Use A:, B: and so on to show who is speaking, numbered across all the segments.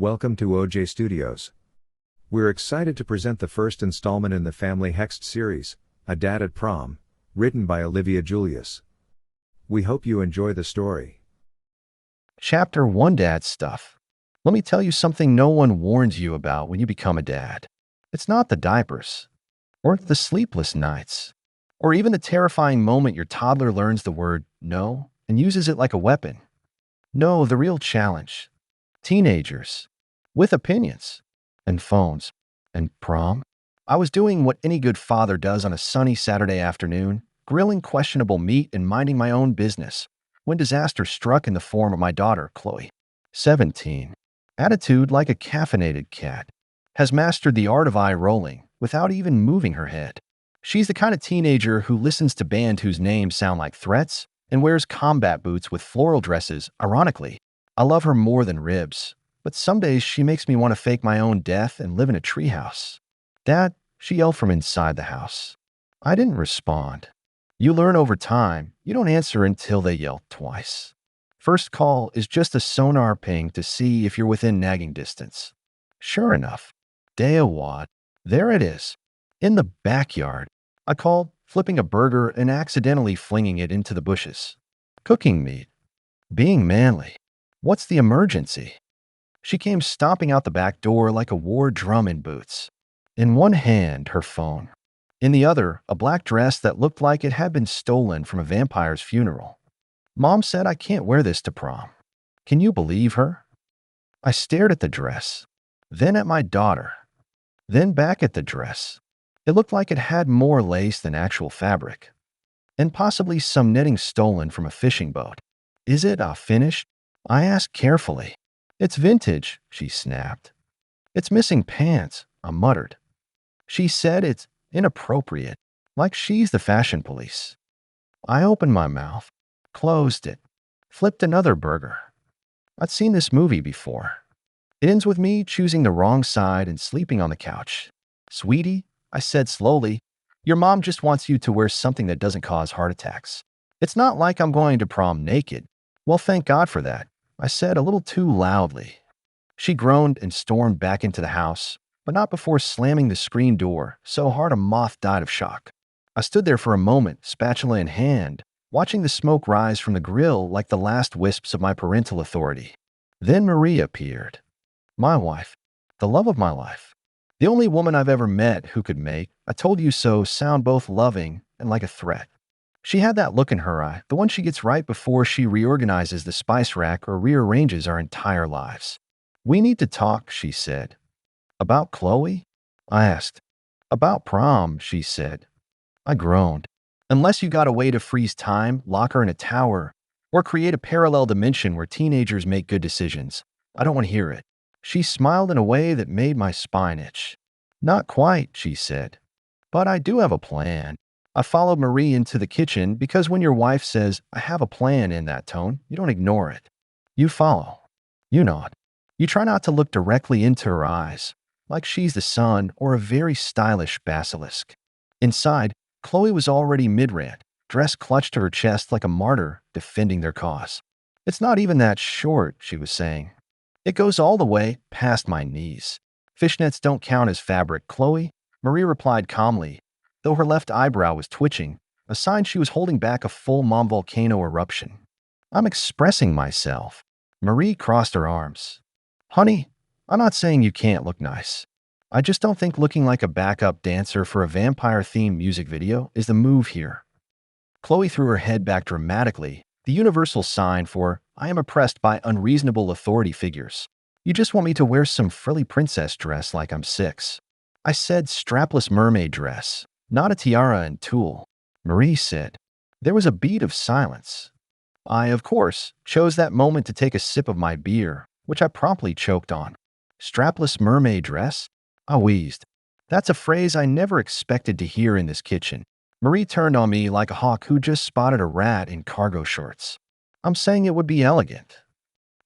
A: Welcome to OJ Studios. We're excited to present the first installment in the Family Hext series, A Dad at Prom, written by Olivia Julius. We hope you enjoy the story.
B: Chapter 1 Dad Stuff. Let me tell you something no one warns you about when you become a dad. It's not the diapers, or the sleepless nights, or even the terrifying moment your toddler learns the word no and uses it like a weapon. No, the real challenge. Teenagers, with opinions, and phones, and prom. I was doing what any good father does on a sunny Saturday afternoon, grilling questionable meat and minding my own business, when disaster struck in the form of my daughter, Chloe. 17. Attitude like a caffeinated cat. Has mastered the art of eye rolling without even moving her head. She's the kind of teenager who listens to bands whose names sound like threats and wears combat boots with floral dresses, ironically. I love her more than ribs, but some days she makes me want to fake my own death and live in a treehouse. Dad, she yelled from inside the house. I didn't respond. You learn over time, you don't answer until they yell twice. First call is just a sonar ping to see if you're within nagging distance. Sure enough, Dayawad, there it is, in the backyard. I called, flipping a burger and accidentally flinging it into the bushes. Cooking meat. Being manly. What's the emergency? She came stomping out the back door like a war drum in boots. In one hand, her phone. In the other, a black dress that looked like it had been stolen from a vampire's funeral. Mom said I can't wear this to prom. Can you believe her? I stared at the dress, then at my daughter, then back at the dress. It looked like it had more lace than actual fabric, and possibly some netting stolen from a fishing boat. Is it finished? I asked carefully. It's vintage, she snapped. It's missing pants, I muttered. She said it's inappropriate, like she's the fashion police. I opened my mouth, closed it, flipped another burger. I'd seen this movie before. It ends with me choosing the wrong side and sleeping on the couch. Sweetie, I said slowly, your mom just wants you to wear something that doesn't cause heart attacks. It's not like I'm going to prom naked. Well, thank God for that, I said a little too loudly. She groaned and stormed back into the house, but not before slamming the screen door so hard a moth died of shock. I stood there for a moment, spatula in hand, watching the smoke rise from the grill like the last wisps of my parental authority. Then Marie appeared. My wife, the love of my life. The only woman I've ever met who could make "I told you so" sound both loving and like a threat. She had that look in her eye, the one she gets right before she reorganizes the spice rack or rearranges our entire lives. We need to talk, she said. About Chloe? I asked. About prom, she said. I groaned. Unless you got a way to freeze time, lock her in a tower, or create a parallel dimension where teenagers make good decisions, I don't want to hear it. She smiled in a way that made my spine itch. Not quite, she said. But I do have a plan. I followed Marie into the kitchen because when your wife says, I have a plan in that tone, you don't ignore it. You follow. You nod. You try not to look directly into her eyes, like she's the sun or a very stylish basilisk. Inside, Chloe was already mid-rant, dress clutched to her chest like a martyr defending their cause. It's not even that short, she was saying. It goes all the way past my knees. Fishnets don't count as fabric, Chloe, Marie replied calmly, though her left eyebrow was twitching, a sign she was holding back a full mom volcano eruption. I'm expressing myself. Marie crossed her arms. Honey, I'm not saying you can't look nice. I just don't think looking like a backup dancer for a vampire-themed music video is the move here. Chloe threw her head back dramatically, the universal sign for, I am oppressed by unreasonable authority figures. You just want me to wear some frilly princess dress like I'm 6. I said strapless mermaid dress, not a tiara and tulle. Marie said. There was a beat of silence. I, of course, chose that moment to take a sip of my beer, which I promptly choked on. Strapless mermaid dress? I wheezed. That's a phrase I never expected to hear in this kitchen. Marie turned on me like a hawk who just spotted a rat in cargo shorts. I'm saying it would be elegant.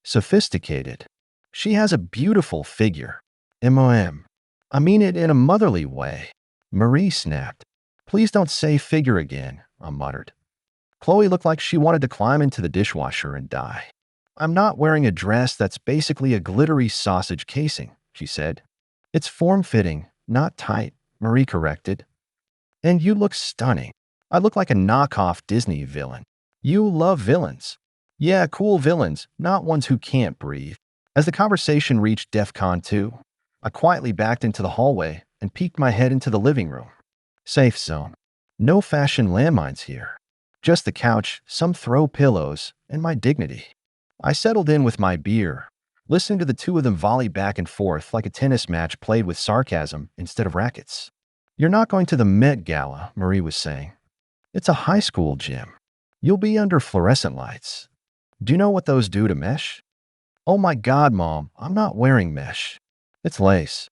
B: Sophisticated. She has a beautiful figure. M.O.M. I mean it in a motherly way. Marie snapped. Please don't say figure again, I muttered. Chloe looked like she wanted to climb into the dishwasher and die. I'm not wearing a dress that's basically a glittery sausage casing, she said. It's form-fitting, not tight, Marie corrected. And you look stunning. I look like a knockoff Disney villain. You love villains. Yeah, cool villains, not ones who can't breathe. As the conversation reached DEFCON 2, I quietly backed into the hallway and peeked my head into the living room. Safe zone. No fashion landmines here. Just the couch, some throw pillows, and my dignity. I settled in with my beer, listening to the two of them volley back and forth like a tennis match played with sarcasm instead of rackets. You're not going to the Met Gala, Marie was saying. It's a high school gym. You'll be under fluorescent lights. Do you know what those do to mesh? Oh my God, Mom, I'm not wearing mesh. It's lace.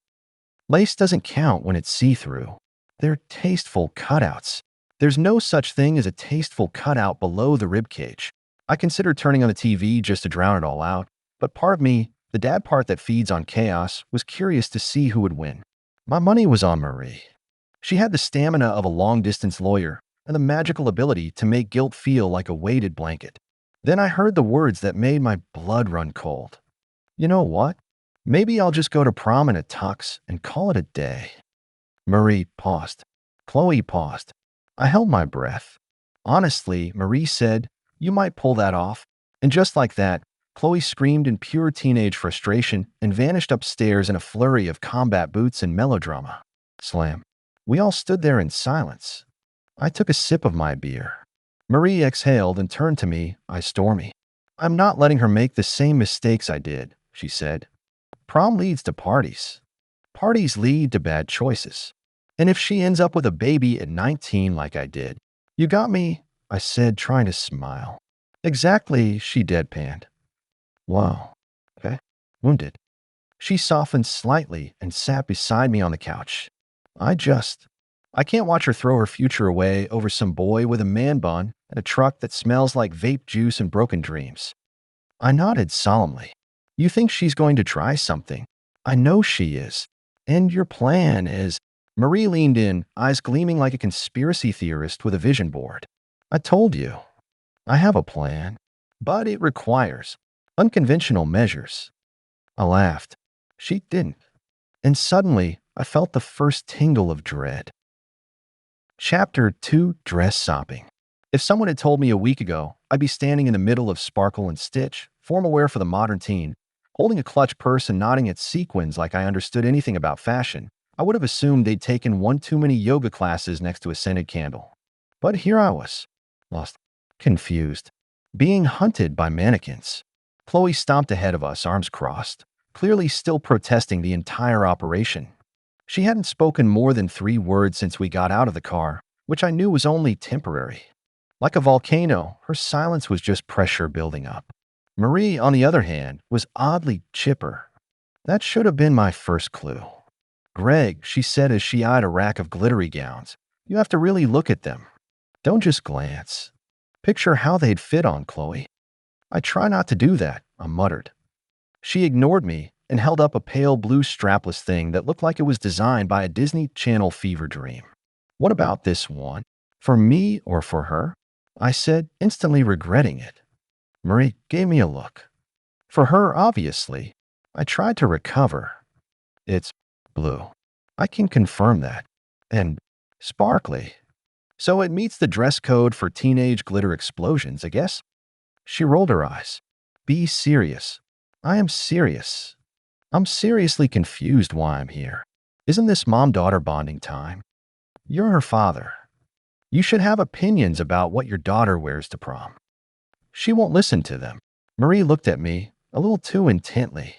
B: Lace doesn't count when it's see-through. They're tasteful cutouts. There's no such thing as a tasteful cutout below the ribcage. I considered turning on the TV just to drown it all out, but part of me, the dad part that feeds on chaos, was curious to see who would win. My money was on Marie. She had the stamina of a long-distance lawyer and the magical ability to make guilt feel like a weighted blanket. Then I heard the words that made my blood run cold. You know what? Maybe I'll just go to prom in a tux and call it a day. Marie paused. Chloe paused. I held my breath. Honestly, Marie said, you might pull that off. And just like that, Chloe screamed in pure teenage frustration and vanished upstairs in a flurry of combat boots and melodrama. Slam. We all stood there in silence. I took a sip of my beer. Marie exhaled and turned to me, eyes stormy. I'm not letting her make the same mistakes I did, she said. Prom leads to parties. Parties lead to bad choices. And if she ends up with a baby at 19 like I did, you got me, I said, trying to smile. Exactly, she deadpanned. Wow. Okay. Wounded. She softened slightly and sat beside me on the couch. I can't watch her throw her future away over some boy with a man bun and a truck that smells like vape juice and broken dreams. I nodded solemnly. You think she's going to try something? I know she is. And your plan is... Marie leaned in, eyes gleaming like a conspiracy theorist with a vision board. I told you. I have a plan. But it requires unconventional measures. I laughed. She didn't. And suddenly, I felt the first tingle of dread. Chapter 2, Dress Shopping. If someone had told me a week ago, I'd be standing in the middle of Sparkle and Stitch, formal wear for the modern teen, holding a clutch purse and nodding at sequins like I understood anything about fashion, I would have assumed they'd taken one too many yoga classes next to a scented candle. But here I was, lost, confused, being hunted by mannequins. Chloe stomped ahead of us, arms crossed, clearly still protesting the entire operation. She hadn't spoken more than 3 words since we got out of the car, which I knew was only temporary. Like a volcano, her silence was just pressure building up. Marie, on the other hand, was oddly chipper. That should have been my first clue. Greg, she said as she eyed a rack of glittery gowns, you have to really look at them. Don't just glance. Picture how they'd fit on Chloe. I try not to do that, I muttered. She ignored me and held up a pale blue strapless thing that looked like it was designed by a Disney Channel fever dream. What about this one? For me or for her? I said, instantly regretting it. Marie gave me a look. For her, obviously. I tried to recover. It's blue. I can confirm that. And sparkly. So it meets the dress code for teenage glitter explosions, I guess? She rolled her eyes. Be serious. I am serious. I'm seriously confused why I'm here. Isn't this mom-daughter bonding time? You're her father. You should have opinions about what your daughter wears to prom. She won't listen to them. Marie looked at me a little too intently.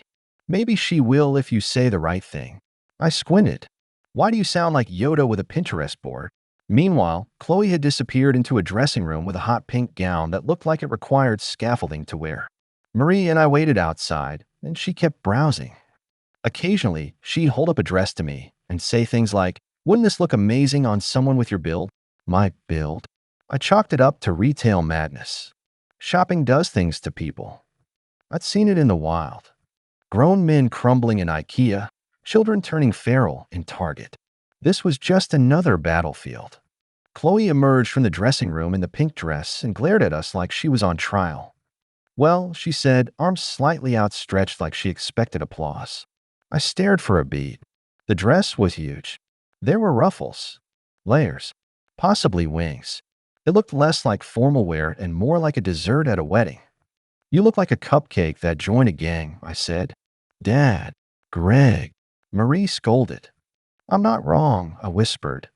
B: Maybe she will if you say the right thing. I squinted. Why do you sound like Yoda with a Pinterest board? Meanwhile, Chloe had disappeared into a dressing room with a hot pink gown that looked like it required scaffolding to wear. Marie and I waited outside, and she kept browsing. Occasionally, she'd hold up a dress to me and say things like, wouldn't this look amazing on someone with your build? My build? I chalked it up to retail madness. Shopping does things to people. I'd seen it in the wild. Grown men crumbling in IKEA, children turning feral in Target. This was just another battlefield. Chloe emerged from the dressing room in the pink dress and glared at us like she was on trial. Well, she said, arms slightly outstretched like she expected applause. I stared for a beat. The dress was huge. There were ruffles, layers, possibly wings. It looked less like formal wear and more like a dessert at a wedding. You look like a cupcake that joined a gang, I said. Dad, Greg, Marie scolded. I'm not wrong, I whispered.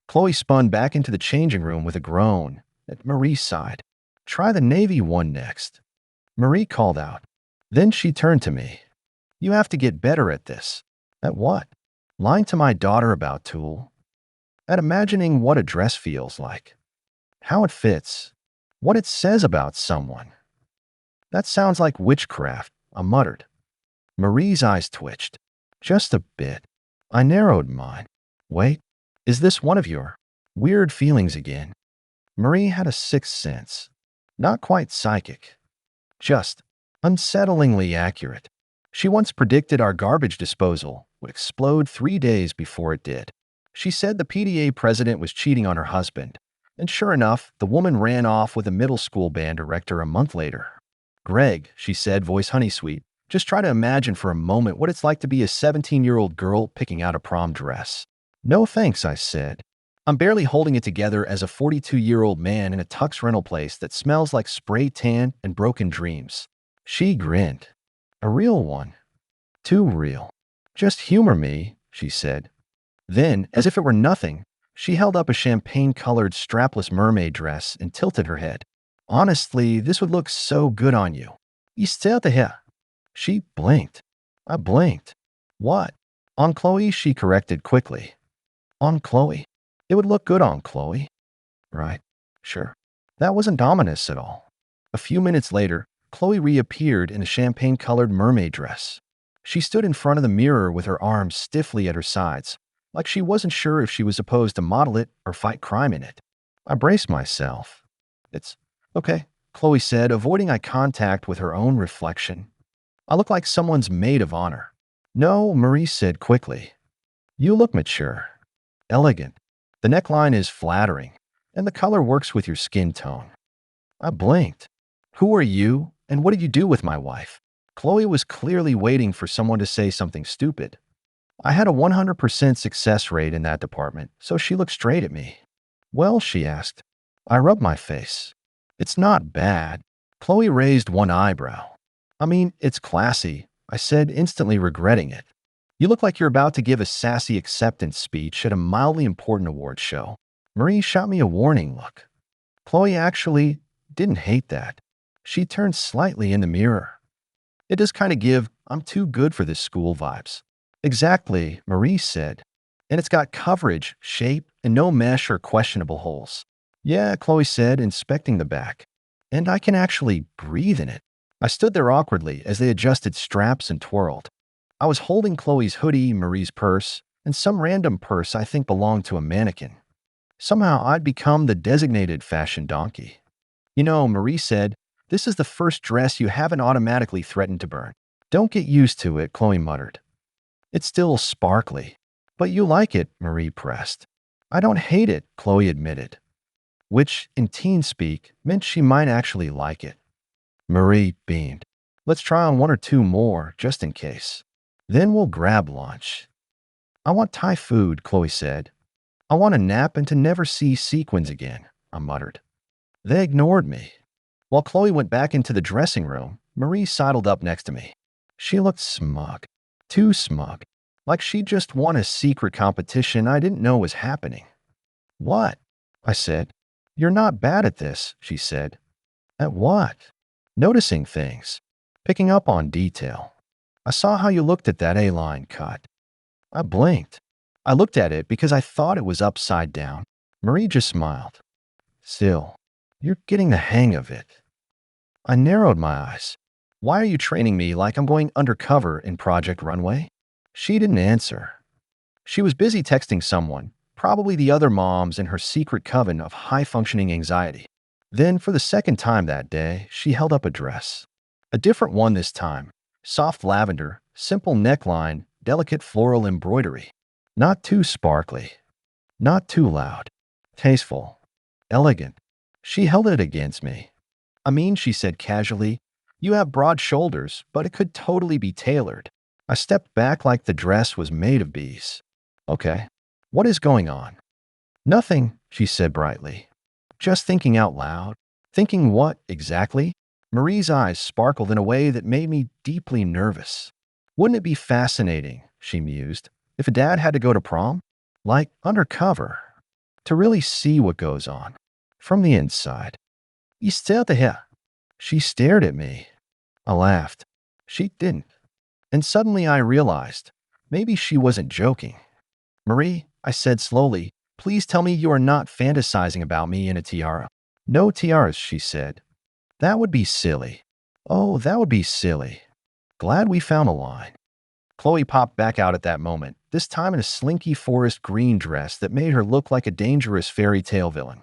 B: Chloe spun back into the changing room with a groan. At Marie's side. Try the navy one next. Marie called out. Then she turned to me. You have to get better at this. At what? Lying to my daughter about Tool. At imagining what a dress feels like. How it fits. What it says about someone. That sounds like witchcraft, I muttered. Marie's eyes twitched. Just a bit. I narrowed mine. Wait, is this one of your weird feelings again? Marie had a sixth sense. Not quite psychic. Just unsettlingly accurate. She once predicted our garbage disposal would explode 3 days before it did. She said the PTA president was cheating on her husband. And sure enough, the woman ran off with a middle school band director a month later. Greg, she said, voice honey sweet, just try to imagine for a moment what it's like to be a 17-year-old girl picking out a prom dress. No thanks, I said. I'm barely holding it together as a 42-year-old man in a tux rental place that smells like spray tan and broken dreams. She grinned. A real one. Too real. Just humor me, she said. Then, as if it were nothing, she held up a champagne-colored strapless mermaid dress and tilted her head. Honestly, this would look so good on you. Here. She blinked. I blinked. What? On Chloe, she corrected quickly. On Chloe. It would look good on Chloe. Right. Sure. That wasn't ominous at all. A few minutes later, Chloe reappeared in a champagne-colored mermaid dress. She stood in front of the mirror with her arms stiffly at her sides, like she wasn't sure if she was supposed to model it or fight crime in it. I braced myself. It's okay, Chloe said, avoiding eye contact with her own reflection. I look like someone's maid of honor. No, Marie said quickly. You look mature. Elegant. The neckline is flattering, and the color works with your skin tone. I blinked. Who are you, and what did you do with my wife? Chloe was clearly waiting for someone to say something stupid. I had a 100% success rate in that department, so she looked straight at me. Well, she asked. I rubbed my face. It's not bad. Chloe raised one eyebrow. I mean, it's classy, I said, instantly regretting it. You look like you're about to give a sassy acceptance speech at a mildly important awards show. Marie shot me a warning look. Chloe actually didn't hate that. She turned slightly in the mirror. It does kind of give, I'm too good for this school vibes. Exactly, Marie said. And it's got coverage, shape, and no mesh or questionable holes. Yeah, Chloe said, inspecting the back. And I can actually breathe in it. I stood there awkwardly as they adjusted straps and twirled. I was holding Chloe's hoodie, Marie's purse, and some random purse I think belonged to a mannequin. Somehow I'd become the designated fashion donkey. You know, Marie said, this is the first dress you haven't automatically threatened to burn. Don't get used to it, Chloe muttered. It's still sparkly. But you like it, Marie pressed. I don't hate it, Chloe admitted. Which, in teen speak, meant she might actually like it. Marie beamed. Let's try on one or two more, just in case. Then we'll grab lunch. I want Thai food, Chloe said. I want a nap and to never see sequins again, I muttered. They ignored me. While Chloe went back into the dressing room, Marie sidled up next to me. She looked smug. Too smug. Like she'd just won a secret competition I didn't know was happening. What? I said. You're not bad at this, she said. At what? Noticing things. Picking up on detail. I saw how you looked at that A-line cut. I blinked. I looked at it because I thought it was upside down. Marie just smiled. Still, you're getting the hang of it. I narrowed my eyes. Why are you training me like I'm going undercover in Project Runway? She didn't answer. She was busy texting someone, probably the other moms in her secret coven of high-functioning anxiety. Then, for the second time that day, she held up a dress. A different one this time. Soft lavender, simple neckline, delicate floral embroidery. Not too sparkly. Not too loud. Tasteful. Elegant. She held it against me. I mean, she said casually, You have broad shoulders, but it could totally be tailored. I stepped back like the dress was made of bees. Okay, what is going on? Nothing, she said brightly. Just thinking out loud. Thinking what, exactly? Marie's eyes sparkled in a way that made me deeply nervous. Wouldn't it be fascinating, she mused, if a dad had to go to prom? Like undercover. To really see what goes on. From the inside. You still to her. She stared at me. I laughed. She didn't. And suddenly I realized, maybe she wasn't joking. Marie, I said slowly, please tell me you are not fantasizing about me in a tiara. No tiaras, she said. That would be silly. Oh, that would be silly. Glad we found a line. Chloe popped back out at that moment, this time in a slinky forest green dress that made her look like a dangerous fairy tale villain.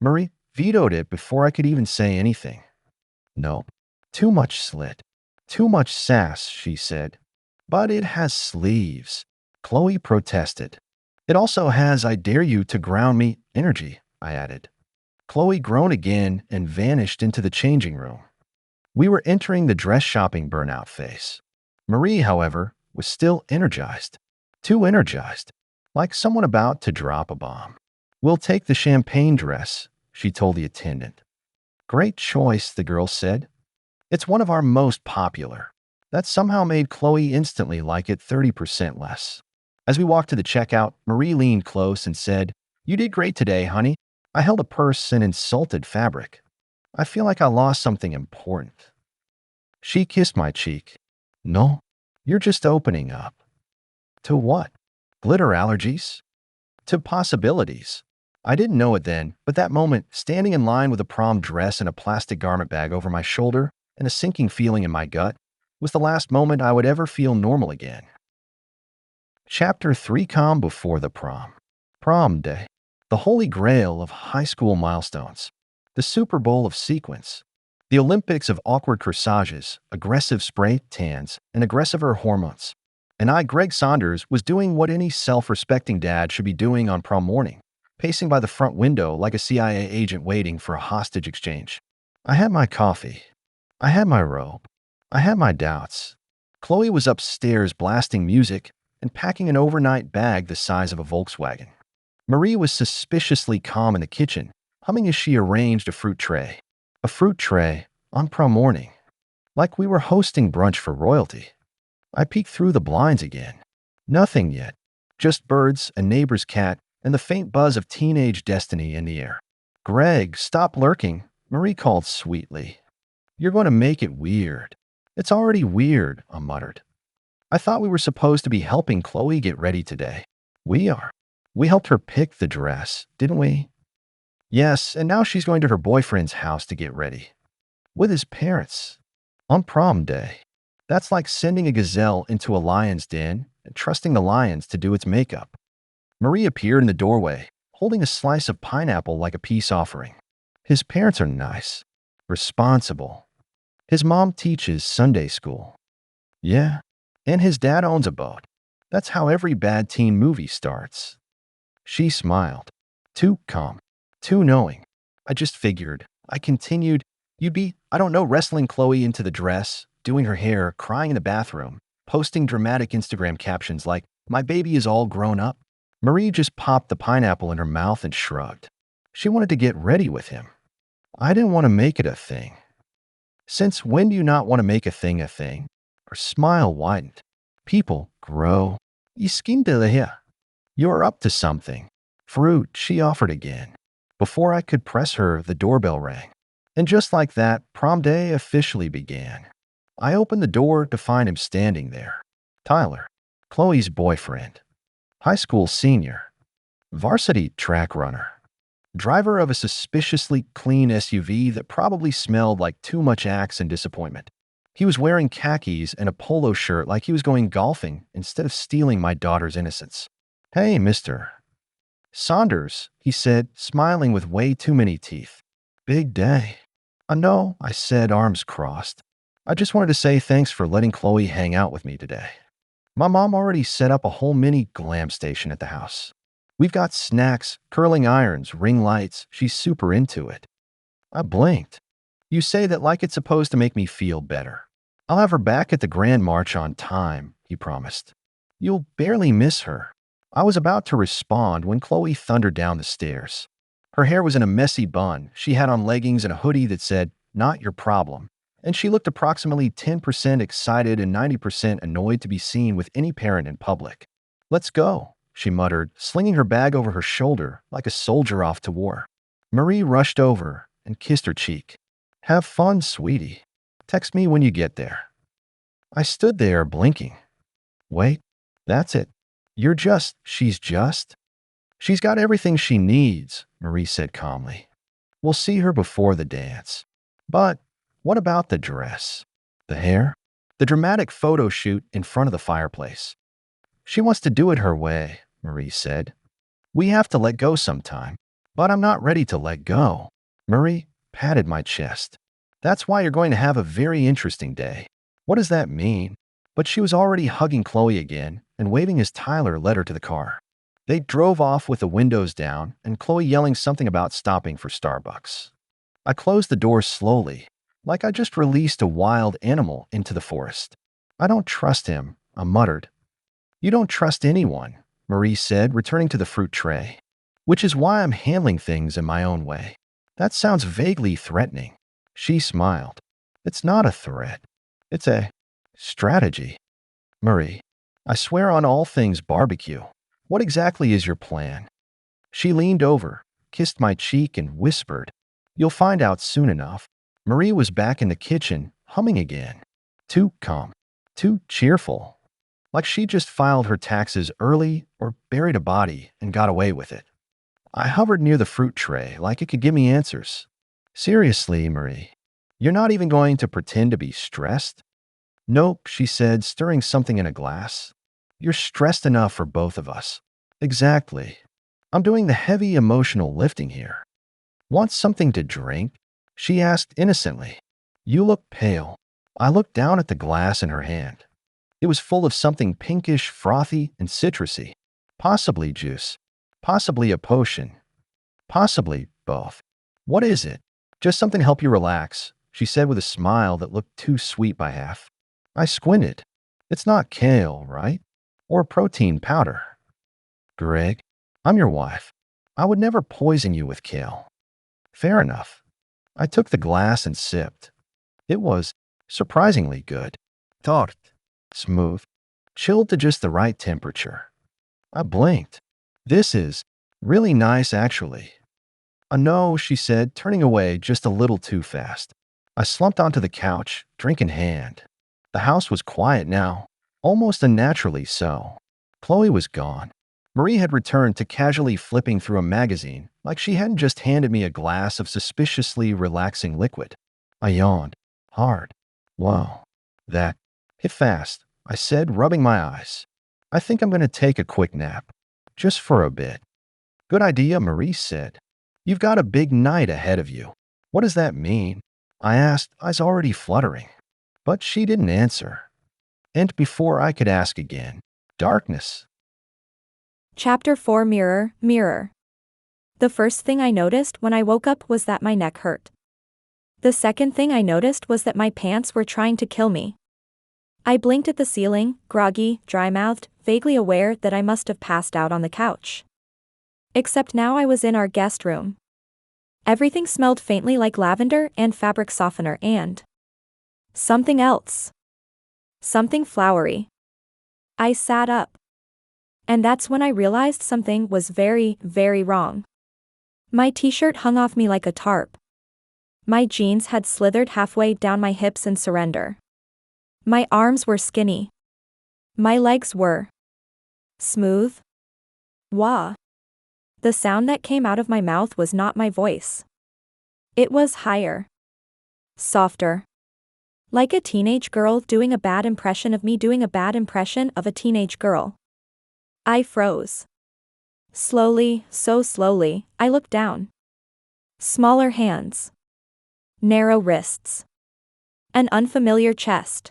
B: Marie vetoed it before I could even say anything. No, too much slit. Too much sass, she said. But it has sleeves. Chloe protested. It also has I dare you to ground me energy, I added. Chloe groaned again and vanished into the changing room. We were entering the dress shopping burnout phase. Marie, however, was still energized. Too energized. Like someone about to drop a bomb. We'll take the champagne dress, she told the attendant. Great choice, the girl said. It's one of our most popular. That somehow made Chloe instantly like it 30% less. As we walked to the checkout, Marie leaned close and said, You did great today, honey. I held a purse and insulted fabric. I feel like I lost something important. She kissed my cheek. No, you're just opening up. To what? Glitter allergies? To possibilities. I didn't know it then, but that moment, standing in line with a prom dress and a plastic garment bag over my shoulder and a sinking feeling in my gut, was the last moment I would ever feel normal again. Chapter 3 Calm before the prom. Prom day. The holy grail of high school milestones. The Super Bowl of sequins. The Olympics of awkward corsages, aggressive spray tans, and aggressiver hormones. And I, Greg Saunders, was doing what any self-respecting dad should be doing on prom morning, pacing by the front window like a CIA agent waiting for a hostage exchange. I had my coffee. I had my robe. I had my doubts. Chloe was upstairs blasting music and packing an overnight bag the size of a Volkswagen. Marie was suspiciously calm in the kitchen, humming as she arranged a fruit tray. A fruit tray on prom morning. Like we were hosting brunch for royalty. I peeked through the blinds again. Nothing yet. Just birds, a neighbor's cat, and the faint buzz of teenage destiny in the air. Greg, stop lurking, Marie called sweetly. You're going to make it weird. It's already weird, I muttered. I thought we were supposed to be helping Chloe get ready today. We are. We helped her pick the dress, didn't we? Yes, and now she's going to her boyfriend's house to get ready. With his parents. On prom day. That's like sending a gazelle into a lion's den and trusting the lions to do its makeup. Marie appeared in the doorway, holding a slice of pineapple like a peace offering. His parents are nice. Responsible. His mom teaches Sunday school. Yeah, and his dad owns a boat. That's how every bad teen movie starts. She smiled. Too calm. Too knowing. I just figured. I continued. You'd be, I don't know, wrestling Chloe into the dress, doing her hair, crying in the bathroom, posting dramatic Instagram captions like, my baby is all grown up. Marie just popped the pineapple in her mouth and shrugged. She wanted to get ready with him. I didn't want to make it a thing. Since when do you not want to make a thing a thing? Her smile widened. People grow. You schemed to the hair. You're up to something. Fruit, she offered again. Before I could press her, the doorbell rang. And just like that, prom day officially began. I opened the door to find him standing there. Tyler, Chloe's boyfriend. High school senior. Varsity track runner. Driver of a suspiciously clean SUV that probably smelled like too much Axe and disappointment. He was wearing khakis and a polo shirt like he was going golfing instead of stealing my daughter's innocence. Hey, Mr. Saunders, he said, smiling with way too many teeth. Big day. I know, I said, arms crossed. I just wanted to say thanks for letting Chloe hang out with me today. My mom already set up a whole mini glam station at the house. We've got snacks, curling irons, ring lights. She's super into it. I blinked. You say that like it's supposed to make me feel better. I'll have her back at the Grand March on time, he promised. You'll barely miss her. I was about to respond when Chloe thundered down the stairs. Her hair was in a messy bun. She had on leggings and a hoodie that said, "Not your problem." And she looked approximately 10% excited and 90% annoyed to be seen with any parent in public. "Let's go," she muttered, slinging her bag over her shoulder like a soldier off to war. Marie rushed over and kissed her cheek. "Have fun, sweetie. Text me when you get there." I stood there blinking. "Wait, that's it. She's got everything she needs," Marie said calmly. "We'll see her before the dance. But what about the dress? The hair? The dramatic photo shoot in front of the fireplace?" "She wants to do it her way," Marie said. "We have to let go sometime. But I'm not ready to let go." Marie patted my chest. "That's why you're going to have a very interesting day." "What does that mean?" But she was already hugging Chloe again and waving as Tyler led her to the car. They drove off with the windows down and Chloe yelling something about stopping for Starbucks. I closed the door slowly, like I just released a wild animal into the forest. "I don't trust him," I muttered. "You don't trust anyone," Marie said, returning to the fruit tray. "Which is why I'm handling things in my own way." "That sounds vaguely threatening." She smiled. "It's not a threat. It's a strategy." "Marie, I swear on all things barbecue. What exactly is your plan?" She leaned over, kissed my cheek, and whispered, "You'll find out soon enough." Marie was back in the kitchen, humming again. Too calm, too cheerful. Like she just filed her taxes early or buried a body and got away with it. I hovered near the fruit tray like it could give me answers. "Seriously, Marie, you're not even going to pretend to be stressed?" "Nope," she said, stirring something in a glass. "You're stressed enough for both of us." "Exactly. I'm doing the heavy emotional lifting here." "Want something to drink?" she asked innocently. "You look pale." I looked down at the glass in her hand. It was full of something pinkish, frothy, and citrusy. Possibly juice. Possibly a potion. Possibly both. "What is it?" "Just something to help you relax," she said with a smile that looked too sweet by half. I squinted. "It's not kale, right? Or protein powder?" "Greg, I'm your wife. I would never poison you with kale." "Fair enough." I took the glass and sipped. It was surprisingly good. Tart. Smooth. Chilled to just the right temperature. I blinked. "This is really nice, actually." "No," she said, turning away just a little too fast. I slumped onto the couch, drink in hand. The house was quiet now, almost unnaturally so. Chloe was gone. Marie had returned to casually flipping through a magazine, like she hadn't just handed me a glass of suspiciously relaxing liquid. I yawned. Hard. "Wow. That hit fast," I said, rubbing my eyes. "I think I'm going to take a quick nap. Just for a bit." "Good idea," Marie said. "You've got a big night ahead of you." "What does that mean?" I asked, eyes already fluttering. But she didn't answer. And before I could ask again, darkness.
C: Chapter 4 Mirror, Mirror. The first thing I noticed when I woke up was that my neck hurt. The second thing I noticed was that my pants were trying to kill me. I blinked at the ceiling, groggy, dry-mouthed, vaguely aware that I must have passed out on the couch. Except now I was in our guest room. Everything smelled faintly like lavender and fabric softener and something else. Something flowery. I sat up. And that's when I realized something was very, very wrong. My t-shirt hung off me like a tarp. My jeans had slithered halfway down my hips in surrender. My arms were skinny. My legs were smooth. Wah. The sound that came out of my mouth was not my voice. It was higher. Softer. Like a teenage girl doing a bad impression of me doing a bad impression of a teenage girl. I froze. Slowly, so slowly, I looked down. Smaller hands. Narrow wrists. An unfamiliar chest.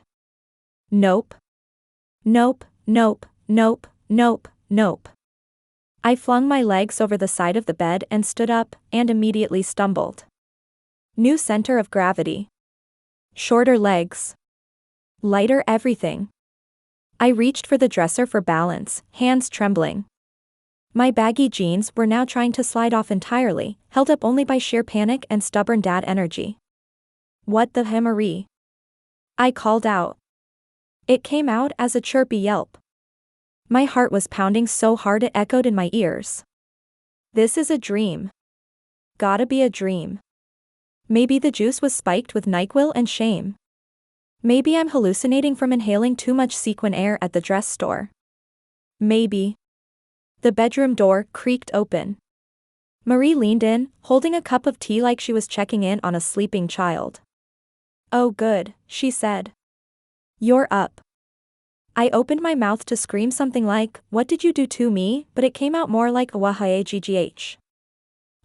C: Nope. Nope, nope, nope, nope, nope. I flung my legs over the side of the bed and stood up, and immediately stumbled. New center of gravity. Shorter legs. Lighter everything. I reached for the dresser for balance, hands trembling. My baggy jeans were now trying to slide off entirely, held up only by sheer panic and stubborn dad energy. What the hemorrhage? I called out. It came out as a chirpy yelp. My heart was pounding so hard it echoed in my ears. This is a dream. Gotta be a dream. Maybe the juice was spiked with NyQuil and shame. Maybe I'm hallucinating from inhaling too much sequin air at the dress store. Maybe. The bedroom door creaked open. Marie leaned in, holding a cup of tea like she was checking in on a sleeping child. Oh good, she said. You're up. I opened my mouth to scream something like, what did you do to me, but it came out more like wahayggh.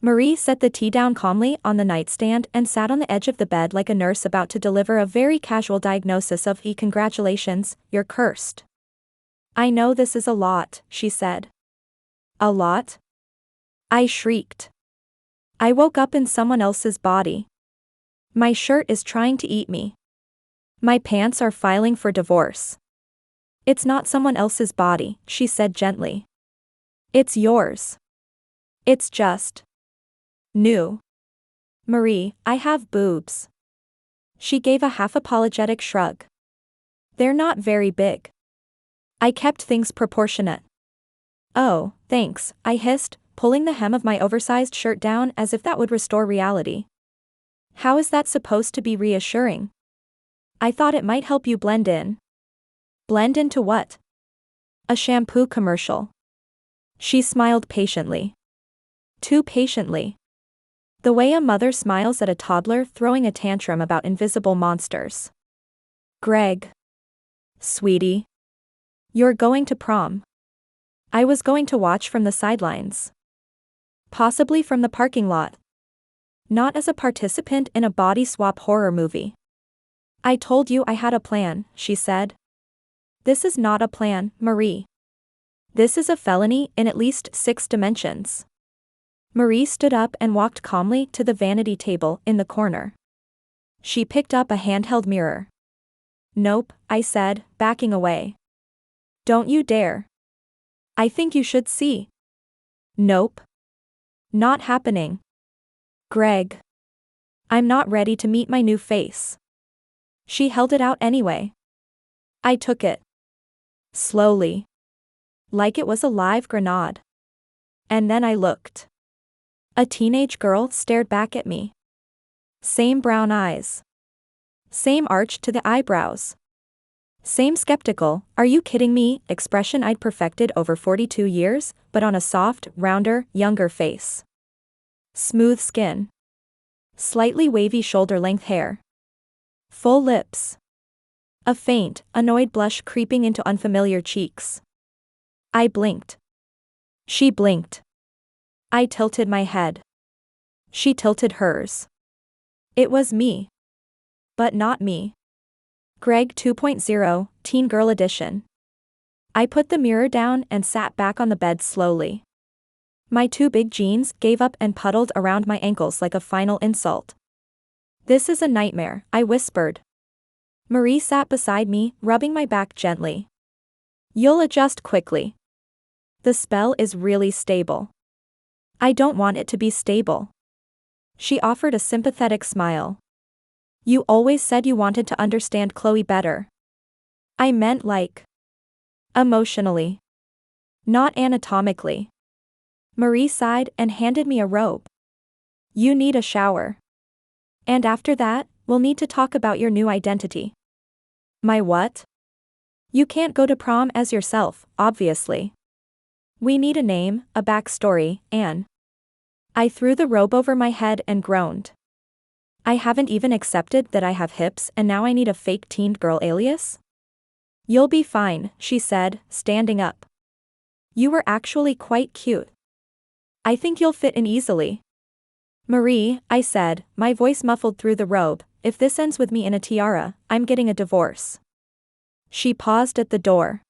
C: Marie set the tea down calmly on the nightstand and sat on the edge of the bed like a nurse about to deliver a very casual diagnosis of congratulations, you're cursed. I know this is a lot, she said. A lot? I shrieked. I woke up in someone else's body. My shirt is trying to eat me. My pants are filing for divorce. It's not someone else's body, she said gently. It's yours. It's just new. Marie, I have boobs. She gave a half-apologetic shrug. They're not very big. I kept things proportionate. Oh, thanks, I hissed, pulling the hem of my oversized shirt down as if that would restore reality. How is that supposed to be reassuring? I thought it might help you blend in. Blend into what? A shampoo commercial. She smiled patiently. Too patiently. The way a mother smiles at a toddler throwing a tantrum about invisible monsters. Greg. Sweetie. You're going to prom. I was going to watch from the sidelines. Possibly from the parking lot. Not as a participant in a body swap horror movie. I told you I had a plan, she said. This is not a plan, Marie. This is a felony in at least 6 dimensions. Marie stood up and walked calmly to the vanity table in the corner. She picked up a handheld mirror. Nope, I said, backing away. Don't you dare. I think you should see. Nope. Not happening. Greg. I'm not ready to meet my new face. She held it out anyway. I took it. Slowly. Like it was a live grenade. And then I looked. A teenage girl stared back at me. Same brown eyes. Same arch to the eyebrows. Same skeptical, are you kidding me, expression I'd perfected over 42 years, but on a soft, rounder, younger face. Smooth skin. Slightly wavy shoulder-length hair. Full lips. A faint, annoyed blush creeping into unfamiliar cheeks. I blinked. She blinked. I tilted my head. She tilted hers. It was me. But not me. Greg 2.0, Teen Girl Edition. I put the mirror down and sat back on the bed slowly. My 2 big jeans gave up and puddled around my ankles like a final insult. This is a nightmare, I whispered. Marie sat beside me, rubbing my back gently. You'll adjust quickly. The spell is really stable. I don't want it to be stable. She offered a sympathetic smile. You always said you wanted to understand Chloe better. I meant like. Emotionally. Not anatomically. Marie sighed and handed me a robe. You need a shower. And after that, we'll need to talk about your new identity. My what? You can't go to prom as yourself, obviously. We need a name, a backstory, and. I threw the robe over my head and groaned. I haven't even accepted that I have hips and now I need a fake teen girl alias? You'll be fine, she said, standing up. You were actually quite cute. I think you'll fit in easily. Marie, I said, my voice muffled through the robe, if this ends with me in a tiara, I'm getting a divorce. She paused at the door.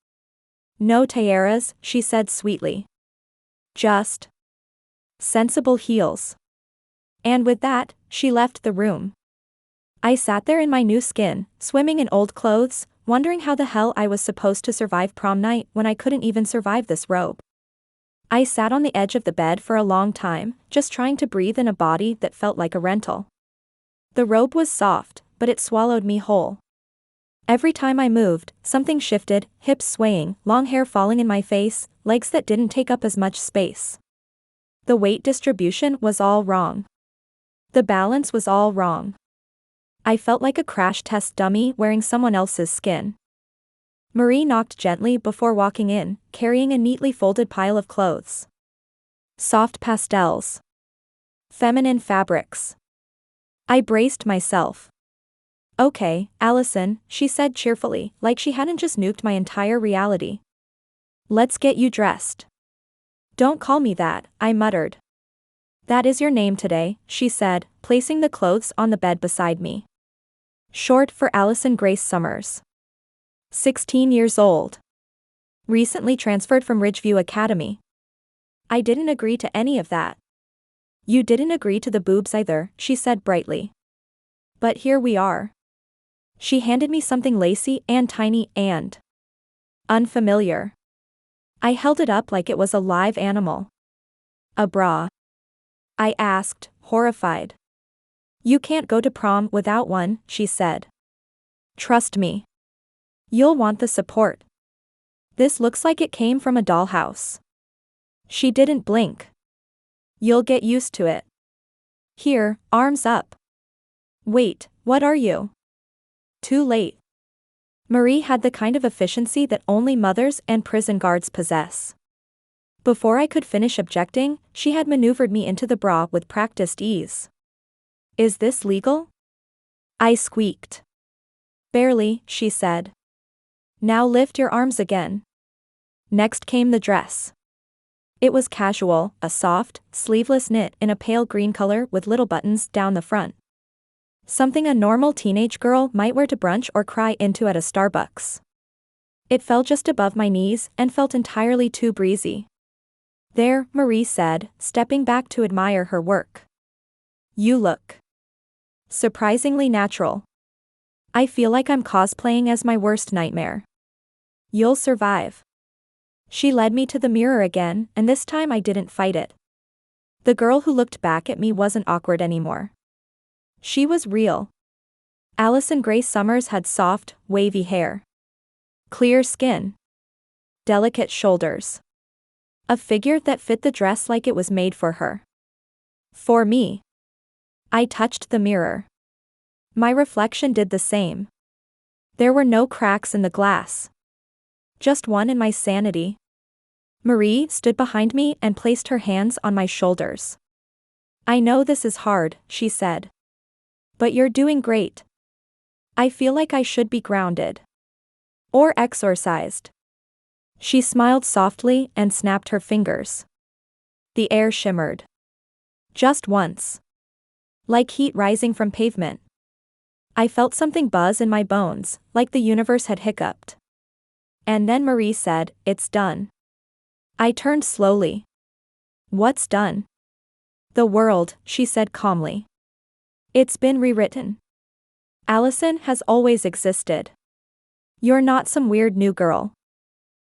C: No tiaras, she said sweetly. Just sensible heels. And with that, she left the room. I sat there in my new skin, swimming in old clothes, wondering how the hell I was supposed to survive prom night when I couldn't even survive this robe. I sat on the edge of the bed for a long time, just trying to breathe in a body that felt like a rental. The robe was soft, but it swallowed me whole. Every time I moved, something shifted, hips swaying, long hair falling in my face, legs that didn't take up as much space. The weight distribution was all wrong. The balance was all wrong. I felt like a crash test dummy wearing someone else's skin. Marie knocked gently before walking in, carrying a neatly folded pile of clothes. Soft pastels. Feminine fabrics. I braced myself. Okay, Allison, she said cheerfully, like she hadn't just nuked my entire reality. Let's get you dressed. Don't call me that, I muttered. That is your name today, she said, placing the clothes on the bed beside me. Short for Allison Grace Summers. 16 years old. Recently transferred from Ridgeview Academy. I didn't agree to any of that. You didn't agree to the boobs either, she said brightly. But here we are. She handed me something lacy and tiny and unfamiliar. I held it up like it was a live animal. A bra. I asked, horrified. You can't go to prom without one, she said. Trust me. You'll want the support. This looks like it came from a dollhouse. She didn't blink. You'll get used to it. Here, arms up. Wait, what are you? Too late. Marie had the kind of efficiency that only mothers and prison guards possess. Before I could finish objecting, she had maneuvered me into the bra with practiced ease. Is this legal? I squeaked. Barely, she said. Now lift your arms again. Next came the dress. It was casual, a soft, sleeveless knit in a pale green color with little buttons down the front. Something a normal teenage girl might wear to brunch or cry into at a Starbucks. It fell just above my knees and felt entirely too breezy. There, Marie said, stepping back to admire her work. You look surprisingly natural. I feel like I'm cosplaying as my worst nightmare. You'll survive. She led me to the mirror again, and this time I didn't fight it. The girl who looked back at me wasn't awkward anymore. She was real. Allison Grace Summers had soft, wavy hair. Clear skin. Delicate shoulders. A figure that fit the dress like it was made for her. For me. I touched the mirror. My reflection did the same. There were no cracks in the glass. Just one in my sanity. Marie stood behind me and placed her hands on my shoulders. I know this is hard, she said. But you're doing great. I feel like I should be grounded. Or exorcised. She smiled softly and snapped her fingers. The air shimmered. Just once. Like heat rising from pavement. I felt something buzz in my bones, like the universe had hiccuped. And then Marie said, "It's done." I turned slowly. What's done? The world, she said calmly. It's been rewritten. Allison has always existed. You're not some weird new girl.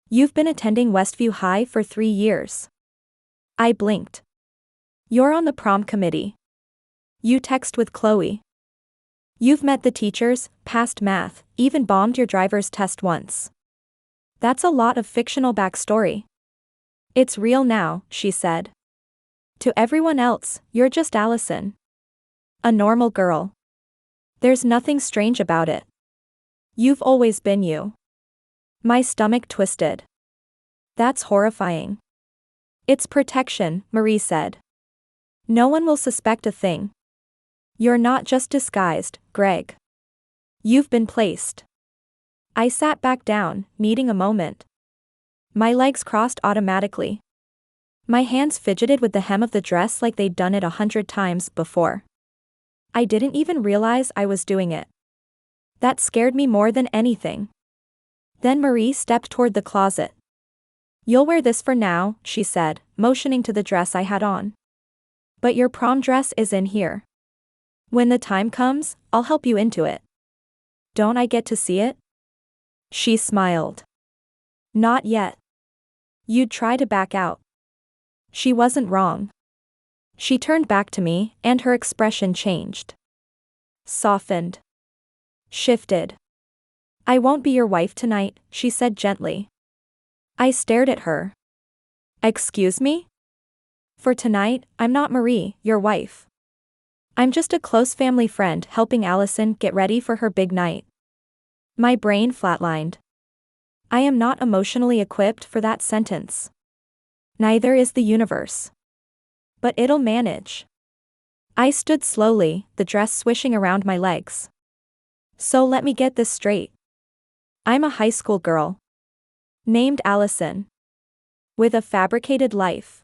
C: You've been attending Westview High for 3 years. I blinked. You're on the prom committee. You text with Chloe. You've met the teachers, passed math, even bombed your driver's test once. That's a lot of fictional backstory. It's real now, she said. To everyone else, you're just Allison. A normal girl. There's nothing strange about it. You've always been you. My stomach twisted. That's horrifying. It's protection, Marie said. No one will suspect a thing. You're not just disguised, Greg. You've been placed. I sat back down, needing a moment. My legs crossed automatically. My hands fidgeted with the hem of the dress like they'd done it 100 times before. I didn't even realize I was doing it. That scared me more than anything. Then Marie stepped toward the closet. You'll wear this for now, she said, motioning to the dress I had on. But your prom dress is in here. When the time comes, I'll help you into it. Don't I get to see it? She smiled. Not yet. You'd try to back out. She wasn't wrong. She turned back to me, and her expression changed. Softened. Shifted. I won't be your wife tonight, she said gently. I stared at her. Excuse me? For tonight, I'm not Marie, your wife. I'm just a close family friend helping Allison get ready for her big night. My brain flatlined. I am not emotionally equipped for that sentence. Neither is the universe. But it'll manage. I stood slowly, the dress swishing around my legs. So let me get this straight. I'm a high school girl. Named Allison. With a fabricated life.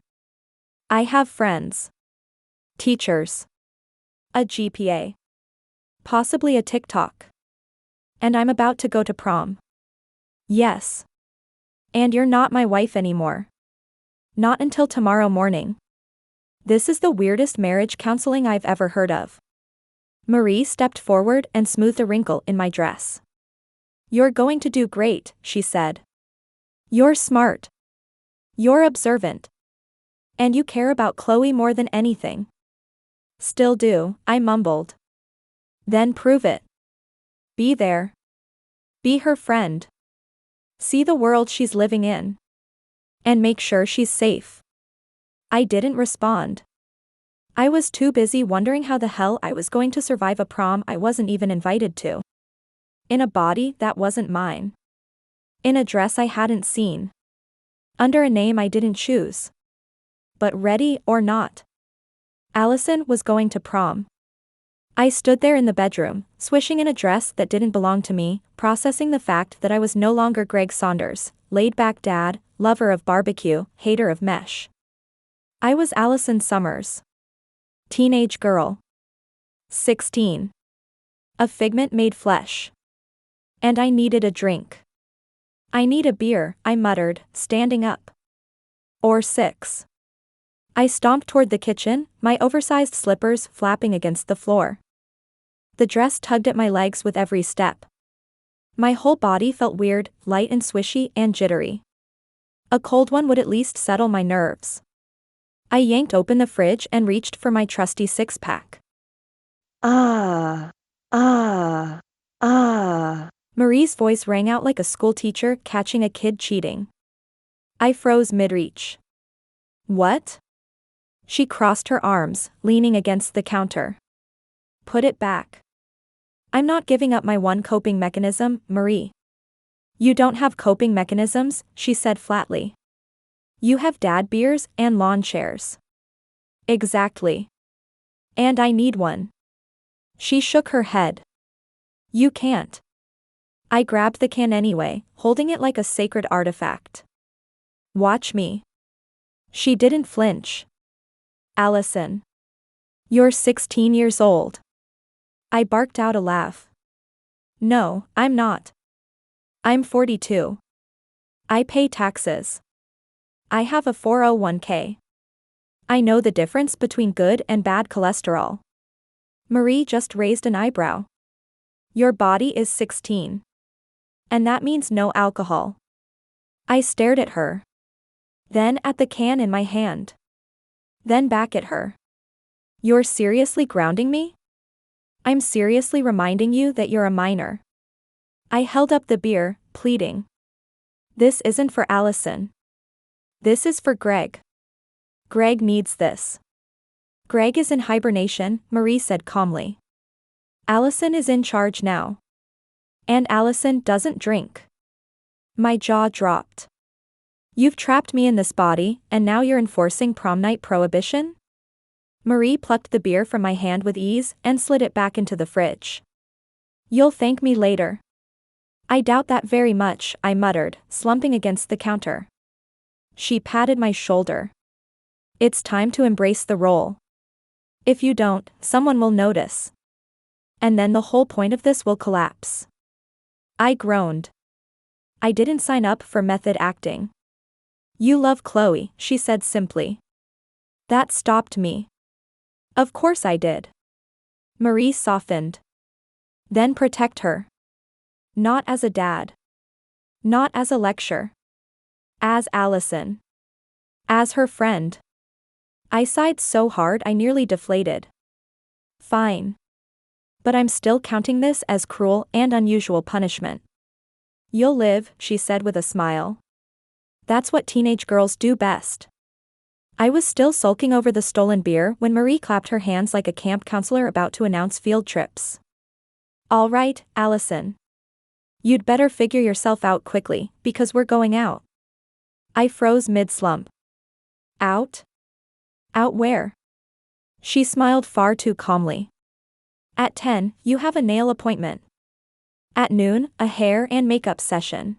C: I have friends. Teachers. A GPA. Possibly a TikTok. And I'm about to go to prom. Yes. And you're not my wife anymore. Not until tomorrow morning. This is the weirdest marriage counseling I've ever heard of. Marie stepped forward and smoothed a wrinkle in my dress. You're going to do great, she said. You're smart. You're observant. And you care about Chloe more than anything. Still do, I mumbled. Then prove it. Be there. Be her friend. See the world she's living in. And make sure she's safe. I didn't respond. I was too busy wondering how the hell I was going to survive a prom I wasn't even invited to. In a body that wasn't mine. In a dress I hadn't seen. Under a name I didn't choose. But ready or not, Allison was going to prom. I stood there in the bedroom, swishing in a dress that didn't belong to me, processing the fact that I was no longer Greg Saunders, laid-back dad, lover of barbecue, hater of mesh. I was Allison Summers. Teenage girl. 16. A figment made flesh. And I needed a drink. I need a beer, I muttered, standing up. Or 6. I stomped toward the kitchen, my oversized slippers flapping against the floor. The dress tugged at my legs with every step. My whole body felt weird, light and swishy and jittery. A cold one would at least settle my nerves. I yanked open the fridge and reached for my trusty six-pack. Ah. Marie's voice rang out like a schoolteacher catching a kid cheating. I froze mid-reach. What? She crossed her arms, leaning against the counter. Put it back. I'm not giving up my one coping mechanism, Marie. You don't have coping mechanisms, she said flatly. You have dad beers and lawn chairs. Exactly. And I need one. She shook her head. You can't. I grabbed the can anyway, holding it like a sacred artifact. Watch me. She didn't flinch. Allison. You're 16 years old. I barked out a laugh. No, I'm not. I'm 42. I pay taxes. I have a 401k. I know the difference between good and bad cholesterol. Marie just raised an eyebrow. Your body is 16. And that means no alcohol. I stared at her. Then at the can in my hand. Then back at her. You're seriously grounding me? I'm seriously reminding you that you're a minor. I held up the beer, pleading. This isn't for Allison. This is for Greg. Greg needs this. Greg is in hibernation, Marie said calmly. Allison is in charge now. And Allison doesn't drink. My jaw dropped. You've trapped me in this body, and now you're enforcing prom night prohibition? Marie plucked the beer from my hand with ease and slid it back into the fridge. You'll thank me later. I doubt that very much, I muttered, slumping against the counter. She patted my shoulder. It's time to embrace the role. If you don't, someone will notice. And then the whole point of this will collapse. I groaned. I didn't sign up for method acting. You love Chloe, she said simply. That stopped me. Of course I did. Marie softened. Then protect her. Not as a dad. Not as a lecture. As Allison. As her friend. I sighed so hard I nearly deflated. Fine. But I'm still counting this as cruel and unusual punishment. You'll live, she said with a smile. That's what teenage girls do best. I was still sulking over the stolen beer when Marie clapped her hands like a camp counselor about to announce field trips. All right, Allison. You'd better figure yourself out quickly, because we're going out. I froze mid-slump. Out? Out where? She smiled far too calmly. At 10, you have a nail appointment. At noon, a hair and makeup session.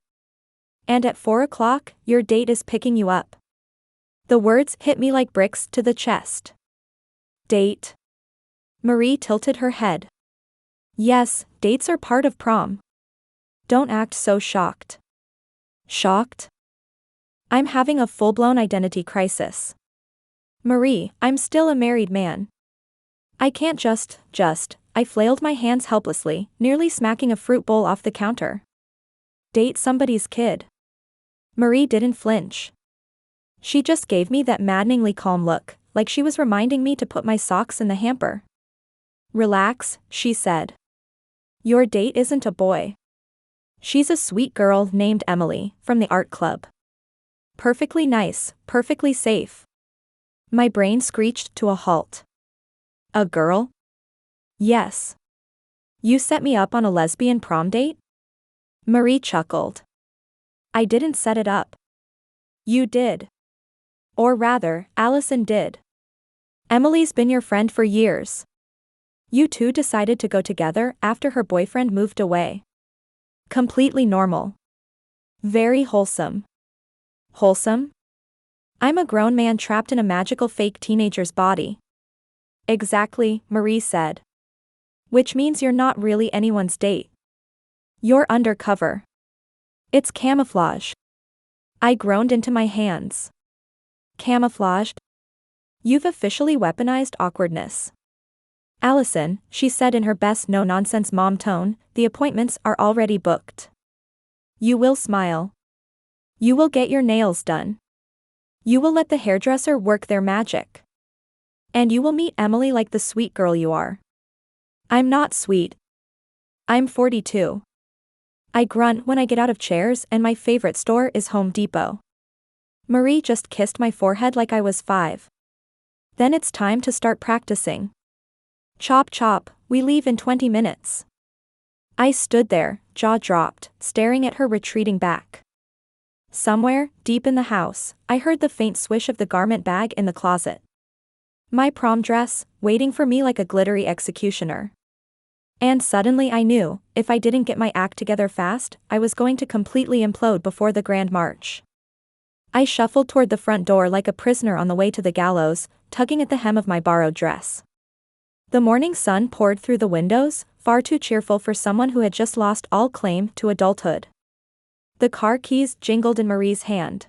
C: And at 4 o'clock, your date is picking you up. The words hit me like bricks to the chest. Date? Marie tilted her head. Yes, dates are part of prom. Don't act so shocked. Shocked? I'm having a full-blown identity crisis. Marie, I'm still a married man. I can't just, I flailed my hands helplessly, nearly smacking a fruit bowl off the counter. Date somebody's kid. Marie didn't flinch. She just gave me that maddeningly calm look, like she was reminding me to put my socks in the hamper. Relax, she said. Your date isn't a boy. She's a sweet girl named Emily, from the art club. Perfectly nice, perfectly safe. My brain screeched to a halt. A girl? Yes. You set me up on a lesbian prom date? Marie chuckled. I didn't set it up. You did. Or rather, Allison did. Emily's been your friend for years. You two decided to go together after her boyfriend moved away. Completely normal. Very wholesome. Wholesome? I'm a grown man trapped in a magical fake teenager's body. Exactly, Marie said. Which means you're not really anyone's date. You're undercover. It's camouflage. I groaned into my hands. Camouflaged? You've officially weaponized awkwardness. Allison, she said in her best no-nonsense mom tone, the appointments are already booked. You will smile. You will get your nails done. You will let the hairdresser work their magic. And you will meet Emily like the sweet girl you are. I'm not sweet. I'm 42. I grunt when I get out of chairs and my favorite store is Home Depot. Marie just kissed my forehead like I was 5. Then it's time to start practicing. Chop chop, we leave in 20 minutes. I stood there, jaw dropped, staring at her retreating back. Somewhere, deep in the house, I heard the faint swish of the garment bag in the closet. My prom dress, waiting for me like a glittery executioner. And suddenly I knew, if I didn't get my act together fast, I was going to completely implode before the grand march. I shuffled toward the front door like a prisoner on the way to the gallows, tugging at the hem of my borrowed dress. The morning sun poured through the windows, far too cheerful for someone who had just lost all claim to adulthood. The car keys jingled in Marie's hand.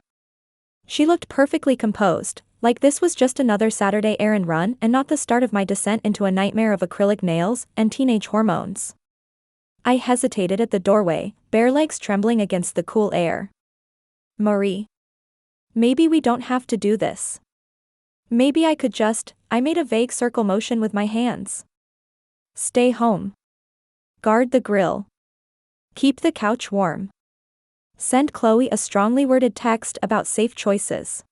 C: She looked perfectly composed, like this was just another Saturday errand run and not the start of my descent into a nightmare of acrylic nails and teenage hormones. I hesitated at the doorway, bare legs trembling against the cool air. Marie. Maybe we don't have to do this. Maybe I could just, I made a vague circle motion with my hands. Stay home. Guard the grill. Keep the couch warm. Send Chloe a strongly worded text about safe choices.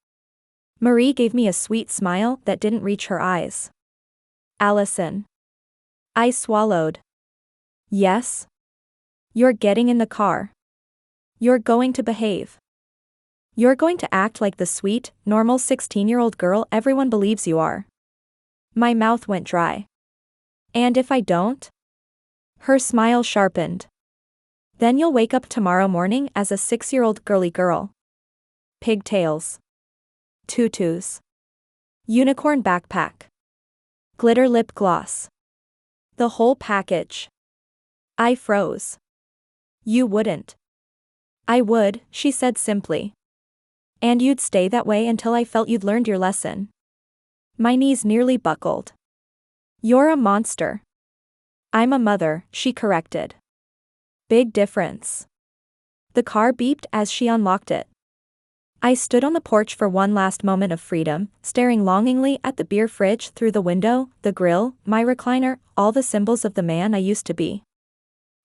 C: Marie gave me a sweet smile that didn't reach her eyes. Allison. I swallowed. Yes? You're getting in the car. You're going to behave. You're going to act like the sweet, normal 16-year-old girl everyone believes you are. My mouth went dry. And if I don't? Her smile sharpened. Then you'll wake up tomorrow morning as a 6-year-old girly girl. Pigtails. Tutus. Unicorn backpack. Glitter lip gloss. The whole package. I froze. You wouldn't. I would, she said simply. And you'd stay that way until I felt you'd learned your lesson. My knees nearly buckled. You're a monster. I'm a mother, she corrected. Big difference. The car beeped as she unlocked it. I stood on the porch for one last moment of freedom, staring longingly at the beer fridge through the window, the grill, my recliner, all the symbols of the man I used to be.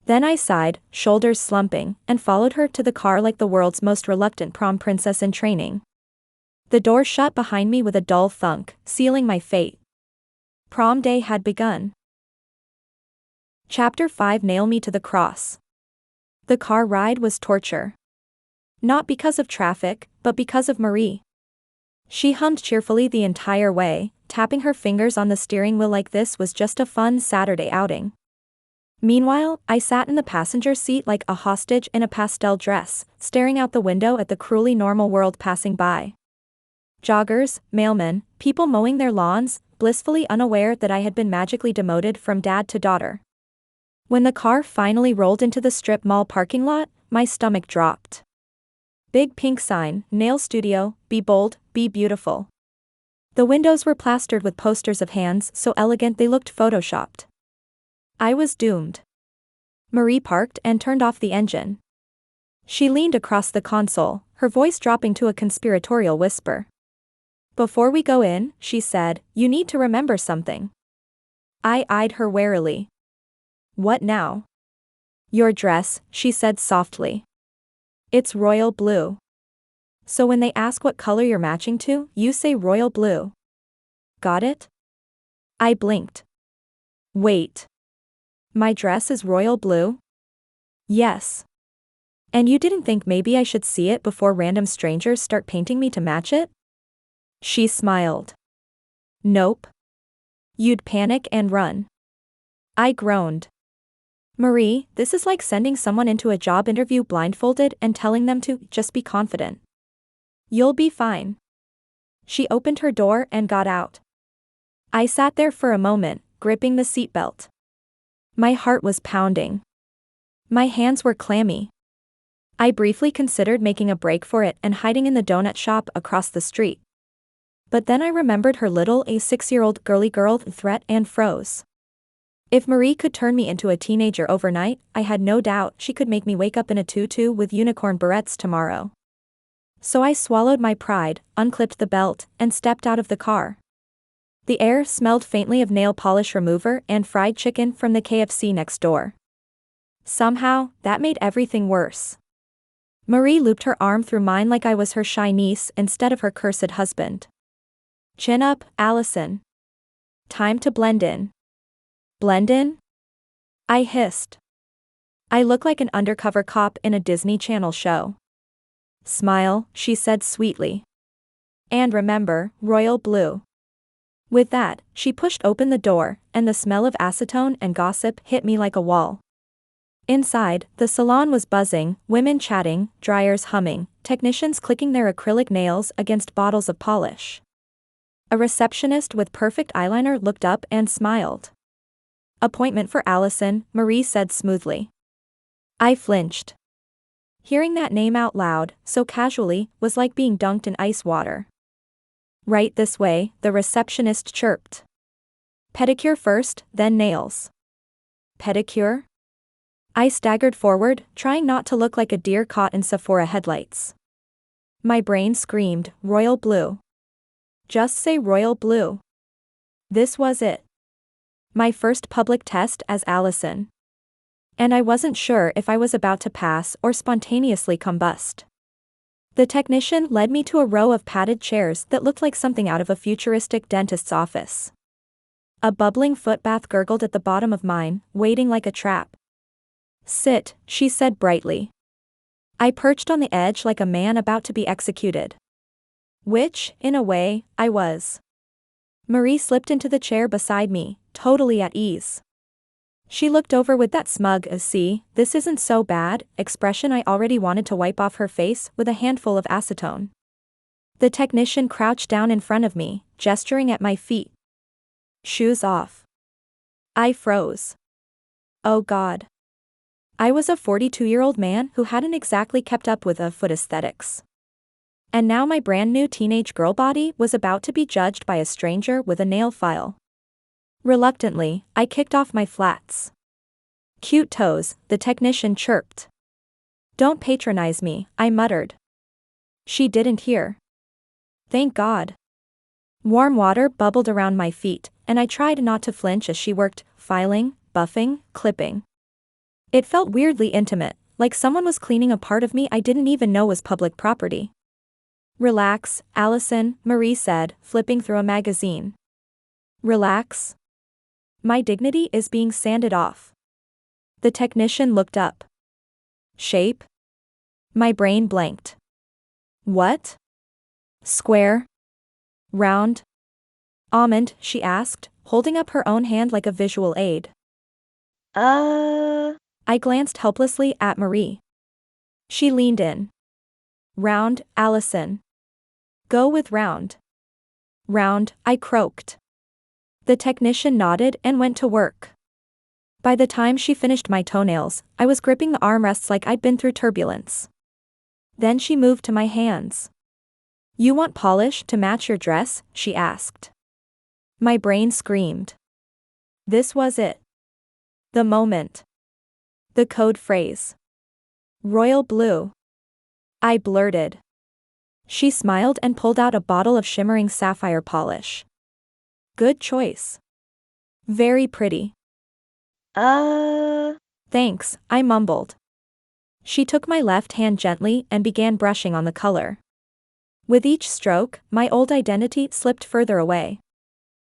C: Then I sighed, shoulders slumping, and followed her to the car like the world's most reluctant prom princess in training. The door shut behind me with a dull thunk, sealing my fate. Prom day had begun. Chapter 5. Nail me to the cross. The car ride was torture. Not because of traffic, but because of Marie. She hummed cheerfully the entire way, tapping her fingers on the steering wheel like this was just a fun Saturday outing. Meanwhile, I sat in the passenger seat like a hostage in a pastel dress, staring out the window at the cruelly normal world passing by. Joggers, mailmen, people mowing their lawns, blissfully unaware that I had been magically demoted from dad to daughter. When the car finally rolled into the strip mall parking lot, my stomach dropped. Big pink sign, nail studio, be bold, be beautiful. The windows were plastered with posters of hands so elegant they looked photoshopped. I was doomed. Marie parked and turned off the engine. She leaned across the console, her voice dropping to a conspiratorial whisper. Before we go in, she said, you need to remember something. I eyed her warily. What now? Your dress, she said softly. It's royal blue. So when they ask what color you're matching to, you say royal blue. Got it? I blinked. Wait. My dress is royal blue? Yes. And you didn't think maybe I should see it before random strangers start painting me to match it? She smiled. Nope. You'd panic and run. I groaned. Marie, this is like sending someone into a job interview blindfolded and telling them to just be confident. You'll be fine. She opened her door and got out. I sat there for a moment, gripping the seatbelt. My heart was pounding. My hands were clammy. I briefly considered making a break for it and hiding in the donut shop across the street. But then I remembered her little 6-year-old girly girl threat and froze. If Marie could turn me into a teenager overnight, I had no doubt she could make me wake up in a tutu with unicorn barrettes tomorrow. So I swallowed my pride, unclipped the belt, and stepped out of the car. The air smelled faintly of nail polish remover and fried chicken from the KFC next door. Somehow, that made everything worse. Marie looped her arm through mine like I was her shy niece instead of her cursed husband. Chin up, Allison. Time to blend in. Blend in? I hissed. I look like an undercover cop in a Disney Channel show. Smile, she said sweetly. And remember, royal blue. With that, she pushed open the door, and the smell of acetone and gossip hit me like a wall. Inside, the salon was buzzing, women chatting, dryers humming, technicians clicking their acrylic nails against bottles of polish. A receptionist with perfect eyeliner looked up and smiled. Appointment for Allison, Marie said smoothly. I flinched. Hearing that name out loud, so casually, was like being dunked in ice water. Right this way, the receptionist chirped. Pedicure first, then nails. Pedicure? I staggered forward, trying not to look like a deer caught in Sephora headlights. My brain screamed, royal blue. Just say royal blue. This was it. My first public test as Allison. And I wasn't sure if I was about to pass or spontaneously combust. The technician led me to a row of padded chairs that looked like something out of a futuristic dentist's office. A bubbling footbath gurgled at the bottom of mine, waiting like a trap. Sit, she said brightly. I perched on the edge like a man about to be executed. Which, in a way, I was. Marie slipped into the chair beside me, totally at ease. She looked over with that smug "see, this isn't so bad" expression I already wanted to wipe off her face with a handful of acetone. The technician crouched down in front of me, gesturing at my feet. Shoes off. I froze. Oh God. I was a 42-year-old man who hadn't exactly kept up with foot aesthetics. And now my brand new teenage girl body was about to be judged by a stranger with a nail file. Reluctantly, I kicked off my flats. Cute toes, the technician chirped. Don't patronize me, I muttered. She didn't hear. Thank God. Warm water bubbled around my feet, and I tried not to flinch as she worked, filing, buffing, clipping. It felt weirdly intimate, like someone was cleaning a part of me I didn't even know was public property. Relax, Allison, Marie said, flipping through a magazine. Relax? My dignity is being sanded off. The technician looked up. Shape? My brain blanked. What? Square? Round? Almond, she asked, holding up her own hand like a visual aid. I glanced helplessly at Marie. She leaned in. Round, Allison. Go with round. Round, I croaked. The technician nodded and went to work. By the time she finished my toenails, I was gripping the armrests like I'd been through turbulence. Then she moved to my hands. You want polish to match your dress? She asked. My brain screamed. This was it. The moment. The code phrase. Royal blue. I blurted. She smiled and pulled out a bottle of shimmering sapphire polish. Good choice. Very pretty. Thanks, I mumbled. She took my left hand gently and began brushing on the color. With each stroke, my old identity slipped further away.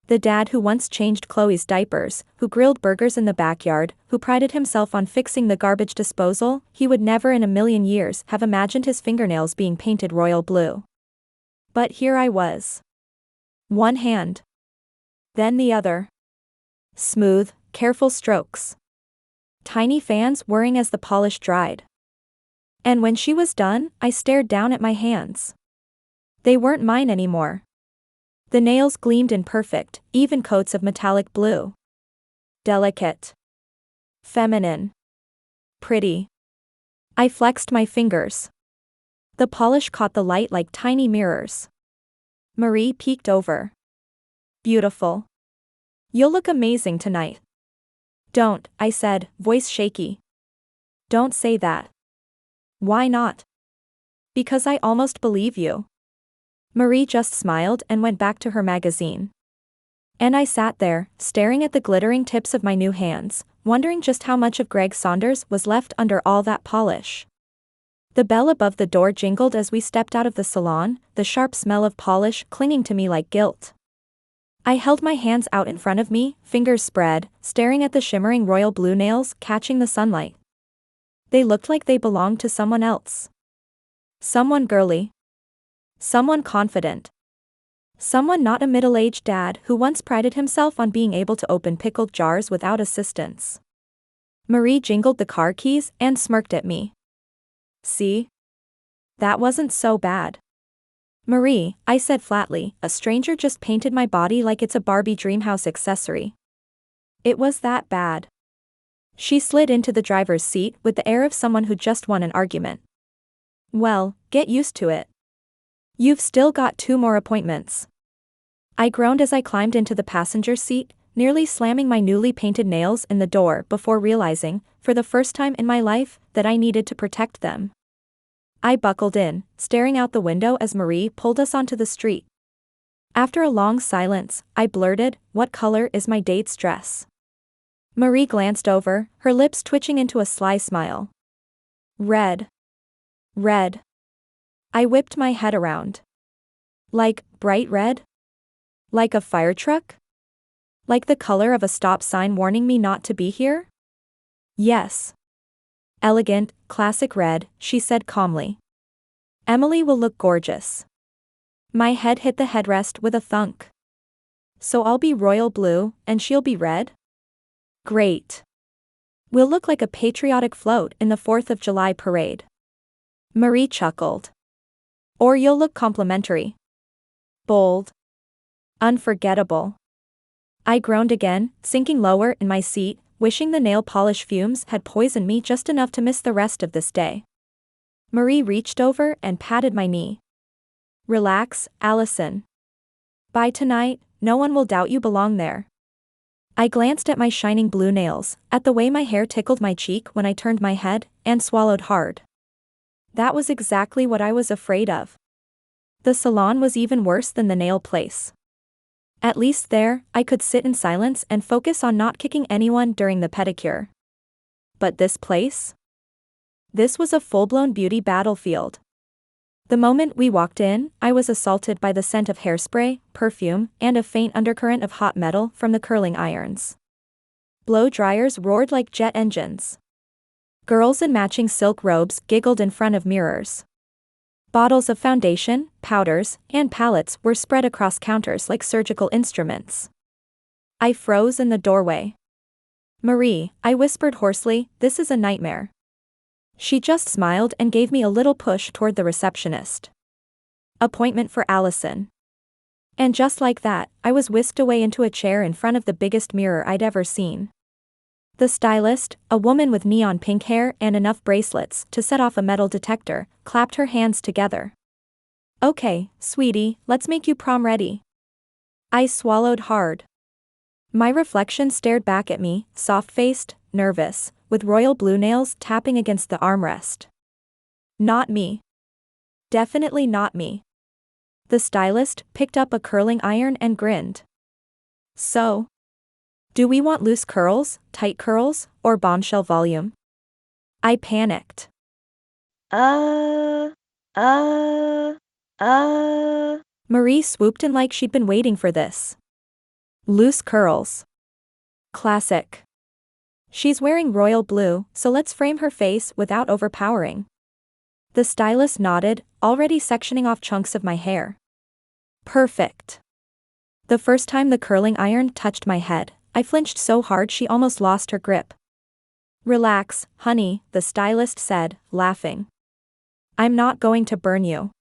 C: The dad who once changed Chloe's diapers, who grilled burgers in the backyard, who prided himself on fixing the garbage disposal, he would never in a million years have imagined his fingernails being painted royal blue. But here I was. One hand. Then the other. Smooth, careful strokes. Tiny fans whirring as the polish dried. And when she was done, I stared down at my hands. They weren't mine anymore. The nails gleamed in perfect, even coats of metallic blue. Delicate. Feminine. Pretty. I flexed my fingers. The polish caught the light like tiny mirrors. Marie peeked over. Beautiful. You'll look amazing tonight. Don't, I said, voice shaky. Don't say that. Why not? Because I almost believe you. Marie just smiled and went back to her magazine. And I sat there, staring at the glittering tips of my new hands, wondering just how much of Greg Saunders was left under all that polish. The bell above the door jingled as we stepped out of the salon, the sharp smell of polish clinging to me like guilt. I held my hands out in front of me, fingers spread, staring at the shimmering royal blue nails catching the sunlight. They looked like they belonged to someone else. Someone girly. Someone confident. Someone not a middle-aged dad who once prided himself on being able to open pickled jars without assistance. Marie jingled the car keys and smirked at me. See? That wasn't so bad. Marie, I said flatly, a stranger just painted my body like it's a Barbie dreamhouse accessory. It was that bad. She slid into the driver's seat with the air of someone who just won an argument. Well, get used to it. You've still got 2 more appointments. I groaned as I climbed into the passenger seat, nearly slamming my newly painted nails in the door before realizing, for the first time in my life, that I needed to protect them. I buckled in, staring out the window as Marie pulled us onto the street. After a long silence, I blurted, "What color is my date's dress?" Marie glanced over, her lips twitching into a sly smile. Red. Red. I whipped my head around. Like, bright red? Like a fire truck? Like the color of a stop sign warning me not to be here? Yes. Elegant, classic red, she said calmly. Emily will look gorgeous. My head hit the headrest with a thunk. So I'll be royal blue, and she'll be red? Great. We'll look like a patriotic float in the 4th of July parade. Marie chuckled. Or you'll look complimentary. Bold. Unforgettable. I groaned again, sinking lower in my seat, wishing the nail polish fumes had poisoned me just enough to miss the rest of this day. Marie reached over and patted my knee. Relax, Allison. By tonight, no one will doubt you belong there. I glanced at my shining blue nails, at the way my hair tickled my cheek when I turned my head, and swallowed hard. That was exactly what I was afraid of. The salon was even worse than the nail place. At least there, I could sit in silence and focus on not kicking anyone during the pedicure. But this place? This was a full-blown beauty battlefield. The moment we walked in, I was assaulted by the scent of hairspray, perfume, and a faint undercurrent of hot metal from the curling irons. Blow dryers roared like jet engines. Girls in matching silk robes giggled in front of mirrors. Bottles of foundation, powders, and palettes were spread across counters like surgical instruments. I froze in the doorway. "Marie," I whispered hoarsely, "this is a nightmare." She just smiled and gave me a little push toward the receptionist. "Appointment for Allison." And just like that, I was whisked away into a chair in front of the biggest mirror I'd ever seen. The stylist, a woman with neon pink hair and enough bracelets to set off a metal detector, clapped her hands together. "Okay, sweetie, let's make you prom ready." I swallowed hard. My reflection stared back at me, soft-faced, nervous, with royal blue nails tapping against the armrest. Not me. Definitely not me. The stylist picked up a curling iron and grinned. "So, do we want loose curls, tight curls, or bombshell volume?" I panicked. Marie swooped in like she'd been waiting for this. "Loose curls. Classic. She's wearing royal blue, so let's frame her face without overpowering." The stylist nodded, already sectioning off chunks of my hair. "Perfect." The first time the curling iron touched my head, I flinched so hard she almost lost her grip. "Relax, honey," the stylist said, laughing. "I'm not going to burn you."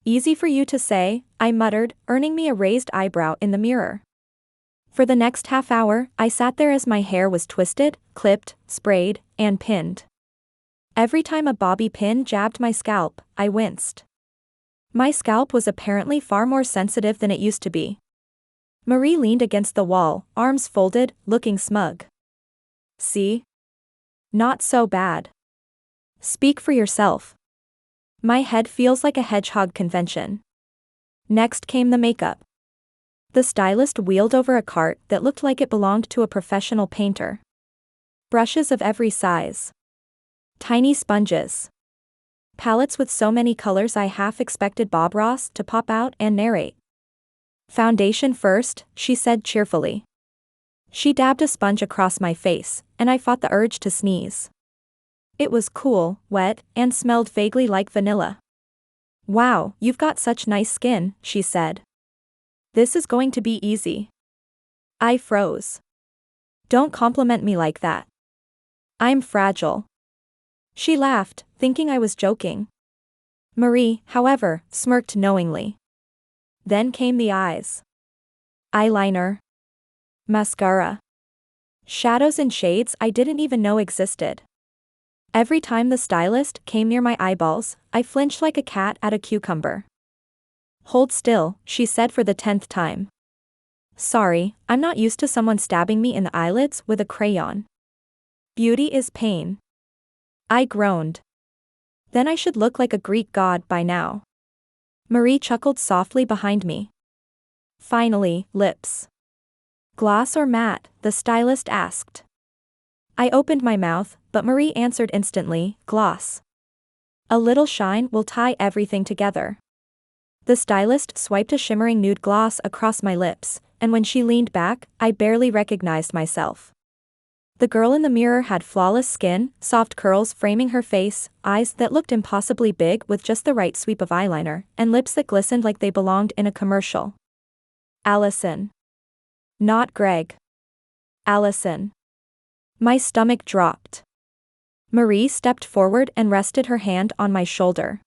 C: "Easy for you to say," I muttered, earning me a raised eyebrow in the mirror. For the next half hour, I sat there as my hair was twisted, clipped, sprayed, and pinned. Every time a bobby pin jabbed my scalp, I winced. My scalp was apparently far more sensitive than it used to be. Marie leaned against the wall, arms folded, looking smug. "See? Not so bad. Speak for yourself." My head feels like a hedgehog convention. Next came the makeup. The stylist wheeled over a cart that looked like it belonged to a professional painter. Brushes of every size. Tiny sponges. Palettes with so many colors I half expected Bob Ross to pop out and narrate. "Foundation first," she said cheerfully. She dabbed a sponge across my face, and I fought the urge to sneeze. It was cool, wet, and smelled vaguely like vanilla. "Wow, you've got such nice skin," she said. "This is going to be easy." I froze. "Don't compliment me like that. I'm fragile." She laughed, thinking I was joking. Marie, however, smirked knowingly. Then came the eyes. Eyeliner. Mascara. Shadows and shades I didn't even know existed. Every time the stylist came near my eyeballs, I flinched like a cat at a cucumber. "Hold still," she said for the 10th time. "Sorry, I'm not used to someone stabbing me in the eyelids with a crayon." "Beauty is pain." I groaned. Then I should look like a Greek god by now. Marie chuckled softly behind me. "Finally, lips. Gloss or matte?" the stylist asked. I opened my mouth, but Marie answered instantly, "Gloss. A little shine will tie everything together." The stylist swiped a shimmering nude gloss across my lips, and when she leaned back, I barely recognized myself. The girl in the mirror had flawless skin, soft curls framing her face, eyes that looked impossibly big with just the right sweep of eyeliner, and lips that glistened like they belonged in a commercial. Allison. Not Greg. Allison. My stomach dropped. Marie stepped forward and rested her hand on my shoulder.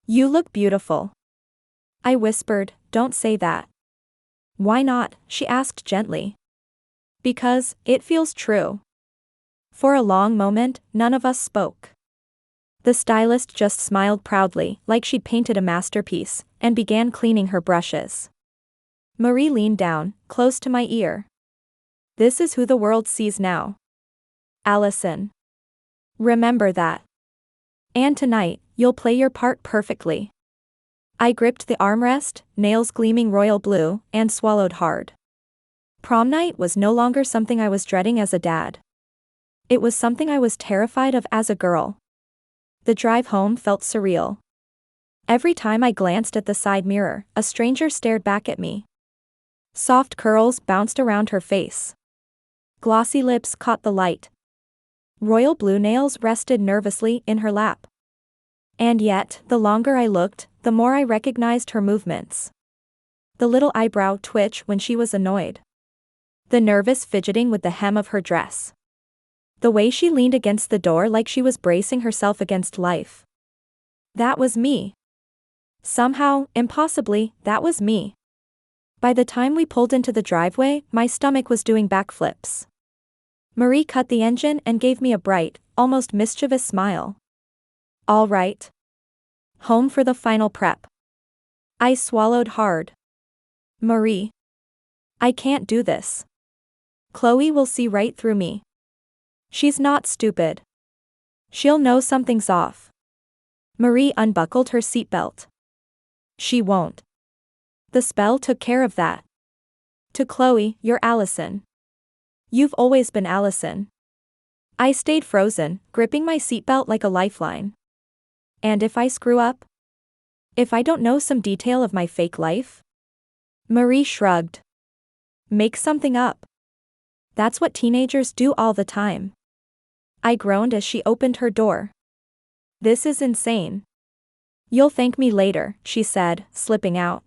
C: "You look beautiful." I whispered, "Don't say that." "Why not?" she asked gently. "Because, it feels true." For a long moment, none of us spoke. The stylist just smiled proudly, like she'd painted a masterpiece, and began cleaning her brushes. Marie leaned down, close to my ear. This is who the world sees now. Allison. Remember that. And tonight, you'll play your part perfectly. I gripped the armrest, nails gleaming royal blue, and swallowed hard. Prom night was no longer something I was dreading as a dad. It was something I was terrified of as a girl. The drive home felt surreal. Every time I glanced at the side mirror, a stranger stared back at me. Soft curls bounced around her face. Glossy lips caught the light. Royal blue nails rested nervously in her lap. And yet, the longer I looked, the more I recognized her movements. The little eyebrow twitch when she was annoyed. The nervous fidgeting with the hem of her dress. The way she leaned against the door like she was bracing herself against life. That was me. Somehow, impossibly, that was me. By the time we pulled into the driveway, my stomach was doing backflips. Marie cut the engine and gave me a bright, almost mischievous smile. All right. Home for the final prep. I swallowed hard. Marie. I can't do this. Chloe will see right through me. She's not stupid. She'll know something's off. Marie unbuckled her seatbelt. She won't. The spell took care of that. To Chloe, you're Allison. You've always been Allison. I stayed frozen, gripping my seatbelt like a lifeline. And if I screw up? If I don't know some detail of my fake life? Marie shrugged. Make something up. That's what teenagers do all the time. I groaned as she opened her door. This is insane. You'll thank me later, she said, slipping out.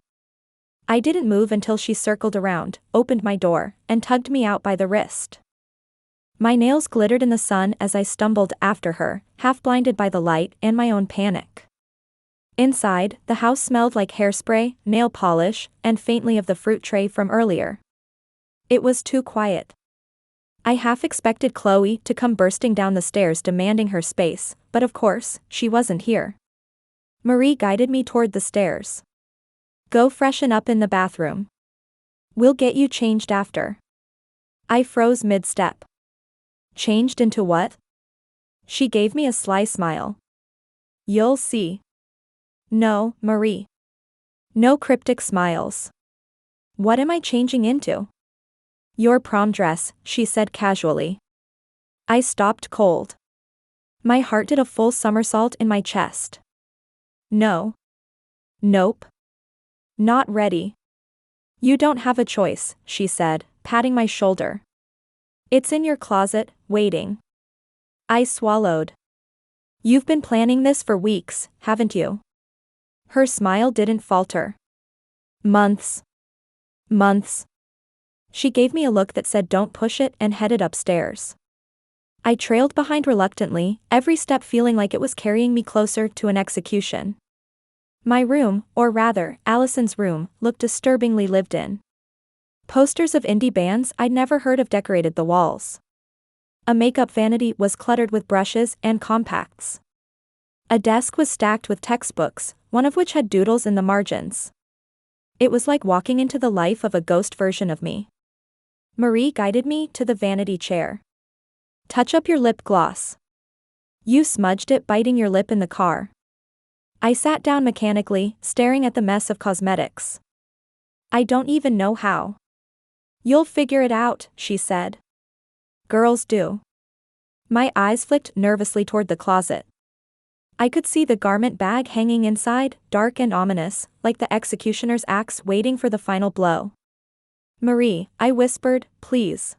C: I didn't move until she circled around, opened my door, and tugged me out by the wrist. My nails glittered in the sun as I stumbled after her, half blinded by the light and my own panic. Inside, the house smelled like hairspray, nail polish, and faintly of the fruit tray from earlier. It was too quiet. I half expected Chloe to come bursting down the stairs demanding her space, but of course, she wasn't here. Marie guided me toward the stairs. Go freshen up in the bathroom. We'll get you changed after. I froze mid-step. Changed into what? She gave me a sly smile. You'll see. No, Marie. No cryptic smiles. What am I changing into? Your prom dress, she said casually. I stopped cold. My heart did a full somersault in my chest. No. Nope. Not ready. You don't have a choice, she said, patting my shoulder. It's in your closet, waiting. I swallowed. You've been planning this for weeks, haven't you? Her smile didn't falter. Months. Months. She gave me a look that said don't push it and headed upstairs. I trailed behind reluctantly, every step feeling like it was carrying me closer to an execution. My room, or rather, Allison's room, looked disturbingly lived in. Posters of indie bands I'd never heard of decorated the walls. A makeup vanity was cluttered with brushes and compacts. A desk was stacked with textbooks, one of which had doodles in the margins. It was like walking into the life of a ghost version of me. Marie guided me to the vanity chair. Touch up your lip gloss. You smudged it biting your lip in the car. I sat down mechanically, staring at the mess of cosmetics. I don't even know how. You'll figure it out, she said. Girls do. My eyes flicked nervously toward the closet. I could see the garment bag hanging inside, dark and ominous, like the executioner's axe waiting for the final blow. Marie, I whispered, please.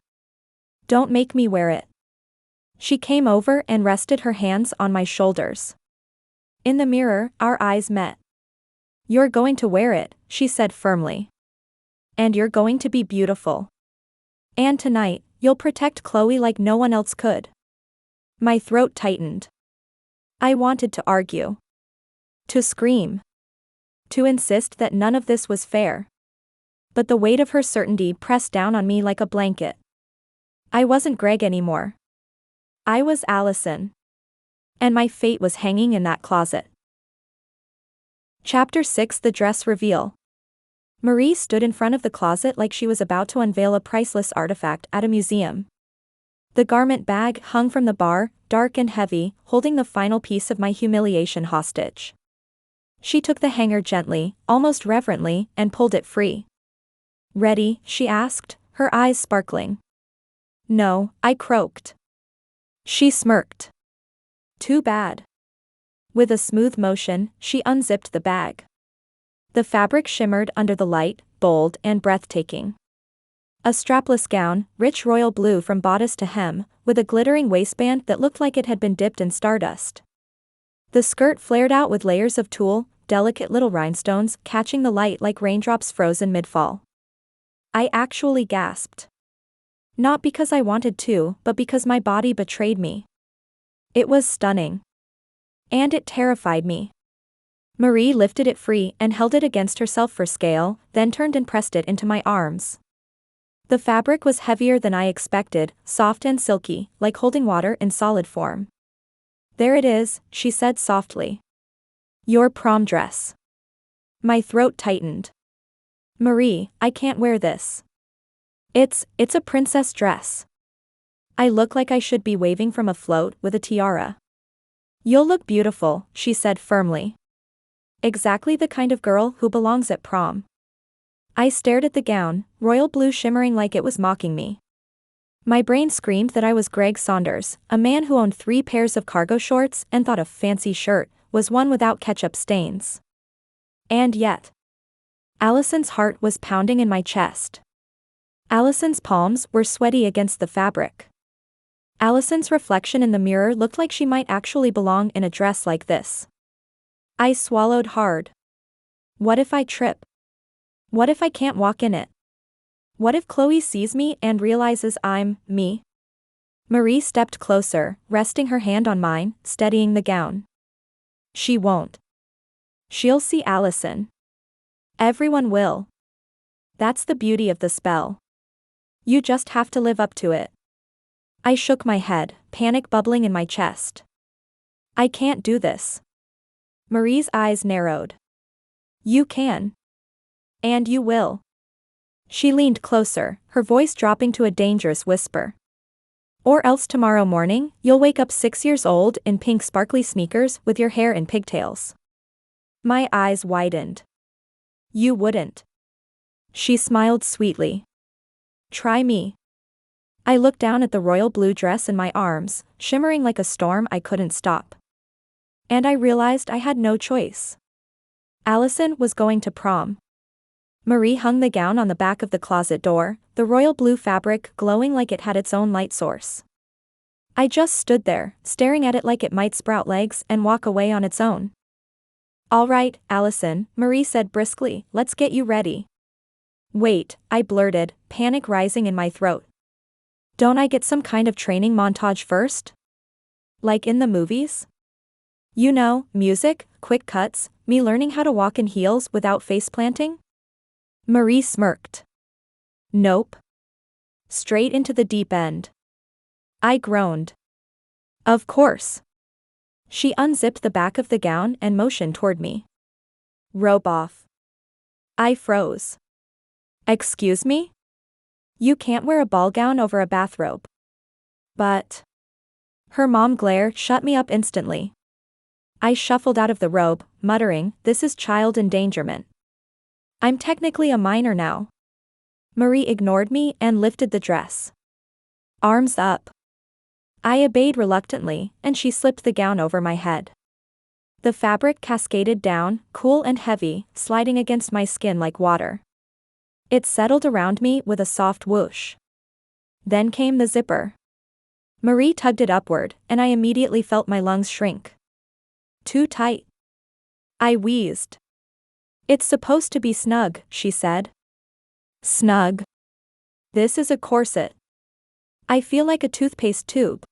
C: Don't make me wear it. She came over and rested her hands on my shoulders. In the mirror, our eyes met. You're going to wear it, she said firmly. And you're going to be beautiful. And tonight, you'll protect Chloe like no one else could. My throat tightened. I wanted to argue. To scream. To insist that none of this was fair. But the weight of her certainty pressed down on me like a blanket. I wasn't Greg anymore. I was Allison. And my fate was hanging in that closet. Chapter 6: The Dress Reveal. Marie stood in front of the closet like she was about to unveil a priceless artifact at a museum. The garment bag hung from the bar, dark and heavy, holding the final piece of my humiliation hostage. She took the hanger gently, almost reverently, and pulled it free. "Ready?" she asked, her eyes sparkling. "No," I croaked. She smirked. "Too bad." With a smooth motion, she unzipped the bag. The fabric shimmered under the light, bold and breathtaking. A strapless gown, rich royal blue from bodice to hem, with a glittering waistband that looked like it had been dipped in stardust. The skirt flared out with layers of tulle, delicate little rhinestones catching the light like raindrops frozen mid-fall. I actually gasped. Not because I wanted to, but because my body betrayed me. It was stunning. And it terrified me. Marie lifted it free and held it against herself for scale, then turned and pressed it into my arms. The fabric was heavier than I expected, soft and silky, like holding water in solid form. "There it is," she said softly. "Your prom dress." My throat tightened. "Marie, I can't wear this. It's a princess dress. I look like I should be waving from a float with a tiara." "You'll look beautiful," she said firmly. "Exactly the kind of girl who belongs at prom." I stared at the gown, royal blue shimmering like it was mocking me. My brain screamed that I was Greg Saunders, a man who owned 3 pairs of cargo shorts and thought a fancy shirt was one without ketchup stains. And yet, Allison's heart was pounding in my chest. Allison's palms were sweaty against the fabric. Allison's reflection in the mirror looked like she might actually belong in a dress like this. I swallowed hard. What if I trip? What if I can't walk in it? What if Chloe sees me and realizes I'm me? Marie stepped closer, resting her hand on mine, steadying the gown. "She won't. She'll see Allison. Everyone will. That's the beauty of the spell. You just have to live up to it." I shook my head, panic bubbling in my chest. "I can't do this." Marie's eyes narrowed. "You can. And you will." She leaned closer, her voice dropping to a dangerous whisper. "Or else tomorrow morning, you'll wake up 6 years old in pink sparkly sneakers with your hair in pigtails." My eyes widened. "You wouldn't." She smiled sweetly. "Try me." I looked down at the royal blue dress in my arms, shimmering like a storm I couldn't stop. And I realized I had no choice. Allison was going to prom. Marie hung the gown on the back of the closet door, the royal blue fabric glowing like it had its own light source. I just stood there, staring at it like it might sprout legs and walk away on its own. "All right, Allison," Marie said briskly, "let's get you ready." "Wait," I blurted, panic rising in my throat. "Don't I get some kind of training montage first? Like in the movies? You know, music, quick cuts, me learning how to walk in heels without face planting?" Marie smirked. "Nope. Straight into the deep end." I groaned. "Of course." She unzipped the back of the gown and motioned toward me. "Robe off." I froze. "Excuse me? You can't wear a ball gown over a bathrobe." "But..." Her mom glare shut me up instantly. I shuffled out of the robe, muttering, "This is child endangerment. I'm technically a minor now." Marie ignored me and lifted the dress. "Arms up." I obeyed reluctantly, and she slipped the gown over my head. The fabric cascaded down, cool and heavy, sliding against my skin like water. It settled around me with a soft whoosh. Then came the zipper. Marie tugged it upward, and I immediately felt my lungs shrink. "Too tight." I wheezed. "It's supposed to be snug," she said. "Snug? This is a corset. I feel like a toothpaste tube."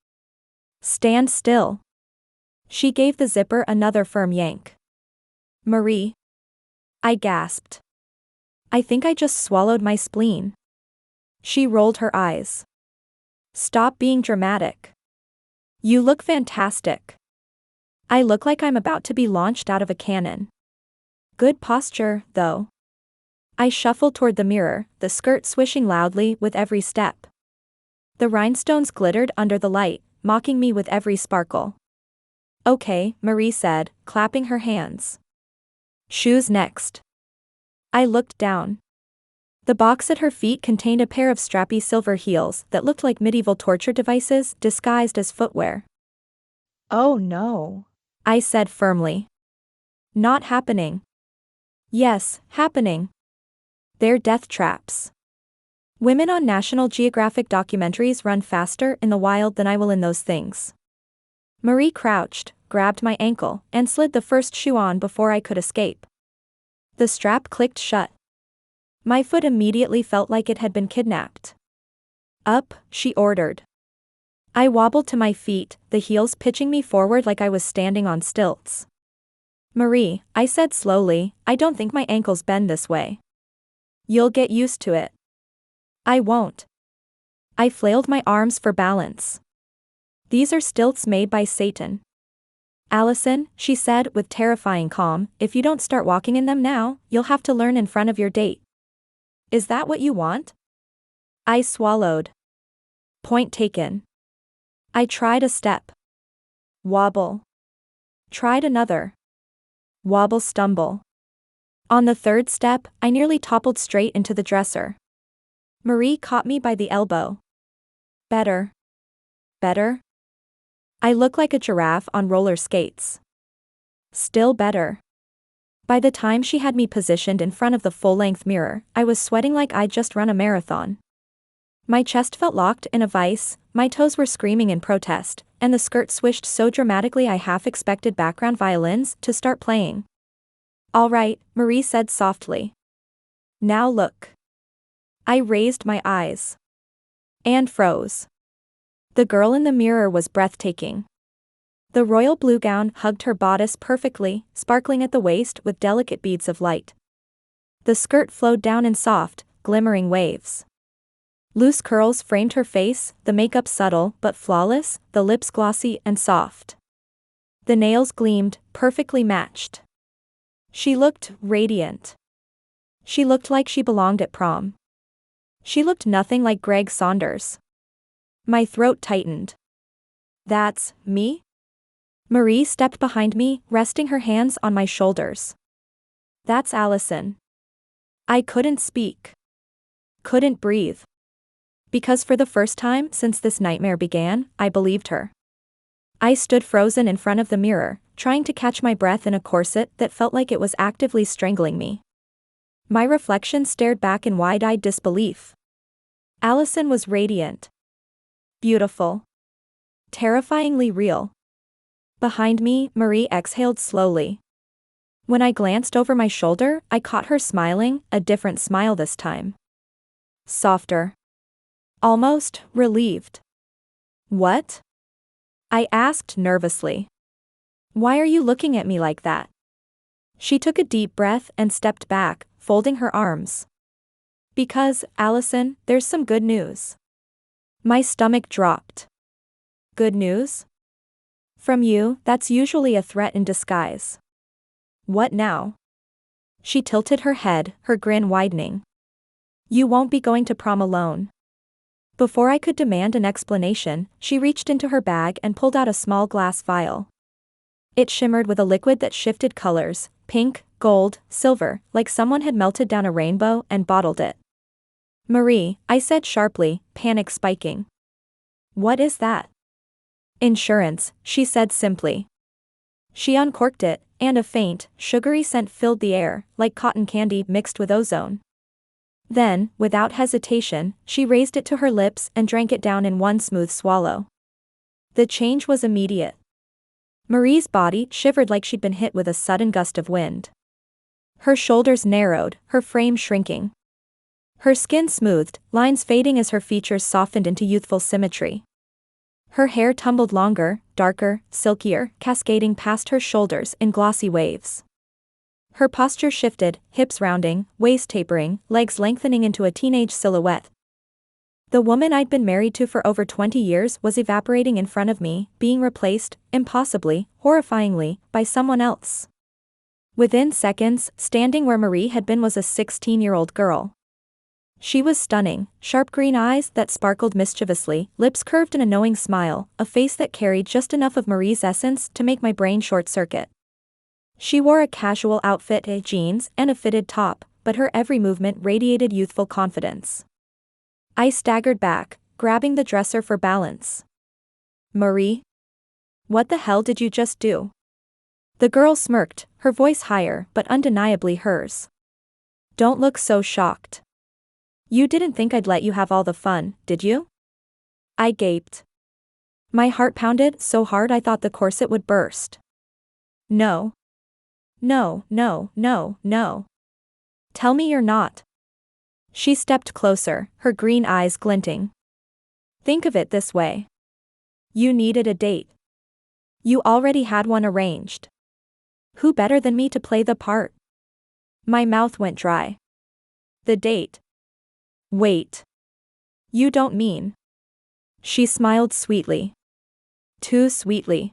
C: "Stand still." She gave the zipper another firm yank. "Marie." I gasped. I think I just swallowed my spleen. She rolled her eyes. "Stop being dramatic. You look fantastic." "I look like I'm about to be launched out of a cannon." "Good posture, though." I shuffled toward the mirror, the skirt swishing loudly with every step. The rhinestones glittered under the light, mocking me with every sparkle. Okay, Marie said, clapping her hands. Shoes next. I looked down. The box at her feet contained a pair of strappy silver heels that looked like medieval torture devices disguised as footwear.
D: Oh no.
C: I said firmly. Not happening. Yes, happening. They're death traps. Women on National Geographic documentaries run faster in the wild than I will in those things. Marie crouched, grabbed my ankle, and slid the first shoe on before I could escape. The strap clicked shut. My foot immediately felt like it had been kidnapped. Up, she ordered. I wobbled to my feet, the heels pitching me forward like I was standing on stilts. Marie, I said slowly, I don't think my ankles bend this way. You'll get used to it. I won't. I flailed my arms for balance. These are stilts made by Satan. Allison, she said with terrifying calm, if you don't start walking in them now, you'll have to learn in front of your date. Is that what you want? I swallowed. Point taken. I tried a step. Wobble. Tried another. Wobble stumble. On the third step, I nearly toppled straight into the dresser. Marie caught me by the elbow. Better. Better? I look like a giraffe on roller skates. Still better. By the time she had me positioned in front of the full-length mirror, I was sweating like I'd just run a marathon. My chest felt locked in a vice, my toes were screaming in protest, and the skirt swished so dramatically I half expected background violins to start playing. All right, Marie said softly. Now look. I raised my eyes. And froze. The girl in the mirror was breathtaking. The royal blue gown hugged her bodice perfectly, sparkling at the waist with delicate beads of light. The skirt flowed down in soft, glimmering waves. Loose curls framed her face, the makeup subtle but flawless, the lips glossy and soft. The nails gleamed, perfectly matched. She looked radiant. She looked like she belonged at prom. She looked nothing like Greg Saunders. My throat tightened. That's me? Marie stepped behind me, resting her hands on my shoulders. That's Allison. I couldn't speak. Couldn't breathe. Because for the first time since this nightmare began, I believed her. I stood frozen in front of the mirror, trying to catch my breath in a corset that felt like it was actively strangling me. My reflection stared back in wide-eyed disbelief. Allison was radiant. Beautiful. Terrifyingly real. Behind me, Marie exhaled slowly. When I glanced over my shoulder, I caught her smiling, a different smile this time. Softer. Almost relieved. What? I asked nervously. Why are you looking at me like that? She took a deep breath and stepped back, folding her arms. Because, Allison, there's some good news. My stomach dropped. Good news? From you, that's usually a threat in disguise. What now? She tilted her head, her grin widening. You won't be going to prom alone. Before I could demand an explanation, she reached into her bag and pulled out a small glass vial. It shimmered with a liquid that shifted colors, pink, gold, silver, like someone had melted down a rainbow and bottled it. Marie, I said sharply, panic spiking. What is that? Insurance, she said simply. She uncorked it, and a faint, sugary scent filled the air, like cotton candy mixed with ozone. Then, without hesitation, she raised it to her lips and drank it down in one smooth swallow. The change was immediate. Marie's body shivered like she'd been hit with a sudden gust of wind. Her shoulders narrowed, her frame shrinking. Her skin smoothed, lines fading as her features softened into youthful symmetry. Her hair tumbled longer, darker, silkier, cascading past her shoulders in glossy waves. Her posture shifted, hips rounding, waist tapering, legs lengthening into a teenage silhouette. The woman I'd been married to for over 20 years was evaporating in front of me, being replaced, impossibly, horrifyingly, by someone else. Within seconds, standing where Marie had been was a 16-year-old girl. She was stunning, sharp green eyes that sparkled mischievously, lips curved in a knowing smile, a face that carried just enough of Marie's essence to make my brain short-circuit. She wore a casual outfit, jeans, and a fitted top, but her every movement radiated youthful confidence. I staggered back, grabbing the dresser for balance. Marie? What the hell did you just do? The girl smirked, her voice higher but undeniably hers. Don't look so shocked. You didn't think I'd let you have all the fun, did you? I gaped. My heart pounded so hard I thought the corset would burst. No. No, no, no, no. Tell me you're not. She stepped closer, her green eyes glinting. Think of it this way. You needed a date. You already had one arranged. Who better than me to play the part? My mouth went dry. The date. Wait. You don't mean. She smiled sweetly. Too sweetly.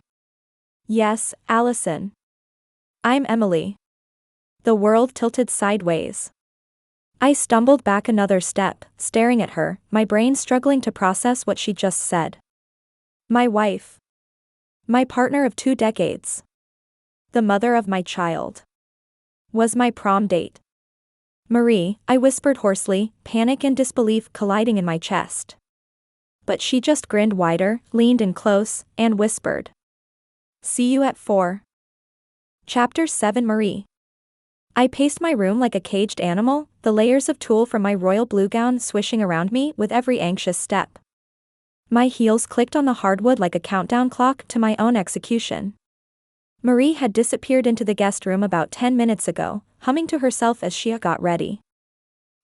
C: Yes, Allison. I'm Emily. The world tilted sideways. I stumbled back another step, staring at her, my brain struggling to process what she just said. My wife. My partner of 2 decades. The mother of my child. Was my prom date. Marie, I whispered hoarsely, panic and disbelief colliding in my chest. But she just grinned wider, leaned in close, and whispered. See you at 4. Chapter 7. Marie. I paced my room like a caged animal, the layers of tulle from my royal blue gown swishing around me with every anxious step. My heels clicked on the hardwood like a countdown clock to my own execution. Marie had disappeared into the guest room about 10 minutes ago, humming to herself as she got ready.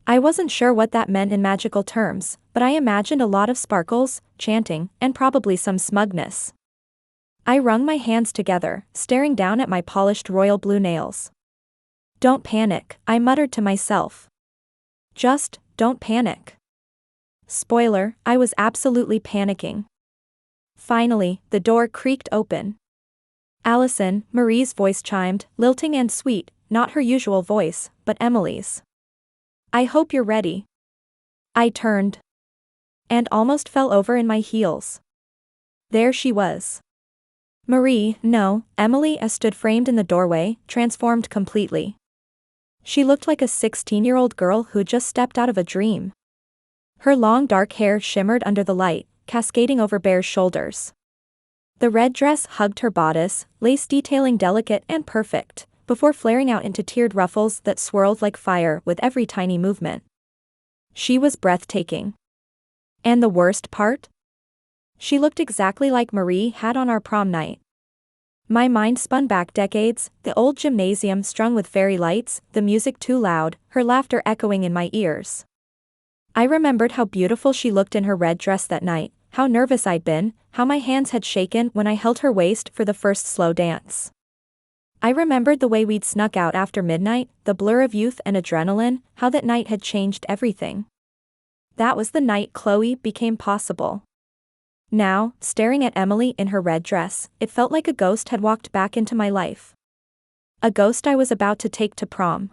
C: I wasn't sure what that meant in magical terms, but I imagined a lot of sparkles, chanting, and probably some smugness. I wrung my hands together, staring down at my polished royal blue nails. Don't panic, I muttered to myself. Just, don't panic. Spoiler, I was absolutely panicking. Finally, the door creaked open. Allison, Marie's voice chimed, lilting and sweet, not her usual voice, but Emily's. I hope you're ready. I turned. And almost fell over in my heels. There she was. Marie, no, Emily stood framed in the doorway, transformed completely. She looked like a 16-year-old girl who'd just stepped out of a dream. Her long dark hair shimmered under the light, cascading over bare shoulders. The red dress hugged her bodice, lace detailing delicate and perfect, before flaring out into tiered ruffles that swirled like fire with every tiny movement. She was breathtaking. And the worst part? She looked exactly like Marie had on our prom night. My mind spun back decades, the old gymnasium strung with fairy lights, the music too loud, her laughter echoing in my ears. I remembered how beautiful she looked in her red dress that night, how nervous I'd been, how my hands had shaken when I held her waist for the first slow dance. I remembered the way we'd snuck out after midnight, the blur of youth and adrenaline, how that night had changed everything. That was the night Chloe became possible. Now, staring at Emily in her red dress, it felt like a ghost had walked back into my life. A ghost I was about to take to prom.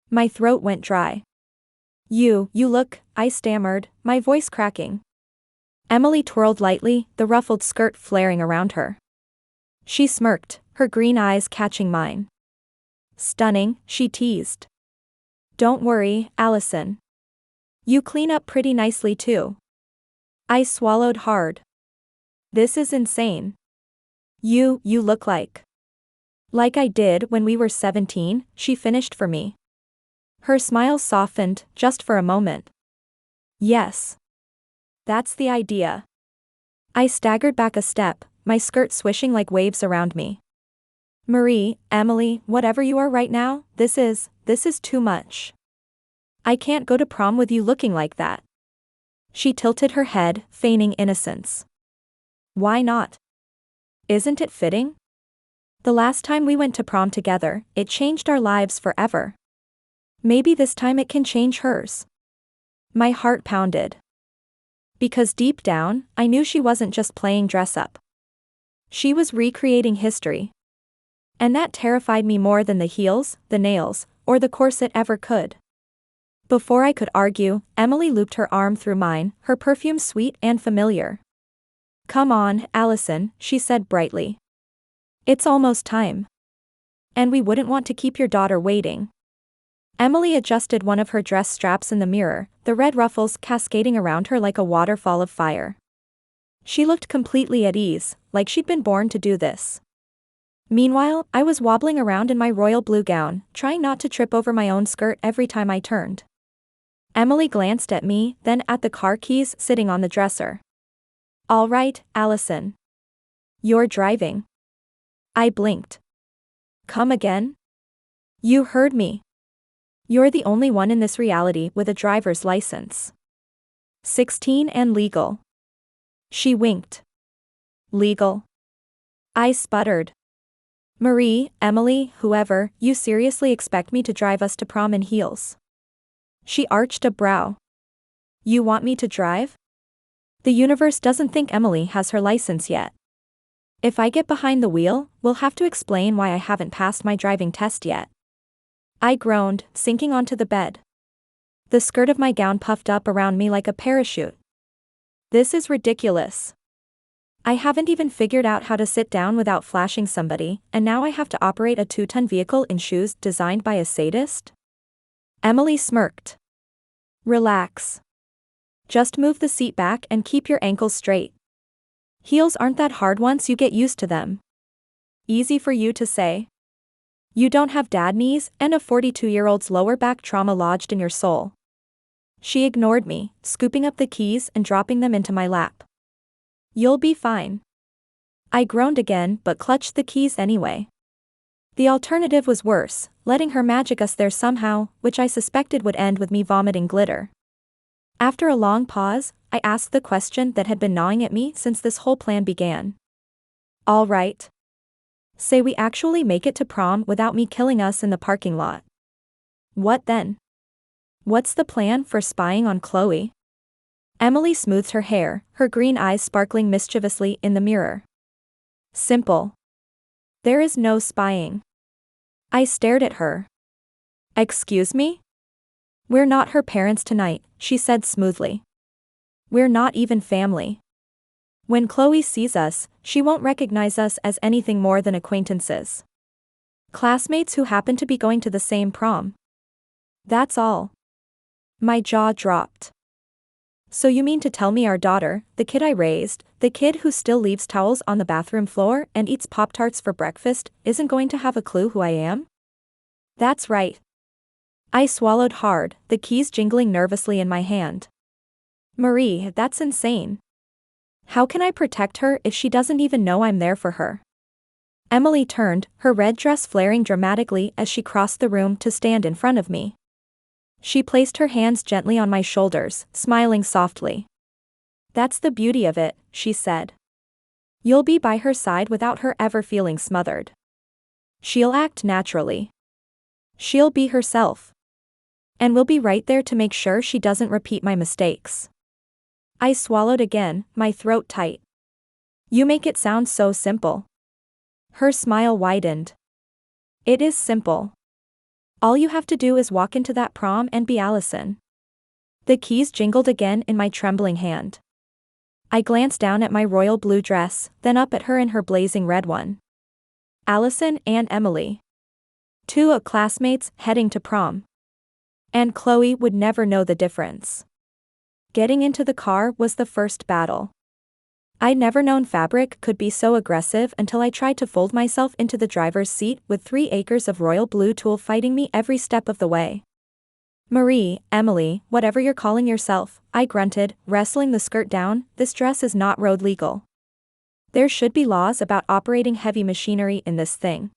C: My throat went dry. You look, I stammered, my voice cracking. Emily twirled lightly, the ruffled skirt flaring around her. She smirked, her green eyes catching mine. Stunning, she teased. Don't worry, Allison. You clean up pretty nicely too. I swallowed hard. This is insane. You look like I did when we were 17, she finished for me. Her smile softened, just for a moment. Yes. That's the idea. I staggered back a step, my skirt swishing like waves around me. Marie, Emily, whatever you are right now, this is too much. I can't go to prom with you looking like that. She tilted her head, feigning innocence. Why not? Isn't it fitting? The last time we went to prom together, it changed our lives forever. Maybe this time it can change hers. My heart pounded. Because deep down, I knew she wasn't just playing dress up. She was recreating history. And that terrified me more than the heels, the nails, or the corset ever could. Before I could argue, Emily looped her arm through mine, her perfume sweet and familiar. "Come on, Allison," she said brightly. "It's almost time. And we wouldn't want to keep your daughter waiting." Emily adjusted one of her dress straps in the mirror, the red ruffles cascading around her like a waterfall of fire. She looked completely at ease, like she'd been born to do this. Meanwhile, I was wobbling around in my royal blue gown, trying not to trip over my own skirt every time I turned. Emily glanced at me, then at the car keys sitting on the dresser. "All right, Allison. You're driving." I blinked. "Come again?" "You heard me. You're the only one in this reality with a driver's license. 16 and legal." She winked. "Legal?" I sputtered. "Marie, Emily, whoever, you seriously expect me to drive us to prom in heels?" She arched a brow. "You want me to drive? The universe doesn't think Emily has her license yet. If I get behind the wheel, we'll have to explain why I haven't passed my driving test yet." I groaned, sinking onto the bed. The skirt of my gown puffed up around me like a parachute. This is ridiculous. I haven't even figured out how to sit down without flashing somebody, and now I have to operate a 2-ton vehicle in shoes designed by a sadist? Emily smirked. "Relax. Just move the seat back and keep your ankles straight. Heels aren't that hard once you get used to them." Easy for you to say. You don't have dad knees and a 42-year-old's lower back trauma lodged in your soul. She ignored me, scooping up the keys and dropping them into my lap. "You'll be fine." I groaned again but clutched the keys anyway. The alternative was worse, letting her magic us there somehow, which I suspected would end with me vomiting glitter. After a long pause, I asked the question that had been gnawing at me since this whole plan began. "All right. Say we actually make it to prom without me killing us in the parking lot. What then? What's the plan for spying on Chloe?" Emily smoothed her hair, her green eyes sparkling mischievously in the mirror. "Simple. There is no spying." I stared at her. "Excuse me? We're not her parents tonight," she said smoothly. "We're not even family. When Chloe sees us, she won't recognize us as anything more than acquaintances. Classmates who happen to be going to the same prom. That's all." My jaw dropped. "So you mean to tell me our daughter, the kid I raised, the kid who still leaves towels on the bathroom floor and eats Pop-Tarts for breakfast, isn't going to have a clue who I am?" "That's right." I swallowed hard, the keys jingling nervously in my hand. "Marie, that's insane. How can I protect her if she doesn't even know I'm there for her?" Emily turned, her red dress flaring dramatically as she crossed the room to stand in front of me. She placed her hands gently on my shoulders, smiling softly. "That's the beauty of it," she said. "You'll be by her side without her ever feeling smothered. She'll act naturally. She'll be herself. And we'll be right there to make sure she doesn't repeat my mistakes." I swallowed again, my throat tight. "You make it sound so simple." Her smile widened. "It is simple. All you have to do is walk into that prom and be Allison." The keys jingled again in my trembling hand. I glanced down at my royal blue dress, then up at her in her blazing red one. Allison and Emily. 2 classmates heading to prom. And Chloe would never know the difference. Getting into the car was the first battle. I'd never known fabric could be so aggressive until I tried to fold myself into the driver's seat with 3 acres of royal blue tulle fighting me every step of the way. "Marie, Emily, whatever you're calling yourself," I grunted, wrestling the skirt down, "this dress is not road legal. There should be laws about operating heavy machinery in this thing."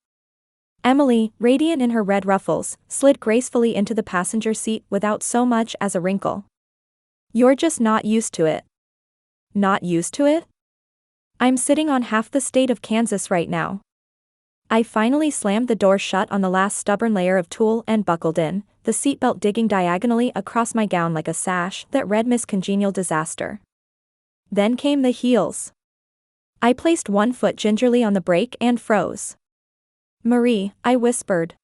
C: Emily, radiant in her red ruffles, slid gracefully into the passenger seat without so much as a wrinkle. "You're just not used to it." "Not used to it? I'm sitting on half the state of Kansas right now." I finally slammed the door shut on the last stubborn layer of tulle and buckled in, the seatbelt digging diagonally across my gown like a sash that read Miss Congenial Disaster. Then came the heels. I placed one foot gingerly on the brake and froze. Marie, I whispered.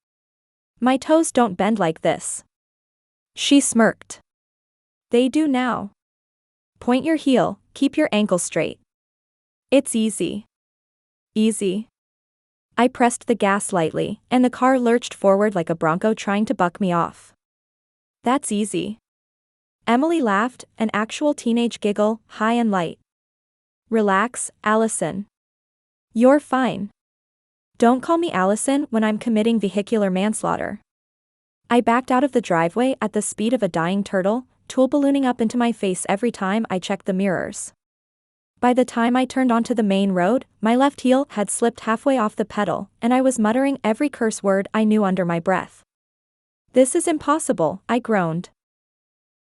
C: My toes don't bend like this. She smirked. They do now. Point your heel, keep your ankle straight. It's easy. Easy. I pressed the gas lightly, and the car lurched forward like a bronco trying to buck me off. That's easy. Emily laughed, an actual teenage giggle, high and light. Relax, Allison. You're fine. Don't call me Allison when I'm committing vehicular manslaughter. I backed out of the driveway at the speed of a dying turtle, tool ballooning up into my face every time I checked the mirrors. By the time I turned onto the main road, my left heel had slipped halfway off the pedal, and I was muttering every curse word I knew under my breath. This is impossible, I groaned.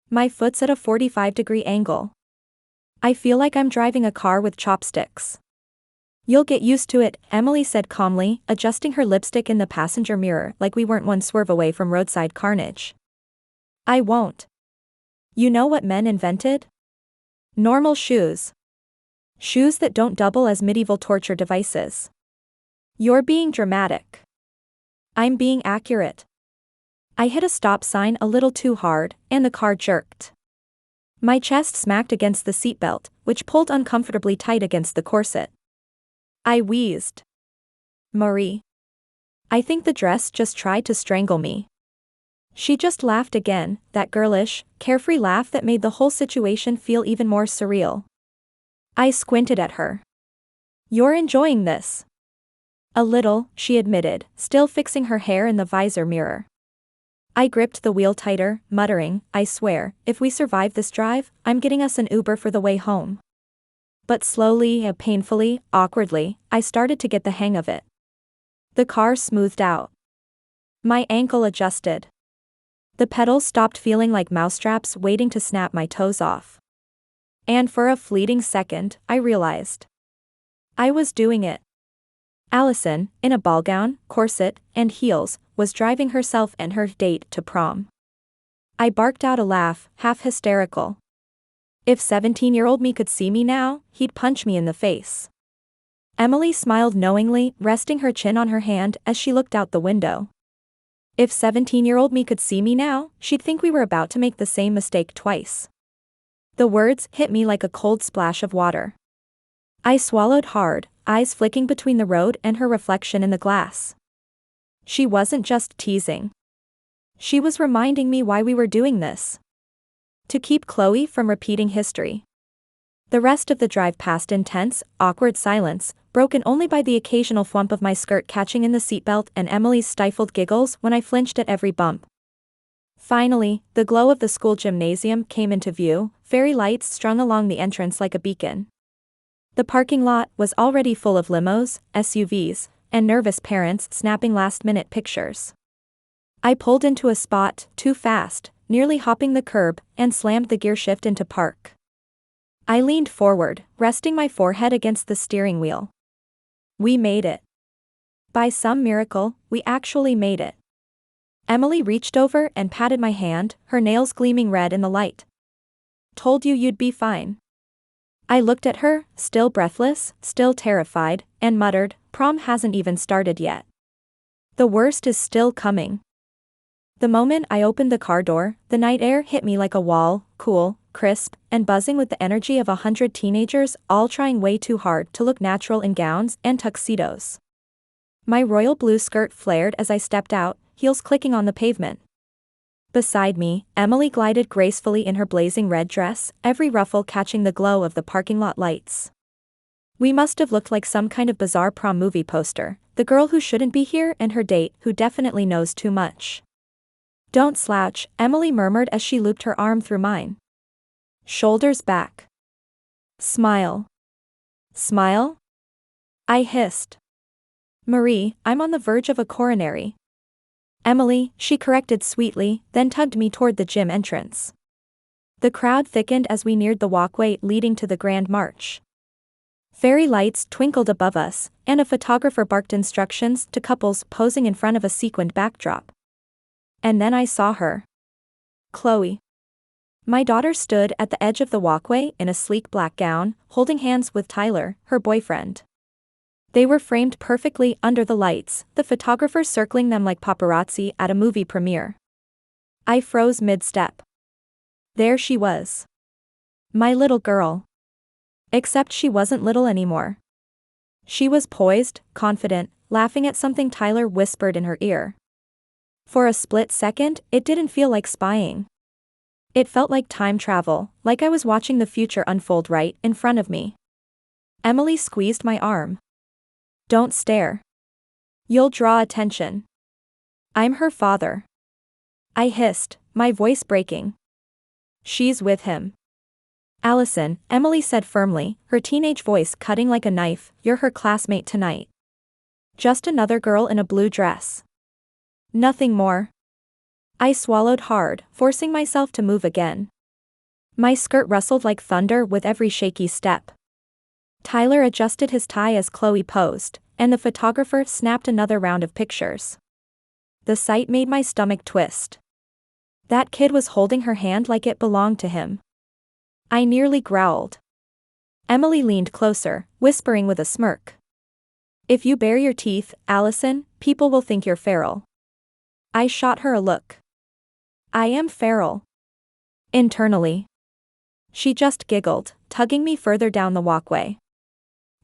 C: My foot's at a 45-degree angle. I feel like I'm driving a car with chopsticks. You'll get used to it, Emily said calmly, adjusting her lipstick in the passenger mirror like we weren't one swerve away from roadside carnage. I won't. You know what men invented? Normal shoes. Shoes that don't double as medieval torture devices. You're being dramatic. I'm being accurate. I hit a stop sign a little too hard, and the car jerked. My chest smacked against the seatbelt, which pulled uncomfortably tight against the corset. I wheezed. Marie. I think the dress just tried to strangle me. She just laughed again, that girlish, carefree laugh that made the whole situation feel even more surreal. I squinted at her. You're enjoying this. A little, she admitted, still fixing her hair in the visor mirror. I gripped the wheel tighter, muttering, I swear, if we survive this drive, I'm getting us an Uber for the way home. But slowly, painfully, awkwardly, I started to get the hang of it. The car smoothed out. My ankle adjusted. The pedals stopped feeling like mousetraps waiting to snap my toes off. And for a fleeting second, I realized. I was doing it. Allison, in a ball gown, corset, and heels, was driving herself and her date to prom. I barked out a laugh, half hysterical. If 17-year-old me could see me now, he'd punch me in the face. Emily smiled knowingly, resting her chin on her hand as she looked out the window. If 17-year-old me could see me now, she'd think we were about to make the same mistake twice. The words hit me like a cold splash of water. I swallowed hard, eyes flicking between the road and her reflection in the glass. She wasn't just teasing. She was reminding me why we were doing this. To keep Chloe from repeating history. The rest of the drive passed in tense, awkward silence, broken only by the occasional thwump of my skirt catching in the seatbelt and Emily's stifled giggles when I flinched at every bump. Finally, the glow of the school gymnasium came into view, fairy lights strung along the entrance like a beacon. The parking lot was already full of limos, SUVs, and nervous parents snapping last-minute pictures. I pulled into a spot, too fast, nearly hopping the curb, and slammed the gear shift into park. I leaned forward, resting my forehead against the steering wheel. We made it. By some miracle, we actually made it. Emily reached over and patted my hand, her nails gleaming red in the light. Told you you'd be fine. I looked at her, still breathless, still terrified, and muttered, prom hasn't even started yet. The worst is still coming. The moment I opened the car door, the night air hit me like a wall, cool, crisp, and buzzing with the energy of 100 teenagers all trying way too hard to look natural in gowns and tuxedos. My royal blue skirt flared as I stepped out, heels clicking on the pavement. Beside me, Emily glided gracefully in her blazing red dress, every ruffle catching the glow of the parking lot lights. We must have looked like some kind of bizarre prom movie poster, the girl who shouldn't be here and her date who definitely knows too much. Don't slouch, Emily murmured as she looped her arm through mine. Shoulders back. Smile. Smile? I hissed. Marie, I'm on the verge of a coronary. Emily, she corrected sweetly, then tugged me toward the gym entrance. The crowd thickened as we neared the walkway leading to the Grand March. Fairy lights twinkled above us, and a photographer barked instructions to couples posing in front of a sequined backdrop. And then I saw her. Chloe. My daughter stood at the edge of the walkway in a sleek black gown, holding hands with Tyler, her boyfriend. They were framed perfectly under the lights, the photographer circling them like paparazzi at a movie premiere. I froze mid-step. There she was. My little girl. Except she wasn't little anymore. She was poised, confident, laughing at something Tyler whispered in her ear. For a split second, it didn't feel like spying. It felt like time travel, like I was watching the future unfold right in front of me. Emily squeezed my arm. Don't stare. You'll draw attention. I'm her father. I hissed, my voice breaking. She's with him. Allison, Emily said firmly, her teenage voice cutting like a knife, you're her classmate tonight. Just another girl in a blue dress. Nothing more. I swallowed hard, forcing myself to move again. My skirt rustled like thunder with every shaky step. Tyler adjusted his tie as Chloe posed, and the photographer snapped another round of pictures. The sight made my stomach twist. That kid was holding her hand like it belonged to him. I nearly growled. Emily leaned closer, whispering with a smirk. If you bare your teeth, Allison, people will think you're feral. I shot her a look. I am feral. Internally. She just giggled, tugging me further down the walkway.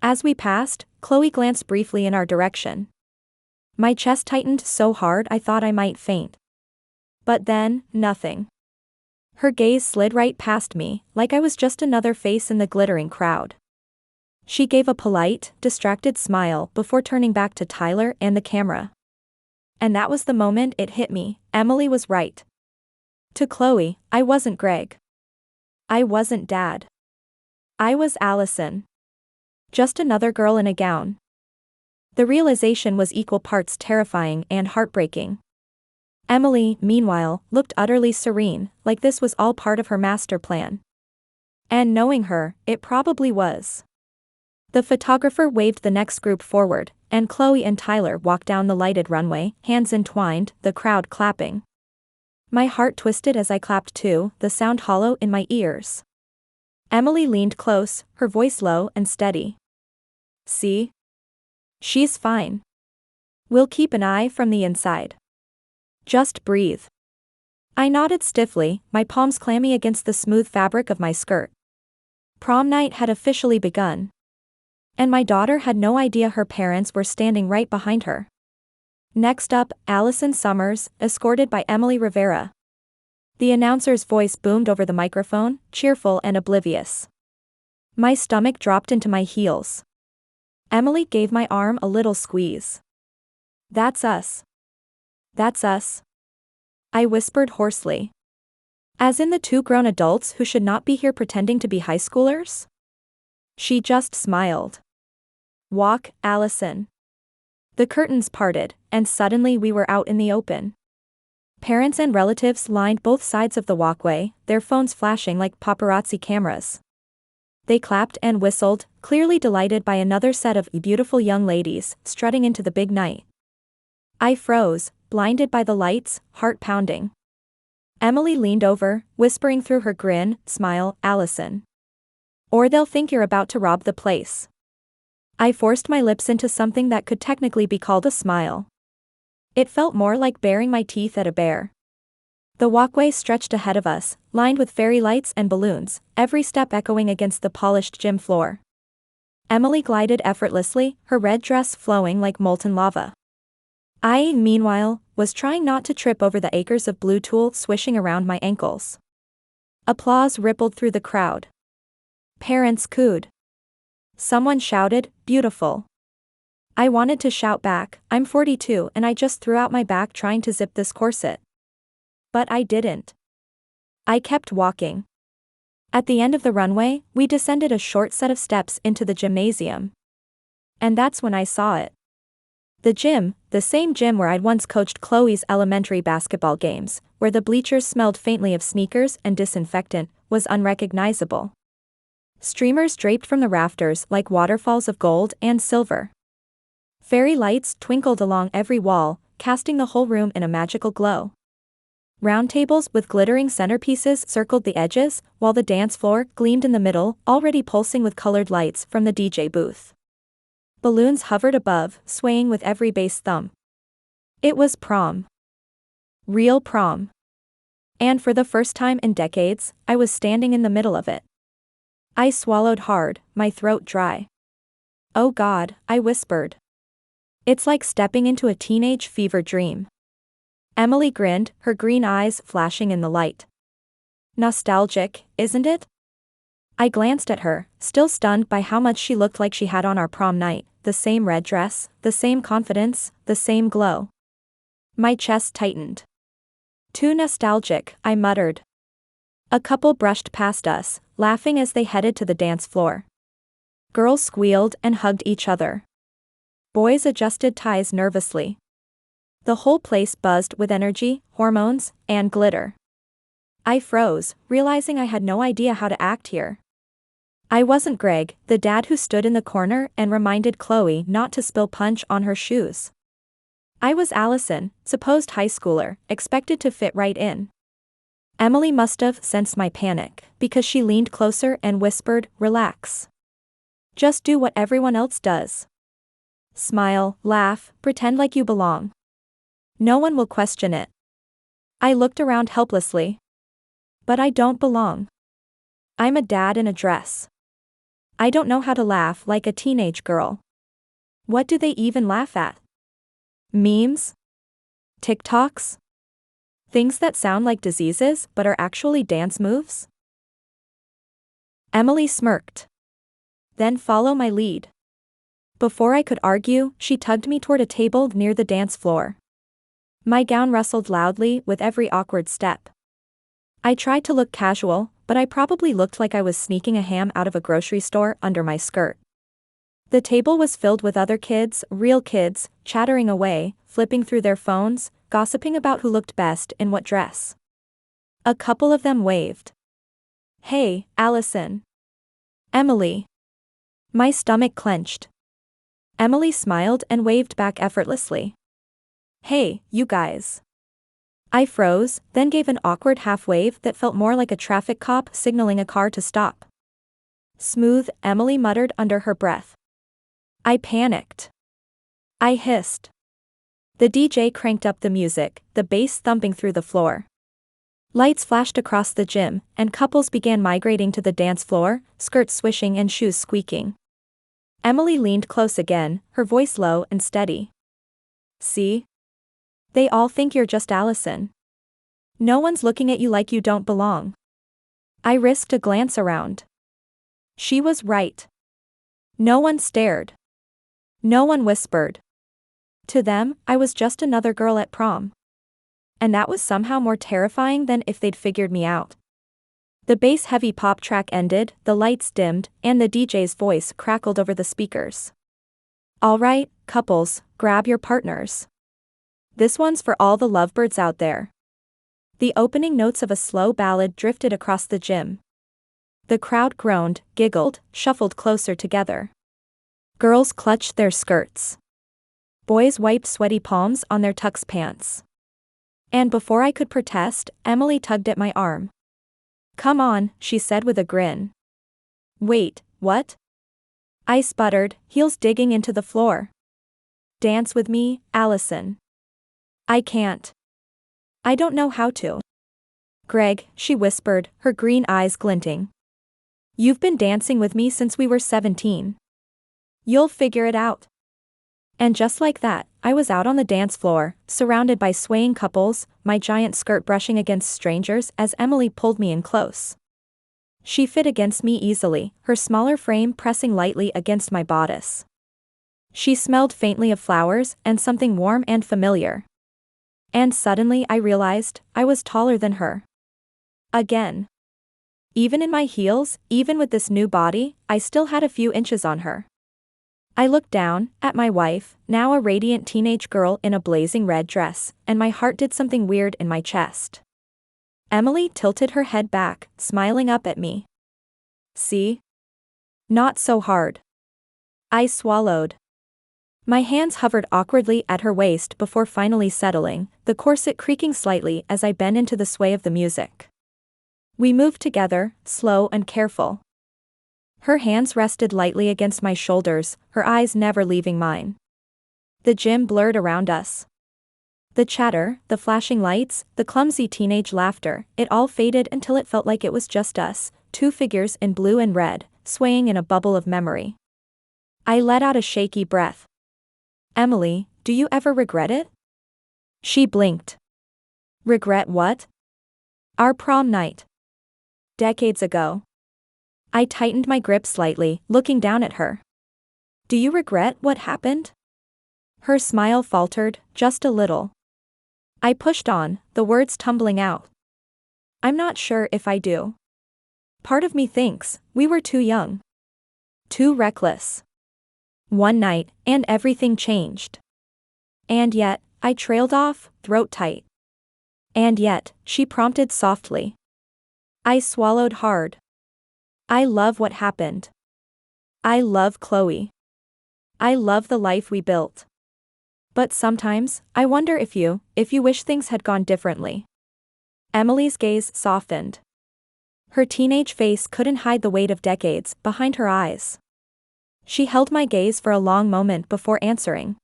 C: As we passed, Chloe glanced briefly in our direction. My chest tightened so hard I thought I might faint. But then, nothing. Her gaze slid right past me, like I was just another face in the glittering crowd. She gave a polite, distracted smile before turning back to Tyler and the camera. And that was the moment it hit me, Emily was right. To Chloe, I wasn't Greg. I wasn't Dad. I was Allison. Just another girl in a gown. The realization was equal parts terrifying and heartbreaking. Emily, meanwhile, looked utterly serene, like this was all part of her master plan. And knowing her, it probably was. The photographer waved the next group forward, and Chloe and Tyler walked down the lighted runway, hands entwined, the crowd clapping. My heart twisted as I clapped too, the sound hollow in my ears. Emily leaned close, her voice low and steady. See? She's fine. We'll keep an eye from the inside. Just breathe. I nodded stiffly, my palms clammy against the smooth fabric of my skirt. Prom night had officially begun. And my daughter had no idea her parents were standing right behind her. Next up, Allison Summers, escorted by Emily Rivera. The announcer's voice boomed over the microphone, cheerful and oblivious. My stomach dropped into my heels. Emily gave my arm a little squeeze. That's us. That's us. I whispered hoarsely. As in the two grown adults who should not be here pretending to be high schoolers? She just smiled. Walk, Allison. The curtains parted, and suddenly we were out in the open. Parents and relatives lined both sides of the walkway, their phones flashing like paparazzi cameras. They clapped and whistled, clearly delighted by another set of beautiful young ladies strutting into the big night. I froze, blinded by the lights, heart pounding. Emily leaned over, whispering through her grin, smile, Allison. Or they'll think you're about to rob the place. I forced my lips into something that could technically be called a smile. It felt more like baring my teeth at a bear. The walkway stretched ahead of us, lined with fairy lights and balloons, every step echoing against the polished gym floor. Emily glided effortlessly, her red dress flowing like molten lava. I, meanwhile, was trying not to trip over the acres of blue tulle swishing around my ankles. Applause rippled through the crowd. Parents cooed. Someone shouted, beautiful. I wanted to shout back, I'm 42 and I just threw out my back trying to zip this corset. But I didn't. I kept walking. At the end of the runway, we descended a short set of steps into the gymnasium. And that's when I saw it. The gym, the same gym where I'd once coached Chloe's elementary basketball games, where the bleachers smelled faintly of sneakers and disinfectant, was unrecognizable. Streamers draped from the rafters like waterfalls of gold and silver. Fairy lights twinkled along every wall, casting the whole room in a magical glow. Round tables with glittering centerpieces circled the edges, while the dance floor gleamed in the middle, already pulsing with colored lights from the DJ booth. Balloons hovered above, swaying with every bass thump. It was prom. Real prom. And for the first time in decades, I was standing in the middle of it. I swallowed hard, my throat dry. "Oh God," I whispered. "It's like stepping into a teenage fever dream." Emily grinned, her green eyes flashing in the light. "Nostalgic, isn't it?" I glanced at her, still stunned by how much she looked like she had on our prom night, the same red dress, the same confidence, the same glow. My chest tightened. "Too nostalgic," I muttered. A couple brushed past us, laughing as they headed to the dance floor. Girls squealed and hugged each other. Boys adjusted ties nervously. The whole place buzzed with energy, hormones, and glitter. I froze, realizing I had no idea how to act here. I wasn't Greg, the dad who stood in the corner and reminded Chloe not to spill punch on her shoes. I was Allison, supposed high schooler, expected to fit right in. Emily must have sensed my panic, because she leaned closer and whispered, "Relax. Just do what everyone else does. Smile, laugh, pretend like you belong. No one will question it." I looked around helplessly. But I don't belong. I'm a dad in a dress. I don't know how to laugh like a teenage girl. What do they even laugh at? Memes? TikToks? Things that sound like diseases but are actually dance moves? Emily smirked. "Then follow my lead." Before I could argue, she tugged me toward a table near the dance floor. My gown rustled loudly with every awkward step. I tried to look casual, but I probably looked like I was sneaking a ham out of a grocery store under my skirt. The table was filled with other kids, real kids, chattering away, flipping through their phones, gossiping about who looked best in what dress. A couple of them waved. "Hey, Allison." "Emily." My stomach clenched. Emily smiled and waved back effortlessly. "Hey, you guys." I froze, then gave an awkward half-wave that felt more like a traffic cop signaling a car to stop. "Smooth," Emily muttered under her breath. I panicked. I hissed. The DJ cranked up the music, the bass thumping through the floor. Lights flashed across the gym, and couples began migrating to the dance floor, skirts swishing and shoes squeaking. Emily leaned close again, her voice low and steady. "See? They all think you're just Allison. No one's looking at you like you don't belong." I risked a glance around. She was right. No one stared. No one whispered. To them, I was just another girl at prom. And that was somehow more terrifying than if they'd figured me out. The bass-heavy pop track ended, the lights dimmed, and the DJ's voice crackled over the speakers. "All right, couples, grab your partners. This one's for all the lovebirds out there." The opening notes of a slow ballad drifted across the gym. The crowd groaned, giggled, shuffled closer together. Girls clutched their skirts. Boys wiped sweaty palms on their tux pants. And before I could protest, Emily tugged at my arm. "Come on," she said with a grin. "Wait, what?" I sputtered, heels digging into the floor. "Dance with me, Allison." "I can't. I don't know how to." "Greg," she whispered, her green eyes glinting. "You've been dancing with me since we were 17. You'll figure it out." And just like that, I was out on the dance floor, surrounded by swaying couples, my giant skirt brushing against strangers as Emily pulled me in close. She fit against me easily, her smaller frame pressing lightly against my bodice. She smelled faintly of flowers and something warm and familiar. And suddenly I realized, I was taller than her. Again. Even in my heels, even with this new body, I still had a few inches on her. I looked down, at my wife, now a radiant teenage girl in a blazing red dress, and my heart did something weird in my chest. Emily tilted her head back, smiling up at me. "See? Not so hard." I swallowed. My hands hovered awkwardly at her waist before finally settling, the corset creaking slightly as I bent into the sway of the music. We moved together, slow and careful. Her hands rested lightly against my shoulders, her eyes never leaving mine. The gym blurred around us. The chatter, the flashing lights, the clumsy teenage laughter, it all faded until it felt like it was just us, two figures in blue and red, swaying in a bubble of memory. I let out a shaky breath. Emily, do you ever regret it? She blinked. Regret what? Our prom night. Decades ago. I tightened my grip slightly, looking down at her. Do you regret what happened? Her smile faltered, just a little. I pushed on, the words tumbling out. I'm not sure if I do. Part of me thinks, we were too young. Too reckless. One night, and everything changed. And yet, I trailed off, throat tight. And yet, she prompted softly. I swallowed hard. I love what happened. I love Chloe. I love the life we built. But sometimes, I wonder if you wish things had gone differently. Emily's gaze softened. Her teenage face couldn't hide the weight of decades behind her eyes. She held my gaze for a long moment before answering.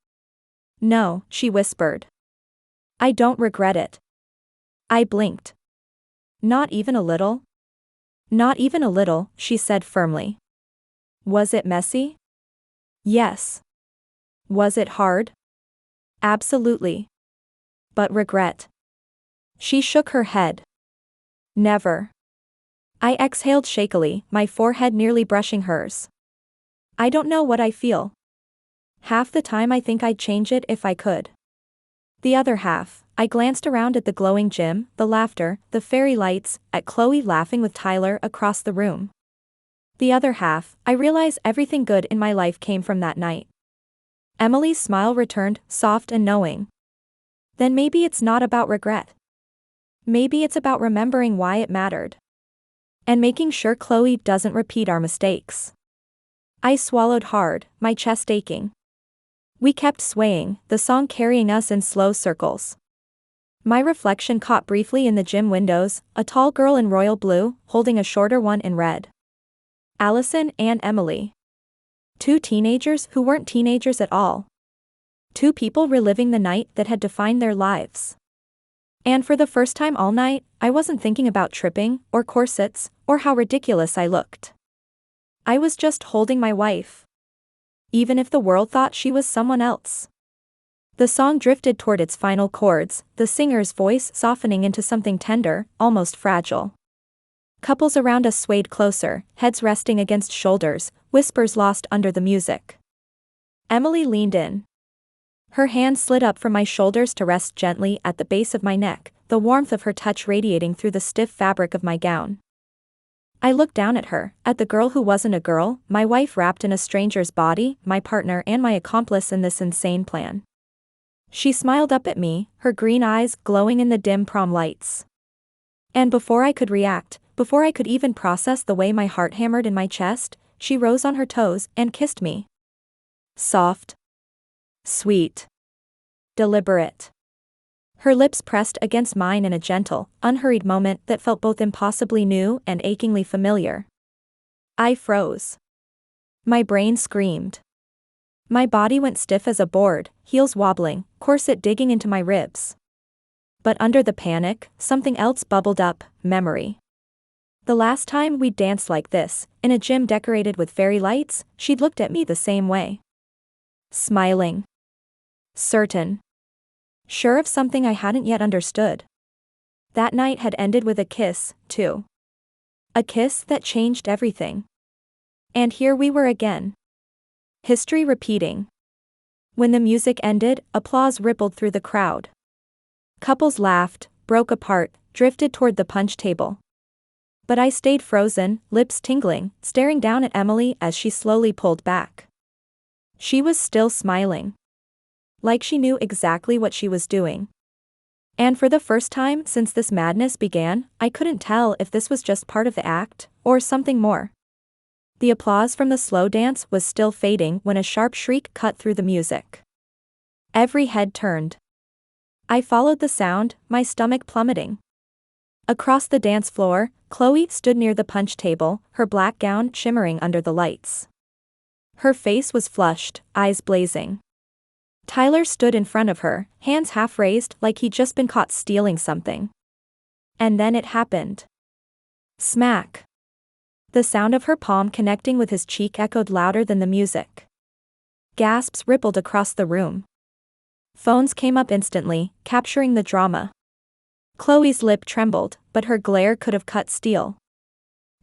C: No, she whispered. I don't regret it. I blinked. Not even a little? Not even a little, she said firmly. Was it messy? Yes. Was it hard? Absolutely. But regret? She shook her head. Never. I exhaled shakily, my forehead nearly brushing hers. I don't know what I feel. Half the time I think I'd change it if I could. The other half, I glanced around at the glowing gym, the laughter, the fairy lights, at Chloe laughing with Tyler across the room. The other half, I realize everything good in my life came from that night. Emily's smile returned, soft and knowing. Then maybe it's not about regret. Maybe it's about remembering why it mattered. And making sure Chloe doesn't repeat our mistakes. I swallowed hard, my chest aching. We kept swaying, the song carrying us in slow circles. My reflection caught briefly in the gym windows, a tall girl in royal blue, holding a shorter one in red. Allison and Emily. Two teenagers who weren't teenagers at all. Two people reliving the night that had defined their lives. And for the first time all night, I wasn't thinking about tripping, or corsets, or how ridiculous I looked. I was just holding my wife. Even if the world thought she was someone else. The song drifted toward its final chords, the singer's voice softening into something tender, almost fragile. Couples around us swayed closer, heads resting against shoulders, whispers lost under the music. Emily leaned in. Her hand slid up from my shoulders to rest gently at the base of my neck, the warmth of her touch radiating through the stiff fabric of my gown. I looked down at her, at the girl who wasn't a girl, my wife wrapped in a stranger's body, my partner and my accomplice in this insane plan. She smiled up at me, her green eyes glowing in the dim prom lights. And before I could react, before I could even process the way my heart hammered in my chest, she rose on her toes and kissed me. Soft. Sweet. Deliberate. Her lips pressed against mine in a gentle, unhurried moment that felt both impossibly new and achingly familiar. I froze. My brain screamed. My body went stiff as a board, heels wobbling, corset digging into my ribs. But under the panic, something else bubbled up, memory. The last time we'd danced like this, in a gym decorated with fairy lights, she'd looked at me the same way. Smiling. Certain. Sure of something I hadn't yet understood. That night had ended with a kiss, too. A kiss that changed everything. And here we were again. History repeating. When the music ended, applause rippled through the crowd. Couples laughed, broke apart, drifted toward the punch table. But I stayed frozen, lips tingling, staring down at Emily as she slowly pulled back. She was still smiling. Like she knew exactly what she was doing. And for the first time since this madness began, I couldn't tell if this was just part of the act, or something more. The applause from the slow dance was still fading when a sharp shriek cut through the music. Every head turned. I followed the sound, my stomach plummeting. Across the dance floor, Chloe stood near the punch table, her black gown shimmering under the lights. Her face was flushed, eyes blazing. Tyler stood in front of her, hands half raised like he'd just been caught stealing something. And then it happened. Smack. The sound of her palm connecting with his cheek echoed louder than the music. Gasps rippled across the room. Phones came up instantly, capturing the drama. Chloe's lip trembled, but her glare could have cut steel.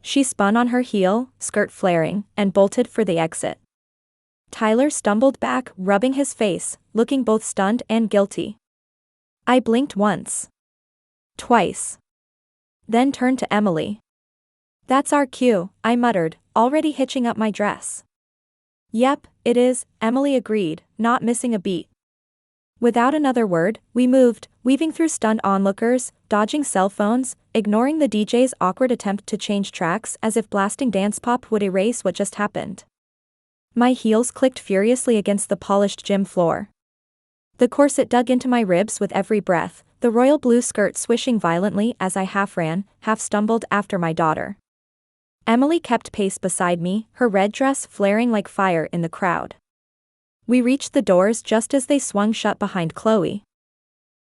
C: She spun on her heel, skirt flaring, and bolted for the exit. Tyler stumbled back, rubbing his face, looking both stunned and guilty. I blinked once. Twice. Then turned to Emily. "That's our cue," I muttered, already hitching up my dress. "Yep, it is," Emily agreed, not missing a beat. Without another word, we moved, weaving through stunned onlookers, dodging cell phones, ignoring the DJ's awkward attempt to change tracks as if blasting dance pop would erase what just happened. My heels clicked furiously against the polished gym floor. The corset dug into my ribs with every breath, the royal blue skirt swishing violently as I half ran, half stumbled after my daughter. Emily kept pace beside me, her red dress flaring like fire in the crowd. We reached the doors just as they swung shut behind Chloe.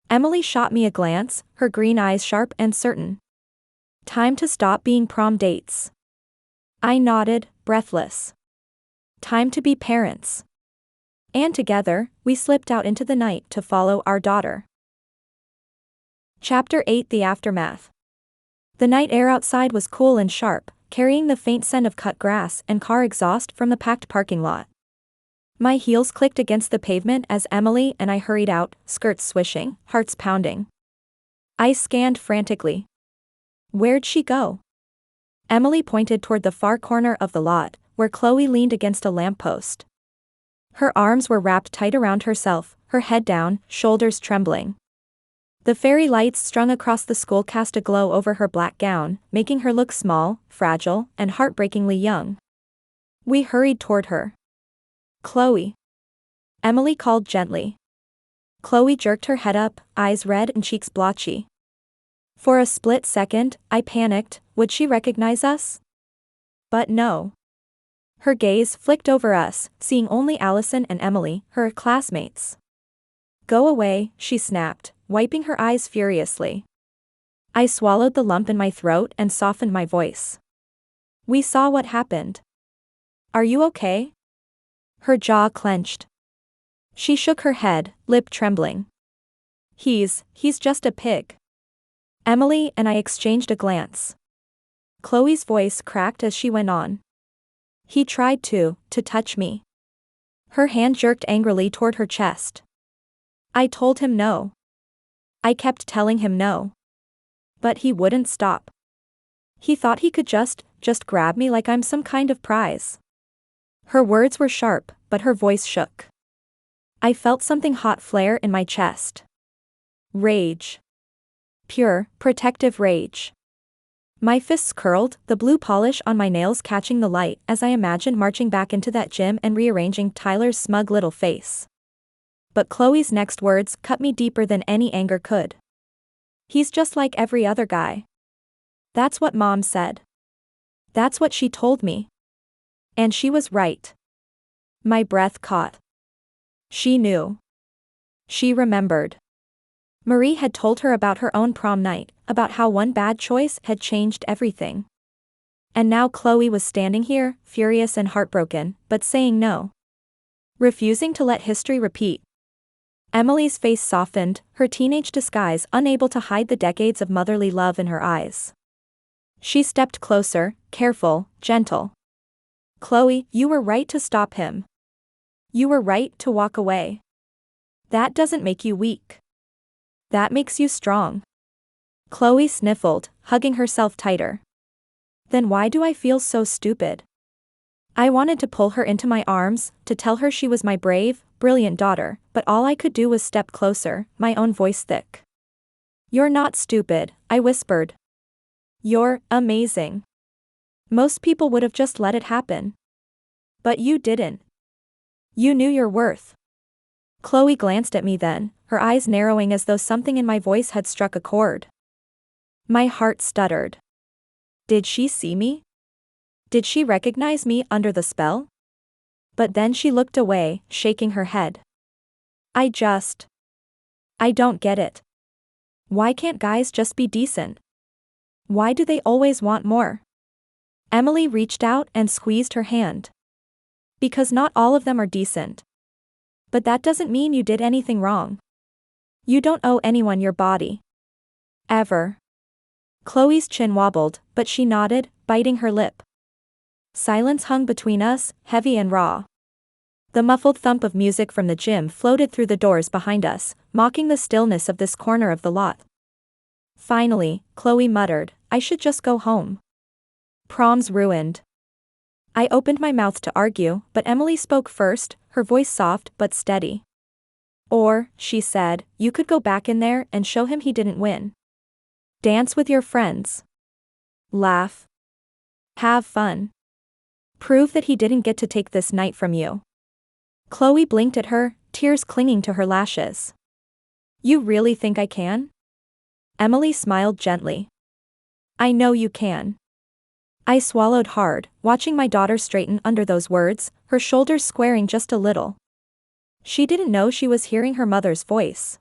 C: Emily shot me a glance, her green eyes sharp and certain. Time to stop being prom dates. I nodded, breathless. Time to be parents. And together, we slipped out into the night to follow our daughter. Chapter 8: The Aftermath. The night air outside was cool and sharp, carrying the faint scent of cut grass and car exhaust from the packed parking lot. My heels clicked against the pavement as Emily and I hurried out, skirts swishing, hearts pounding. I scanned frantically. Where'd she go? Emily pointed toward the far corner of the lot, where Chloe leaned against a lamppost. Her arms were wrapped tight around herself, her head down, shoulders trembling. The fairy lights strung across the school cast a glow over her black gown, making her look small, fragile, and heartbreakingly young. We hurried toward her. "Chloe." Emily called gently. Chloe jerked her head up, eyes red and cheeks blotchy. For a split second, I panicked, would she recognize us? But no. Her gaze flicked over us, seeing only Allison and Emily, her classmates. "Go away," she snapped, wiping her eyes furiously. I swallowed the lump in my throat and softened my voice. "We saw what happened. Are you okay?" Her jaw clenched. She shook her head, lip trembling. He's just a pig." Emily and I exchanged a glance. Chloe's voice cracked as she went on. "He tried to touch me." Her hand jerked angrily toward her chest. "I told him no. I kept telling him no. But he wouldn't stop. He thought he could just grab me like I'm some kind of prize." Her words were sharp, but her voice shook. I felt something hot flare in my chest. Rage. Pure, protective rage. My fists curled, the blue polish on my nails catching the light as I imagined marching back into that gym and rearranging Tyler's smug little face. But Chloe's next words cut me deeper than any anger could. "He's just like every other guy. That's what Mom said. That's what she told me. And she was right." My breath caught. She knew. She remembered. Marie had told her about her own prom night, about how one bad choice had changed everything. And now Chloe was standing here, furious and heartbroken, but saying no. Refusing to let history repeat. Emily's face softened, her teenage disguise unable to hide the decades of motherly love in her eyes. She stepped closer, careful, gentle. "Chloe, you were right to stop him. You were right to walk away. That doesn't make you weak. That makes you strong." Chloe sniffled, hugging herself tighter. Then why do I feel so stupid? I wanted to pull her into my arms, to tell her she was my brave, brilliant daughter, but all I could do was step closer, my own voice thick. "You're not stupid," I whispered. "You're amazing. Most people would have just let it happen. But you didn't. You knew your worth." Chloe glanced at me then, her eyes narrowing as though something in my voice had struck a chord. My heart stuttered. Did she see me? Did she recognize me under the spell? But then she looked away, shaking her head. I don't get it. Why can't guys just be decent? Why do they always want more? Emily reached out and squeezed her hand. Because not all of them are decent. But that doesn't mean you did anything wrong. You don't owe anyone your body. Ever. Chloe's chin wobbled, but she nodded, biting her lip. Silence hung between us, heavy and raw. The muffled thump of music from the gym floated through the doors behind us, mocking the stillness of this corner of the lot. Finally, Chloe muttered, I should just go home. Prom's ruined. I opened my mouth to argue, but Emily spoke first, her voice soft but steady. Or, she said, you could go back in there and show him he didn't win. Dance with your friends. Laugh. Have fun. Prove that he didn't get to take this night from you. Chloe blinked at her, tears clinging to her lashes. You really think I can? Emily smiled gently. I know you can. I swallowed hard, watching my daughter straighten under those words, her shoulders squaring just a little. She didn't know she was hearing her mother's voice.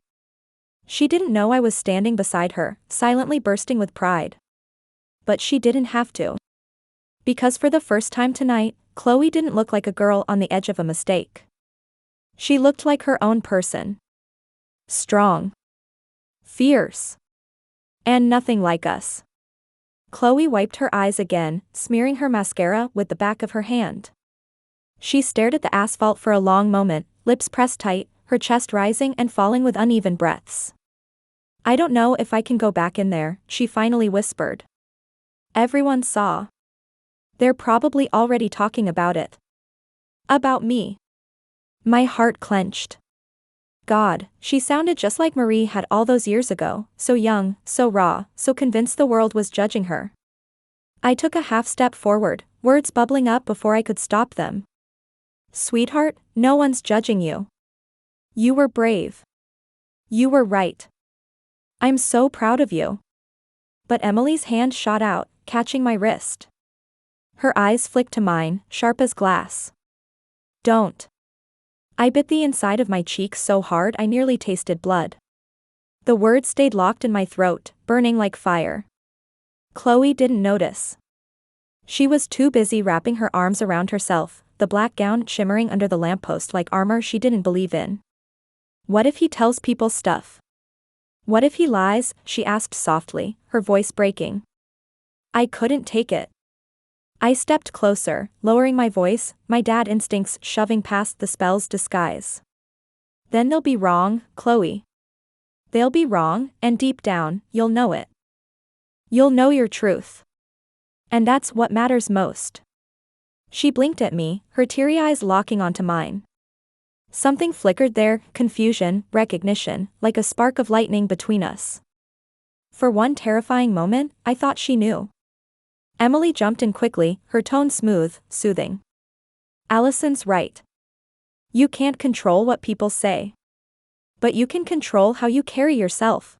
C: She didn't know I was standing beside her, silently bursting with pride. But she didn't have to. Because for the first time tonight, Chloe didn't look like a girl on the edge of a mistake. She looked like her own person. Strong. Fierce. And nothing like us. Chloe wiped her eyes again, smearing her mascara with the back of her hand. She stared at the asphalt for a long moment, lips pressed tight, her chest rising and falling with uneven breaths. I don't know if I can go back in there, she finally whispered. Everyone saw. They're probably already talking about it. About me. My heart clenched. God, she sounded just like Marie had all those years ago, so young, so raw, so convinced the world was judging her. I took a half step forward, words bubbling up before I could stop them. Sweetheart, no one's judging you. You were brave. You were right. I'm so proud of you. But Emily's hand shot out, catching my wrist. Her eyes flicked to mine, sharp as glass. Don't. I bit the inside of my cheek so hard I nearly tasted blood. The words stayed locked in my throat, burning like fire. Chloe didn't notice. She was too busy wrapping her arms around herself, the black gown shimmering under the lamppost like armor she didn't believe in. What if he tells people stuff? What if he lies? She asked softly, her voice breaking. I couldn't take it. I stepped closer, lowering my voice, my dad instincts shoving past the spell's disguise. Then they'll be wrong, Chloe. They'll be wrong, and deep down, you'll know it. You'll know your truth. And that's what matters most. She blinked at me, her teary eyes locking onto mine. Something flickered there, confusion, recognition, like a spark of lightning between us. For one terrifying moment, I thought she knew. Emily jumped in quickly, her tone smooth, soothing. Allison's right. You can't control what people say. But you can control how you carry yourself.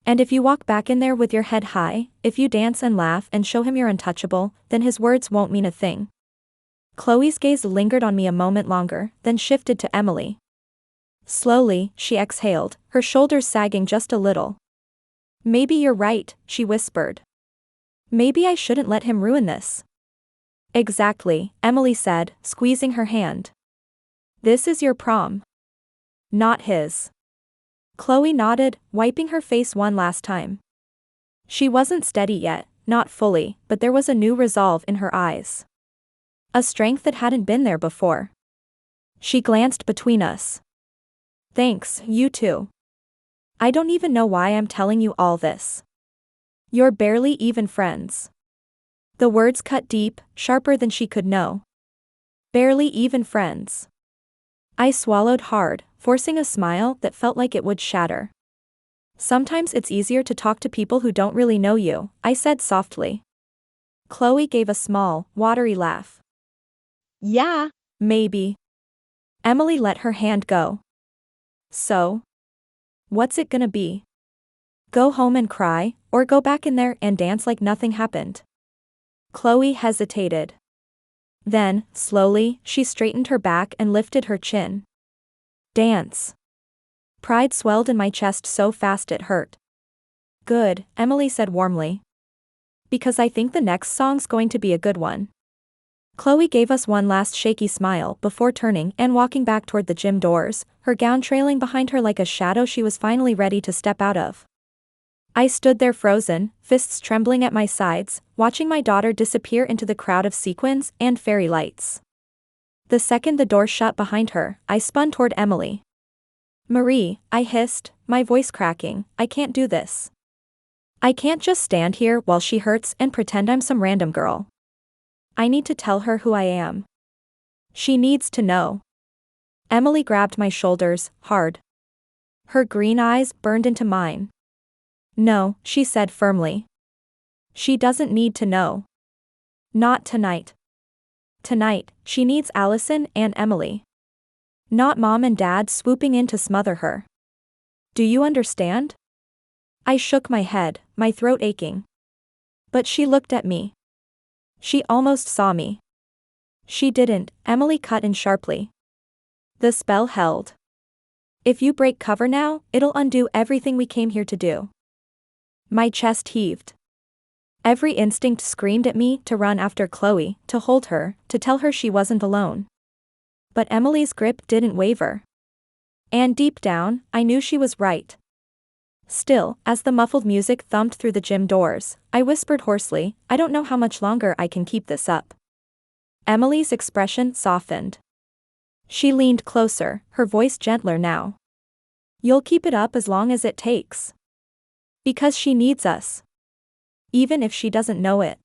C: And if you walk back in there with your head high, if you dance and laugh and show him you're untouchable, then his words won't mean a thing. Chloe's gaze lingered on me a moment longer, then shifted to Emily. Slowly, she exhaled, her shoulders sagging just a little. Maybe you're right, she whispered. Maybe I shouldn't let him ruin this. Exactly, Emily said, squeezing her hand. This is your prom. Not his. Chloe nodded, wiping her face one last time. She wasn't steady yet, not fully, but there was a new resolve in her eyes. A strength that hadn't been there before. She glanced between us. Thanks, you too. I don't even know why I'm telling you all this. You're barely even friends. The words cut deep, sharper than she could know. Barely even friends. I swallowed hard, forcing a smile that felt like it would shatter. Sometimes it's easier to talk to people who don't really know you, I said softly. Chloe gave a small, watery laugh.
D: Yeah.
C: Maybe. Emily let her hand go. So? What's it gonna be? Go home and cry, or go back in there and dance like nothing happened? Chloe hesitated. Then, slowly, she straightened her back and lifted her chin. Dance. Pride swelled in my chest so fast it hurt. Good, Emily said warmly. Because I think the next song's going to be a good one. Chloe gave us one last shaky smile before turning and walking back toward the gym doors, her gown trailing behind her like a shadow she was finally ready to step out of. I stood there frozen, fists trembling at my sides, watching my daughter disappear into the crowd of sequins and fairy lights. The second the door shut behind her, I spun toward Emily. Marie, I hissed, my voice cracking, I can't do this. I can't just stand here while she hurts and pretend I'm some random girl. I need to tell her who I am. She needs to know. Emily grabbed my shoulders, hard. Her green eyes burned into mine. No, she said firmly. She doesn't need to know. Not tonight. Tonight, she needs Allison and Emily. Not Mom and Dad swooping in to smother her. Do you understand? I shook my head, my throat aching. But she looked at me. She almost saw me. She didn't, Emily cut in sharply. The spell held. If you break cover now, it'll undo everything we came here to do. My chest heaved. Every instinct screamed at me to run after Chloe, to hold her, to tell her she wasn't alone. But Emily's grip didn't waver. And deep down, I knew she was right. Still, as the muffled music thumped through the gym doors, I whispered hoarsely, I don't know how much longer I can keep this up. Emily's expression softened. She leaned closer, her voice gentler now. You'll keep it up as long as it takes. Because she needs us. Even if she doesn't know it.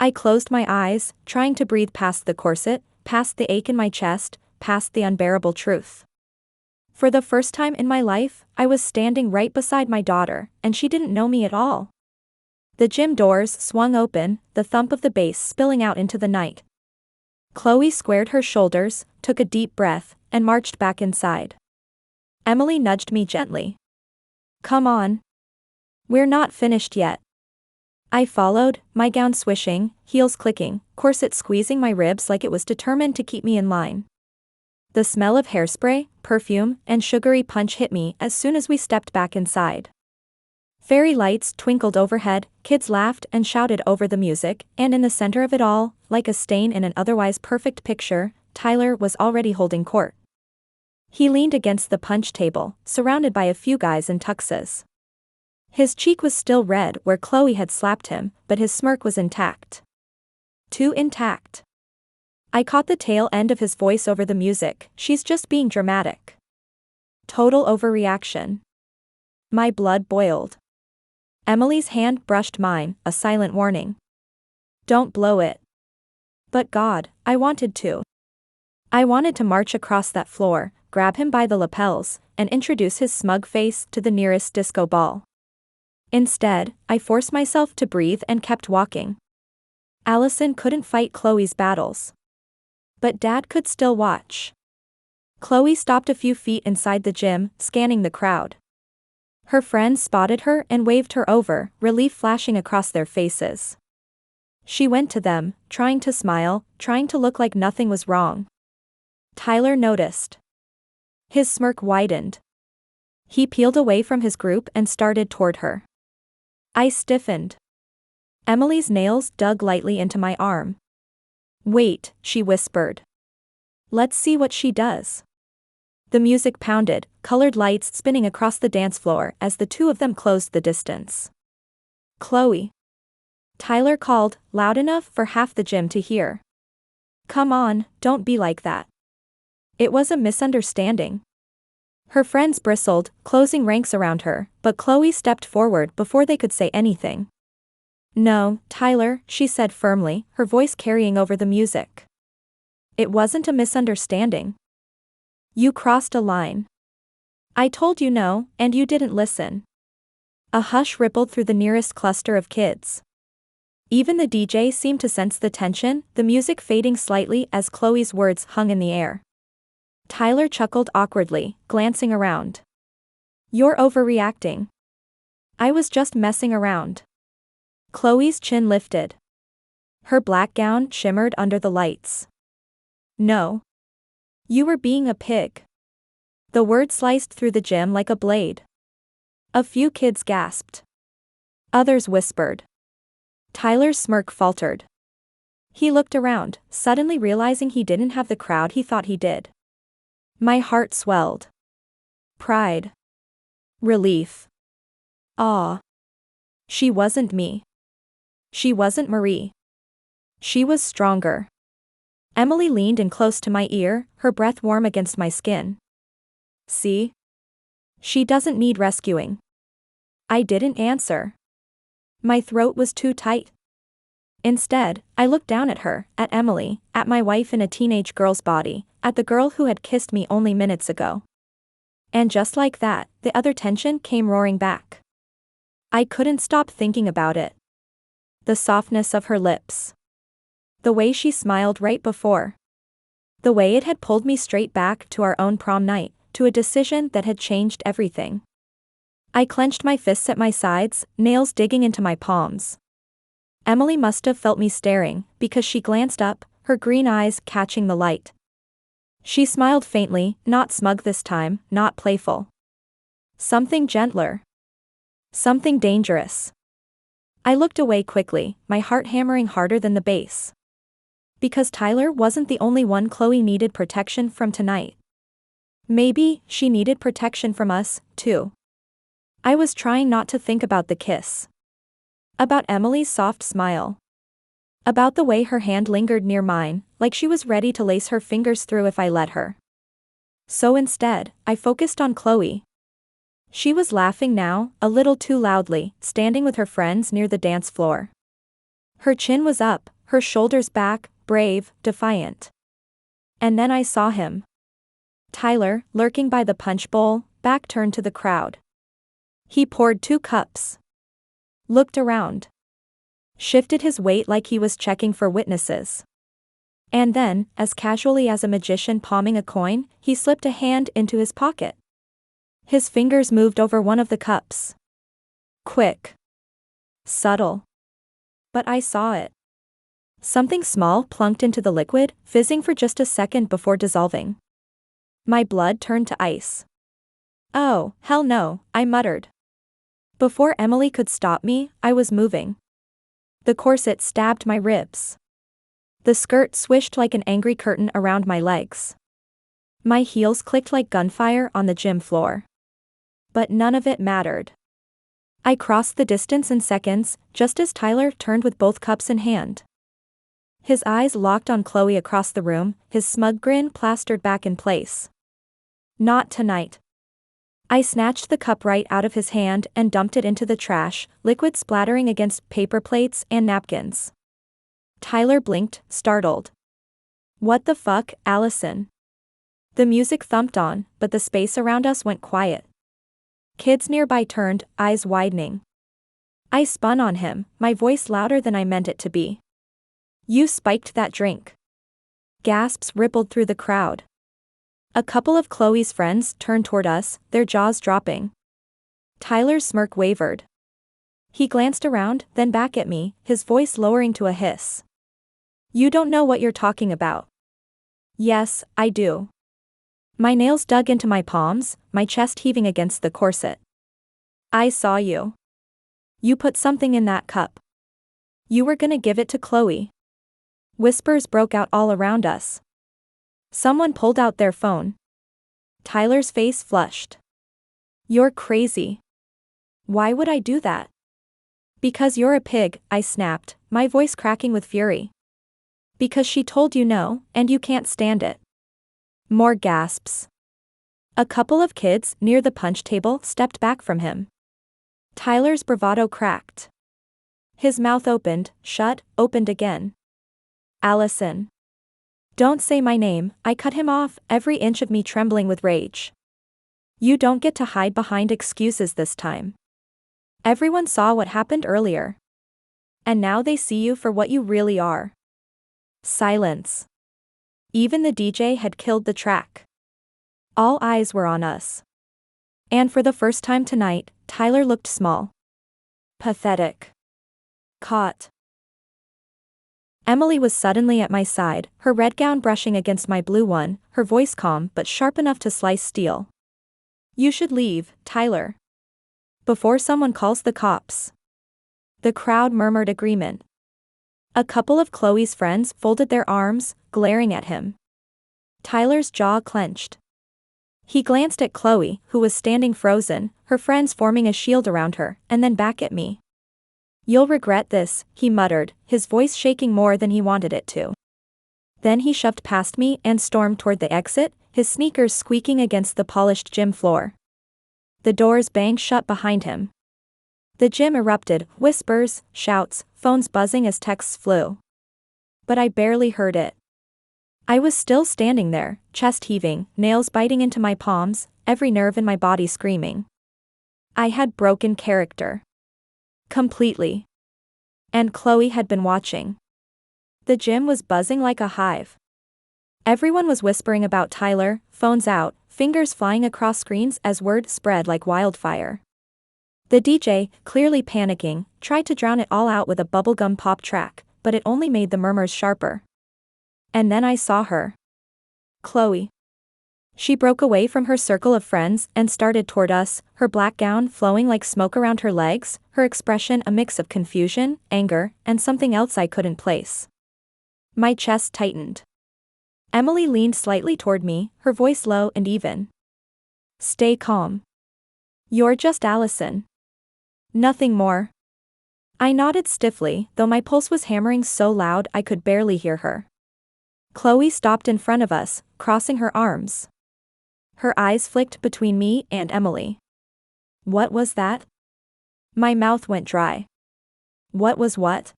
C: I closed my eyes, trying to breathe past the corset, past the ache in my chest, past the unbearable truth. For the first time in my life, I was standing right beside my daughter, and she didn't know me at all. The gym doors swung open, the thump of the bass spilling out into the night. Chloe squared her shoulders, took a deep breath, and marched back inside. Emily nudged me gently. Come on. We're not finished yet. I followed, my gown swishing, heels clicking, corset squeezing my ribs like it was determined to keep me in line. The smell of hairspray, perfume, and sugary punch hit me as soon as we stepped back inside. Fairy lights twinkled overhead, kids laughed and shouted over the music, and in the center of it all, like a stain in an otherwise perfect picture, Tyler was already holding court. He leaned against the punch table, surrounded by a few guys in tuxes. His cheek was still red where Chloe had slapped him, but his smirk was intact. Too intact. I caught the tail end of his voice over the music, she's just being dramatic. Total overreaction. My blood boiled. Emily's hand brushed mine, a silent warning. Don't blow it. But God, I wanted to. I wanted to march across that floor, grab him by the lapels, and introduce his smug face to the nearest disco ball. Instead, I forced myself to breathe and kept walking. Allison couldn't fight Chloe's battles. But Dad could still watch. Chloe stopped a few feet inside the gym, scanning the crowd. Her friends spotted her and waved her over, relief flashing across their faces. She went to them, trying to smile, trying to look like nothing was wrong. Tyler noticed. His smirk widened. He peeled away from his group and started toward her. I stiffened. Emily's nails dug lightly into my arm. Wait, she whispered. Let's see what she does. The music pounded, colored lights spinning across the dance floor as the two of them closed the distance. Chloe. Tyler called, loud enough for half the gym to hear. Come on, don't be like that. It was a misunderstanding. Her friends bristled, closing ranks around her, but Chloe stepped forward before they could say anything. No, Tyler, she said firmly, her voice carrying over the music. It wasn't a misunderstanding. You crossed a line. I told you no, and you didn't listen. A hush rippled through the nearest cluster of kids. Even the DJ seemed to sense the tension, the music fading slightly as Chloe's words hung in the air. Tyler chuckled awkwardly, glancing around. You're overreacting. I was just messing around. Chloe's chin lifted. Her black gown shimmered under the lights. No. You were being a pig. The word sliced through the gym like a blade. A few kids gasped. Others whispered. Tyler's smirk faltered. He looked around, suddenly realizing he didn't have the crowd he thought he did. My heart swelled. Pride. Relief. Awe. She wasn't me. She wasn't Marie. She was stronger. Emily leaned in close to my ear, her breath warm against my skin. See? She doesn't need rescuing. I didn't answer. My throat was too tight. Instead, I looked down at her, at Emily, at my wife in a teenage girl's body, at the girl who had kissed me only minutes ago. And just like that, the other tension came roaring back. I couldn't stop thinking about it. The softness of her lips. The way she smiled right before. The way it had pulled me straight back to our own prom night, to a decision that had changed everything. I clenched my fists at my sides, nails digging into my palms. Emily must have felt me staring, because she glanced up, her green eyes catching the light. She smiled faintly, not smug this time, not playful. Something gentler. Something dangerous. I looked away quickly, my heart hammering harder than the bass. Because Tyler wasn't the only one Chloe needed protection from tonight. Maybe she needed protection from us, too. I was trying not to think about the kiss. About Emily's soft smile. About the way her hand lingered near mine, like she was ready to lace her fingers through if I let her. So instead, I focused on Chloe. She was laughing now, a little too loudly, standing with her friends near the dance floor. Her chin was up, her shoulders back, brave, defiant. And then I saw him. Tyler, lurking by the punch bowl, back turned to the crowd. He poured 2 cups. Looked around. Shifted his weight like he was checking for witnesses. And then, as casually as a magician palming a coin, he slipped a hand into his pocket. His fingers moved over one of the cups. Quick. Subtle. But I saw it. Something small plunked into the liquid, fizzing for just a second before dissolving. My blood turned to ice. Oh, hell no, I muttered. Before Emily could stop me, I was moving. The corset stabbed my ribs. The skirt swished like an angry curtain around my legs. My heels clicked like gunfire on the gym floor. But none of it mattered. I crossed the distance in seconds, just as Tyler turned with both cups in hand. His eyes locked on Chloe across the room, his smug grin plastered back in place. Not tonight. I snatched the cup right out of his hand and dumped it into the trash, liquid splattering against paper plates and napkins. Tyler blinked, startled. What the fuck, Allison? The music thumped on, but the space around us went quiet. Kids nearby turned, eyes widening. I spun on him, my voice louder than I meant it to be. You spiked that drink. Gasps rippled through the crowd. A couple of Chloe's friends turned toward us, their jaws dropping. Tyler's smirk wavered. He glanced around, then back at me, his voice lowering to a hiss. You don't know what you're talking about. Yes, I do. My nails dug into my palms, my chest heaving against the corset. I saw you. You put something in that cup. You were gonna give it to Chloe. Whispers broke out all around us. Someone pulled out their phone. Tyler's face flushed. You're crazy. Why would I do that? Because you're a pig, I snapped, my voice cracking with fury. Because she told you no, and you can't stand it. More gasps. A couple of kids near the punch table stepped back from him. Tyler's bravado cracked. His mouth opened, shut, opened again. Allison. Don't say my name, I cut him off, every inch of me trembling with rage. You don't get to hide behind excuses this time. Everyone saw what happened earlier. And now they see you for what you really are. Silence. Even the DJ had killed the track. All eyes were on us. And for the first time tonight, Tyler looked small. Pathetic. Caught. Emily was suddenly at my side, her red gown brushing against my blue one, her voice calm but sharp enough to slice steel. You should leave, Tyler. Before someone calls the cops. The crowd murmured agreement. A couple of Chloe's friends folded their arms, glaring at him. Tyler's jaw clenched. He glanced at Chloe, who was standing frozen, her friends forming a shield around her, and then back at me. You'll regret this, he muttered, his voice shaking more than he wanted it to. Then he shoved past me and stormed toward the exit, his sneakers squeaking against the polished gym floor. The doors banged shut behind him. The gym erupted, whispers, shouts, phones buzzing as texts flew. But I barely heard it. I was still standing there, chest heaving, nails biting into my palms, every nerve in my body screaming. I had broken character. Completely. And Chloe had been watching. The gym was buzzing like a hive. Everyone was whispering about Tyler, phones out, fingers flying across screens as word spread like wildfire. The DJ, clearly panicking, tried to drown it all out with a bubblegum pop track, but it only made the murmurs sharper. And then I saw her. Chloe. She broke away from her circle of friends and started toward us, her black gown flowing like smoke around her legs, her expression a mix of confusion, anger, and something else I couldn't place. My chest tightened. Emily leaned slightly toward me, her voice low and even. Stay calm. You're just Allison. Nothing more. I nodded stiffly, though my pulse was hammering so loud I could barely hear her. Chloe stopped in front of us, crossing her arms. Her eyes flicked between me and Emily. What was that? My mouth went dry. What was what?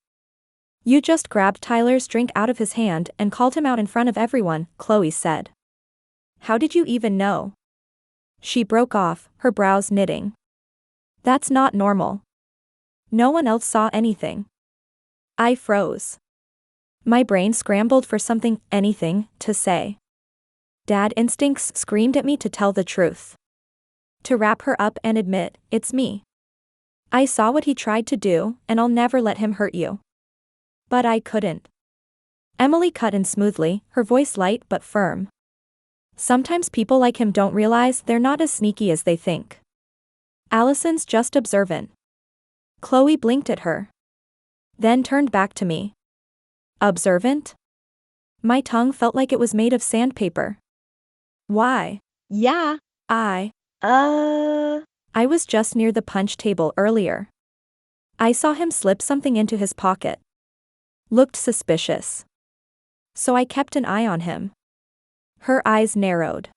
C: You just grabbed Tyler's drink out of his hand and called him out in front of everyone, Chloe said. How did you even know? She broke off, her brows knitting. That's not normal. No one else saw anything. I froze. My brain scrambled for anything, to say. Dad instincts screamed at me to tell the truth. To wrap her up and admit, it's me. I saw what he tried to do, and I'll never let him hurt you. But I couldn't. Emily cut in smoothly, her voice light but firm. Sometimes people like him don't realize they're not as sneaky as they think. Allison's just observant. Chloe blinked at her. Then turned back to me. Observant? My tongue felt like it was made of sandpaper. Why?
D: Yeah.
C: I was just near the punch table earlier. I saw him slip something into his pocket. Looked suspicious. So I kept an eye on him. Her eyes narrowed.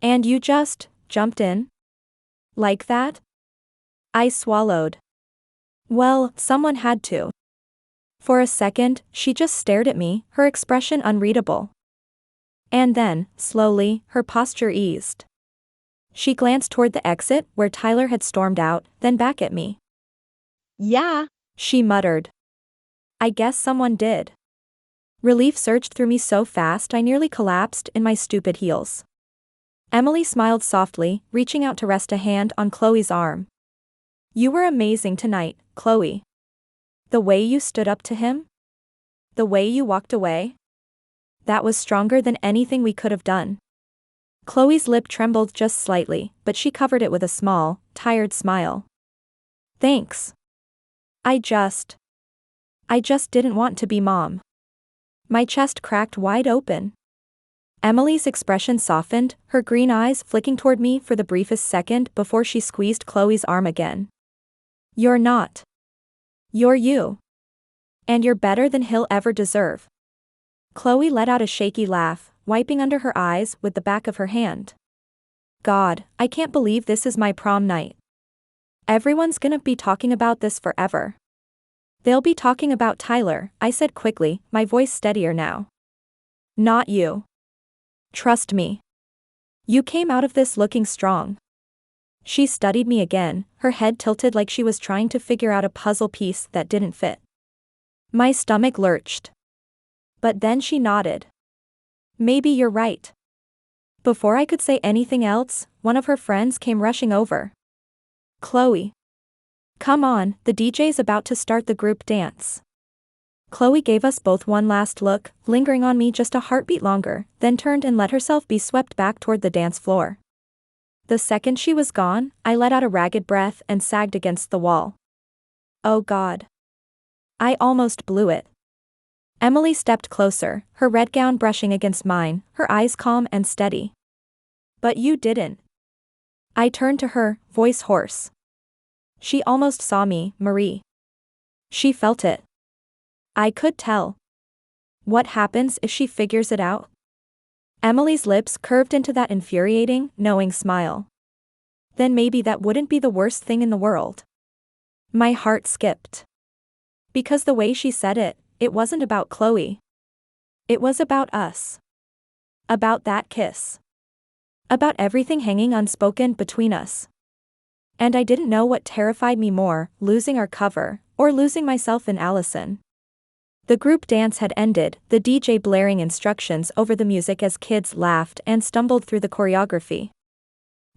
C: And you just jumped in? Like that? I swallowed. Well, someone had to. For a second, she just stared at me, her expression unreadable. And then, slowly, her posture eased. She glanced toward the exit where Tyler had stormed out, then back at me.
D: Yeah.
C: She muttered. I guess someone did. Relief surged through me so fast I nearly collapsed in my stupid heels. Emily smiled softly, reaching out to rest a hand on Chloe's arm. You were amazing tonight, Chloe. The way you stood up to him? The way you walked away? That was stronger than anything we could have done. Chloe's lip trembled just slightly, but she covered it with a small, tired smile. Thanks. I just didn't want to be mom. My chest cracked wide open. Emily's expression softened, her green eyes flicking toward me for the briefest second before she squeezed Chloe's arm again. You're not. You're you. And you're better than he'll ever deserve. Chloe let out a shaky laugh, wiping under her eyes with the back of her hand. God, I can't believe this is my prom night. Everyone's gonna be talking about this forever. They'll be talking about Tyler, I said quickly, my voice steadier now. Not you. Trust me. You came out of this looking strong. She studied me again, her head tilted like she was trying to figure out a puzzle piece that didn't fit. My stomach lurched. But then she nodded. Maybe you're right. Before I could say anything else, one of her friends came rushing over. Chloe. Come on, the DJ's about to start the group dance. Chloe gave us both one last look, lingering on me just a heartbeat longer, then turned and let herself be swept back toward the dance floor. The second she was gone, I let out a ragged breath and sagged against the wall. Oh God. I almost blew it. Emily stepped closer, her red gown brushing against mine, her eyes calm and steady. But you didn't. I turned to her, voice hoarse. She almost saw me, Marie. She felt it. I could tell. What happens if she figures it out? Emily's lips curved into that infuriating, knowing smile. Then maybe that wouldn't be the worst thing in the world. My heart skipped. Because the way she said it, it wasn't about Chloe. It was about us. About that kiss. About everything hanging unspoken between us. And I didn't know what terrified me more, losing our cover, or losing myself in Allison. The group dance had ended, the DJ blaring instructions over the music as kids laughed and stumbled through the choreography.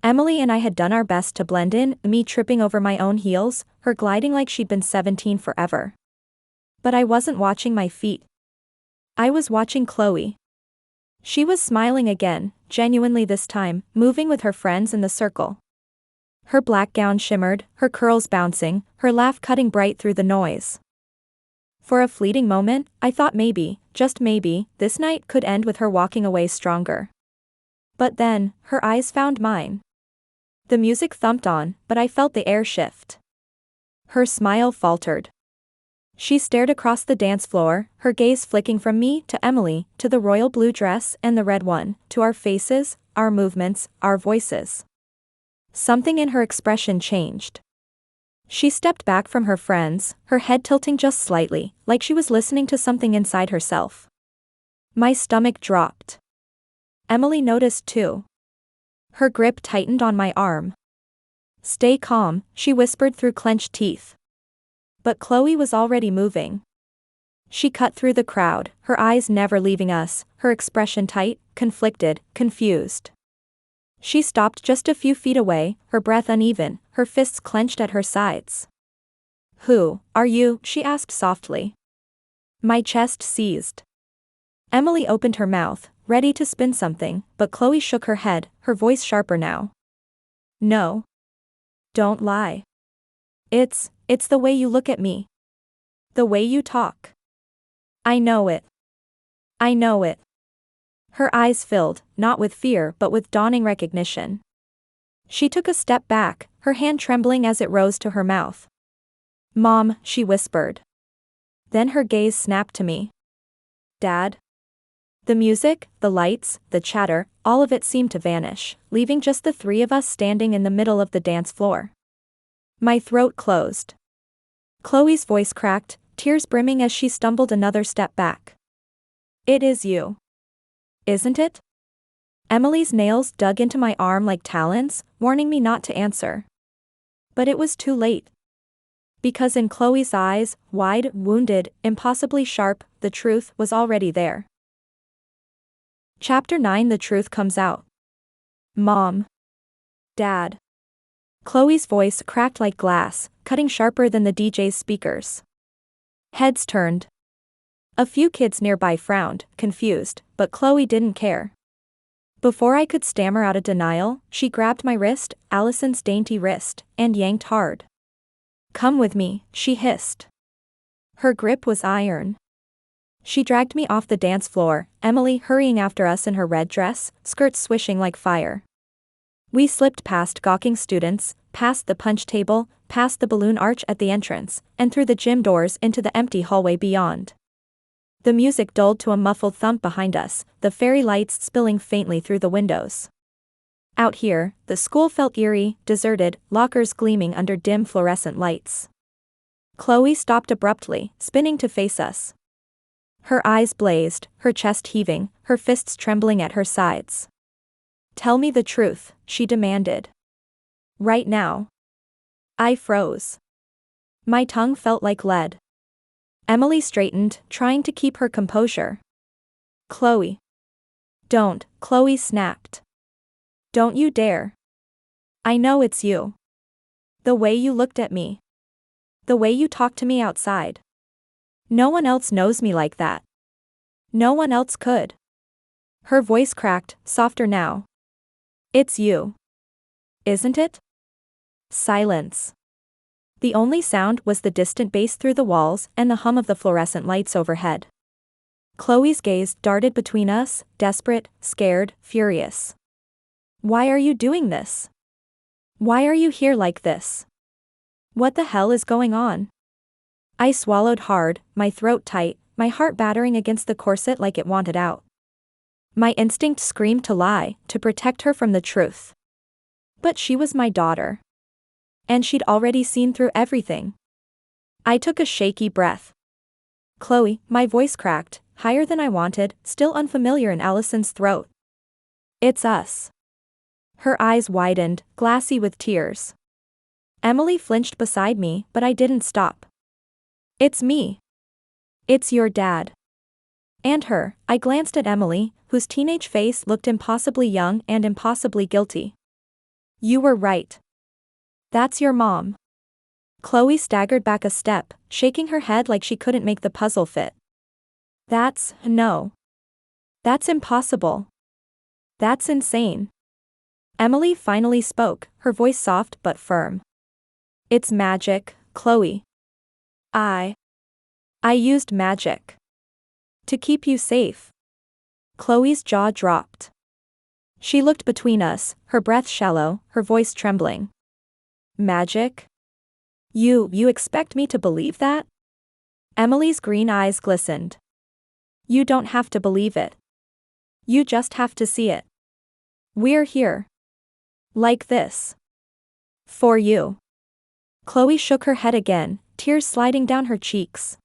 C: Emily and I had done our best to blend in, me tripping over my own heels, her gliding like she'd been 17 forever. But I wasn't watching my feet. I was watching Chloe. She was smiling again, genuinely this time, moving with her friends in the circle. Her black gown shimmered, her curls bouncing, her laugh cutting bright through the noise. For a fleeting moment, I thought maybe, just maybe, this night could end with her walking away stronger. But then, her eyes found mine. The music thumped on, but I felt the air shift. Her smile faltered. She stared across the dance floor, her gaze flicking from me to Emily, to the royal blue dress and the red one, to our faces, our movements, our voices. Something in her expression changed. She stepped back from her friends, her head tilting just slightly, like she was listening to something inside herself. My stomach dropped. Emily noticed too. Her grip tightened on my arm. Stay calm, she whispered through clenched teeth. But Chloe was already moving. She cut through the crowd, her eyes never leaving us, her expression tight, conflicted, confused. She stopped just a few feet away, her breath uneven, her fists clenched at her sides. Who are you? She asked softly. My chest seized. Emily opened her mouth, ready to spin something, but Chloe shook her head, her voice sharper now. No. Don't lie. It's the way you look at me. The way you talk. I know it. I know it. Her eyes filled, not with fear but with dawning recognition. She took a step back, her hand trembling as it rose to her mouth. Mom, she whispered. Then her gaze snapped to me. Dad? The music, the lights, the chatter, all of it seemed to vanish, leaving just the three of us standing in the middle of the dance floor. My throat closed. Chloe's voice cracked, tears brimming as she stumbled another step back. It is you. Isn't it? Emily's nails dug into my arm like talons, warning me not to answer. But it was too late. Because in Chloe's eyes, wide, wounded, impossibly sharp, the truth was already there. Chapter 9. The truth comes out. Mom. Dad. Chloe's voice cracked like glass, cutting sharper than the DJ's speakers. Heads turned. A few kids nearby frowned, confused, but Chloe didn't care. Before I could stammer out a denial, she grabbed my wrist, Allison's dainty wrist, and yanked hard. Come with me, she hissed. Her grip was iron. She dragged me off the dance floor, Emily hurrying after us in her red dress, skirts swishing like fire. We slipped past gawking students, past the punch table, past the balloon arch at the entrance, and through the gym doors into the empty hallway beyond. The music dulled to a muffled thump behind us, the fairy lights spilling faintly through the windows. Out here, the school felt eerie, deserted, lockers gleaming under dim fluorescent lights. Chloe stopped abruptly, spinning to face us. Her eyes blazed, her chest heaving, her fists trembling at her sides. Tell me the truth, she demanded. Right now. I froze. My tongue felt like lead. Emily straightened, trying to keep her composure. Chloe. Don't, Chloe snapped. Don't you dare. I know it's you. The way you looked at me. The way you talked to me outside. No one else knows me like that. No one else could. Her voice cracked, softer now. It's you. Isn't it? Silence. The only sound was the distant bass through the walls and the hum of the fluorescent lights overhead. Chloe's gaze darted between us, desperate, scared, furious. Why are you doing this? Why are you here like this? What the hell is going on? I swallowed hard, my throat tight, my heart battering against the corset like it wanted out. My instinct screamed to lie, to protect her from the truth. But she was my daughter. And she'd already seen through everything. I took a shaky breath. Chloe, my voice cracked, higher than I wanted, still unfamiliar in Allison's throat. It's us. Her eyes widened, glassy with tears. Emily flinched beside me, but I didn't stop. It's me. It's your dad. And her. I glanced at Emily, whose teenage face looked impossibly young and impossibly guilty. You were right. That's your mom. Chloe staggered back a step, shaking her head like she couldn't make the puzzle fit. No. That's impossible. That's insane. Emily finally spoke, her voice soft but firm. It's magic, Chloe. I used magic. To keep you safe. Chloe's jaw dropped. She looked between us, her breath shallow, her voice trembling. Magic? You expect me to believe that? Emily's green eyes glistened. You don't have to believe it. You just have to see it. We're here. Like this. For you. Chloe shook her head again, tears sliding down her cheeks.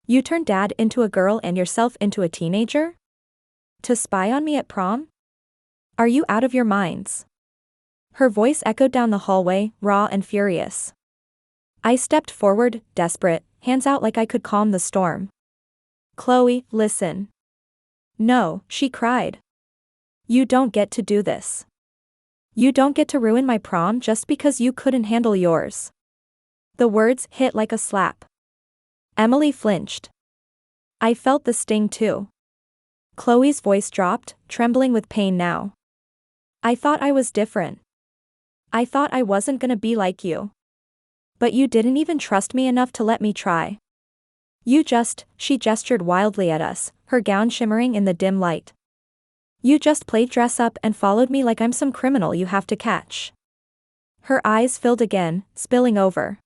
C: You turned Dad into a girl and yourself into a teenager? To spy on me at prom? Are you out of your minds? Her voice echoed down the hallway, raw and furious. I stepped forward, desperate, hands out like I could calm the storm. Chloe, listen. No, she cried. You don't get to do this. You don't get to ruin my prom just because you couldn't handle yours. The words hit like a slap. Emily flinched. I felt the sting too. Chloe's voice dropped, trembling with pain now. I thought I was different. I thought I wasn't gonna be like you. But you didn't even trust me enough to let me try. She gestured wildly at us, her gown shimmering in the dim light. You just played dress up and followed me like I'm some criminal you have to catch. Her eyes filled again, spilling over.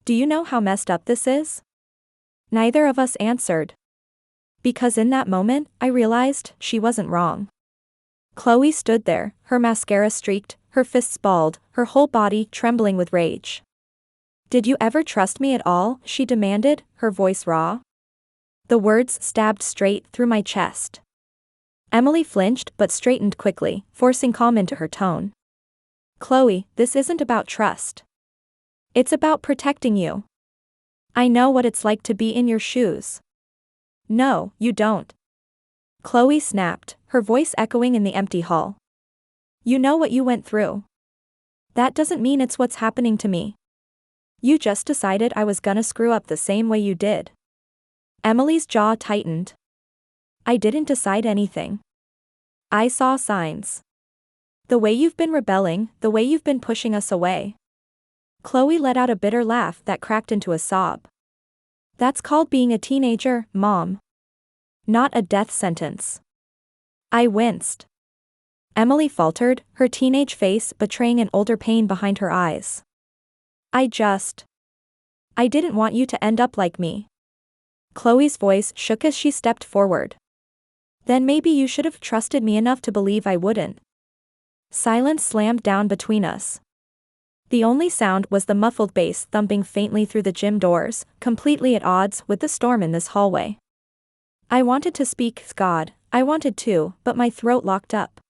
C: Do you know how messed up this is? Neither of us answered. Because in that moment, I realized she wasn't wrong. Chloe stood there, her mascara streaked, her fists balled, her whole body trembling with rage. Did you ever trust me at all? She demanded, her voice raw. The words stabbed straight through my chest. Emily flinched but straightened quickly, forcing calm into her tone. Chloe, this isn't about trust. It's about protecting you. I know what it's like to be in your shoes. No, you don't. Chloe snapped, her voice echoing in the empty hall. You know what you went through. That doesn't mean it's what's happening to me. You just decided I was gonna screw up the same way you did. Emily's jaw tightened. I didn't decide anything. I saw signs. The way you've been rebelling, the way you've been pushing us away. Chloe let out a bitter laugh that cracked into a sob. That's called being a teenager, Mom. Not a death sentence. I winced. Emily faltered, her teenage face betraying an older pain behind her eyes. I didn't want you to end up like me. Chloe's voice shook as she stepped forward. Then maybe you should have trusted me enough to believe I wouldn't. Silence slammed down between us. The only sound was the muffled bass thumping faintly through the gym doors, completely at odds with the storm in this hallway. I wanted to speak, God, I wanted to, but my throat locked up.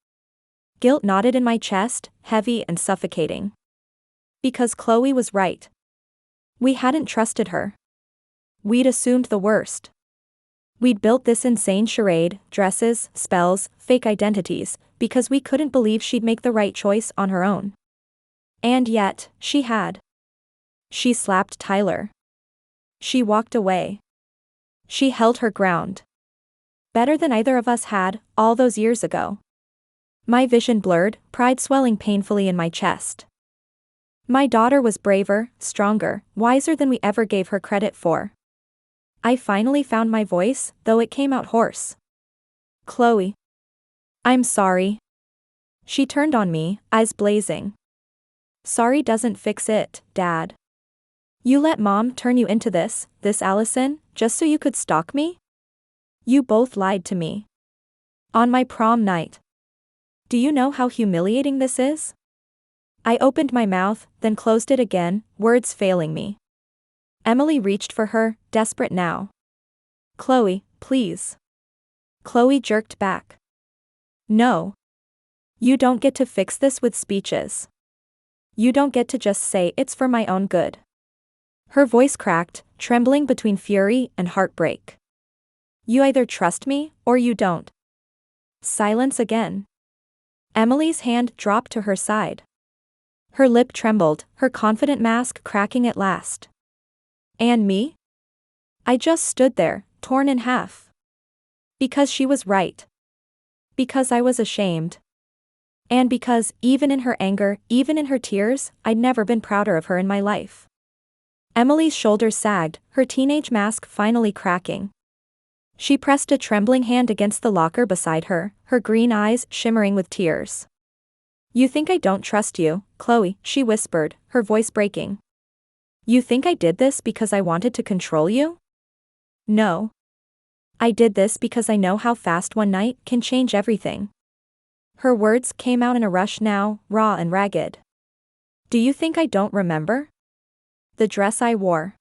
C: Guilt knotted in my chest, heavy and suffocating. Because Chloe was right. We hadn't trusted her. We'd assumed the worst. We'd built this insane charade, dresses, spells, fake identities, because we couldn't believe she'd make the right choice on her own. And yet, she had. She slapped Tyler. She walked away. She held her ground. Better than either of us had, all those years ago. My vision blurred, pride swelling painfully in my chest. My daughter was braver, stronger, wiser than we ever gave her credit for. I finally found my voice, though it came out hoarse. Chloe. I'm sorry. She turned on me, eyes blazing. Sorry doesn't fix it, Dad. You let Mom turn you into this, Allison, just so you could stalk me? You both lied to me. On my prom night. Do you know how humiliating this is? I opened my mouth, then closed it again, words failing me. Emily reached for her, desperate now. Chloe, please. Chloe jerked back. No. You don't get to fix this with speeches. You don't get to just say it's for my own good. Her voice cracked, trembling between fury and heartbreak. You either trust me, or you don't. Silence again. Emily's hand dropped to her side. Her lip trembled, her confident mask cracking at last. And me? I just stood there, torn in half. Because she was right. Because I was ashamed. And because, even in her anger, even in her tears, I'd never been prouder of her in my life. Emily's shoulders sagged, her teenage mask finally cracking. She pressed a trembling hand against the locker beside her, her green eyes shimmering with tears. You think I don't trust you, Chloe, she whispered, her voice breaking. You think I did this because I wanted to control you? No. I did this because I know how fast one night can change everything. Her words came out in a rush now, raw and ragged. Do you think I don't remember? The dress I wore.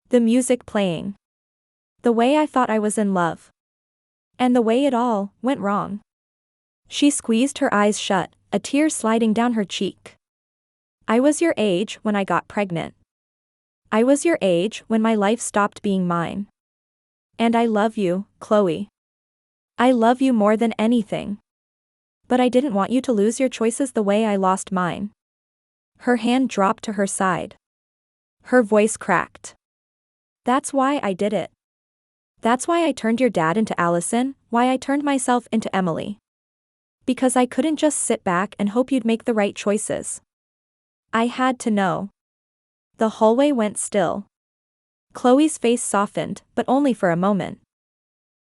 C: The music playing. The way I thought I was in love. And the way it all went wrong. She squeezed her eyes shut, a tear sliding down her cheek. I was your age when I got pregnant. I was your age when my life stopped being mine. And I love you, Chloe. I love you more than anything. But I didn't want you to lose your choices the way I lost mine. Her hand dropped to her side. Her voice cracked. That's why I did it. That's why I turned your dad into Allison, why I turned myself into Emily. Because I couldn't just sit back and hope you'd make the right choices. I had to know. The hallway went still. Chloe's face softened, but only for a moment.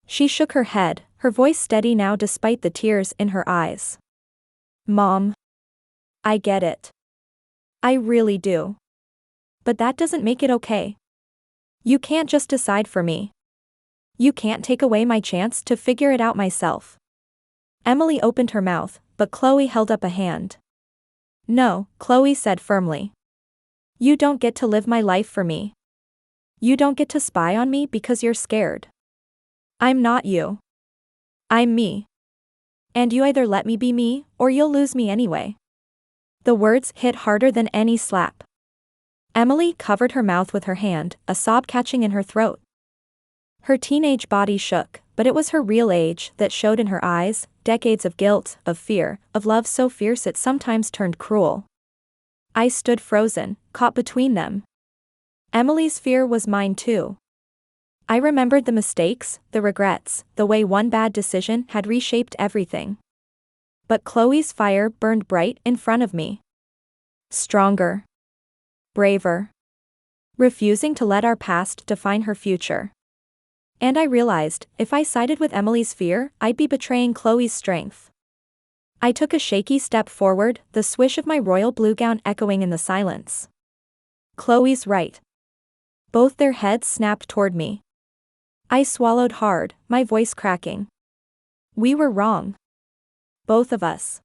C: She shook her head, her voice steady now despite the tears in her eyes. Mom. I get it. I really do. But that doesn't make it okay. You can't just decide for me. You can't take away my chance to figure it out myself. Emily opened her mouth, but Chloe held up a hand. No, Chloe said firmly. You don't get to live my life for me. You don't get to spy on me because you're scared. I'm not you. I'm me. And you either let me be me, or you'll lose me anyway. The words hit harder than any slap. Emily covered her mouth with her hand, a sob catching in her throat. Her teenage body shook, but it was her real age that showed in her eyes, decades of guilt, of fear, of love so fierce it sometimes turned cruel. I stood frozen, caught between them. Emily's fear was mine too. I remembered the mistakes, the regrets, the way one bad decision had reshaped everything. But Chloe's fire burned bright in front of me. Stronger. Braver. Refusing to let our past define her future. And I realized, if I sided with Emily's fear, I'd be betraying Chloe's strength. I took a shaky step forward, the swish of my royal blue gown echoing in the silence. Chloe's right. Both their heads snapped toward me. I swallowed hard, my voice cracking. We were wrong. Both of us.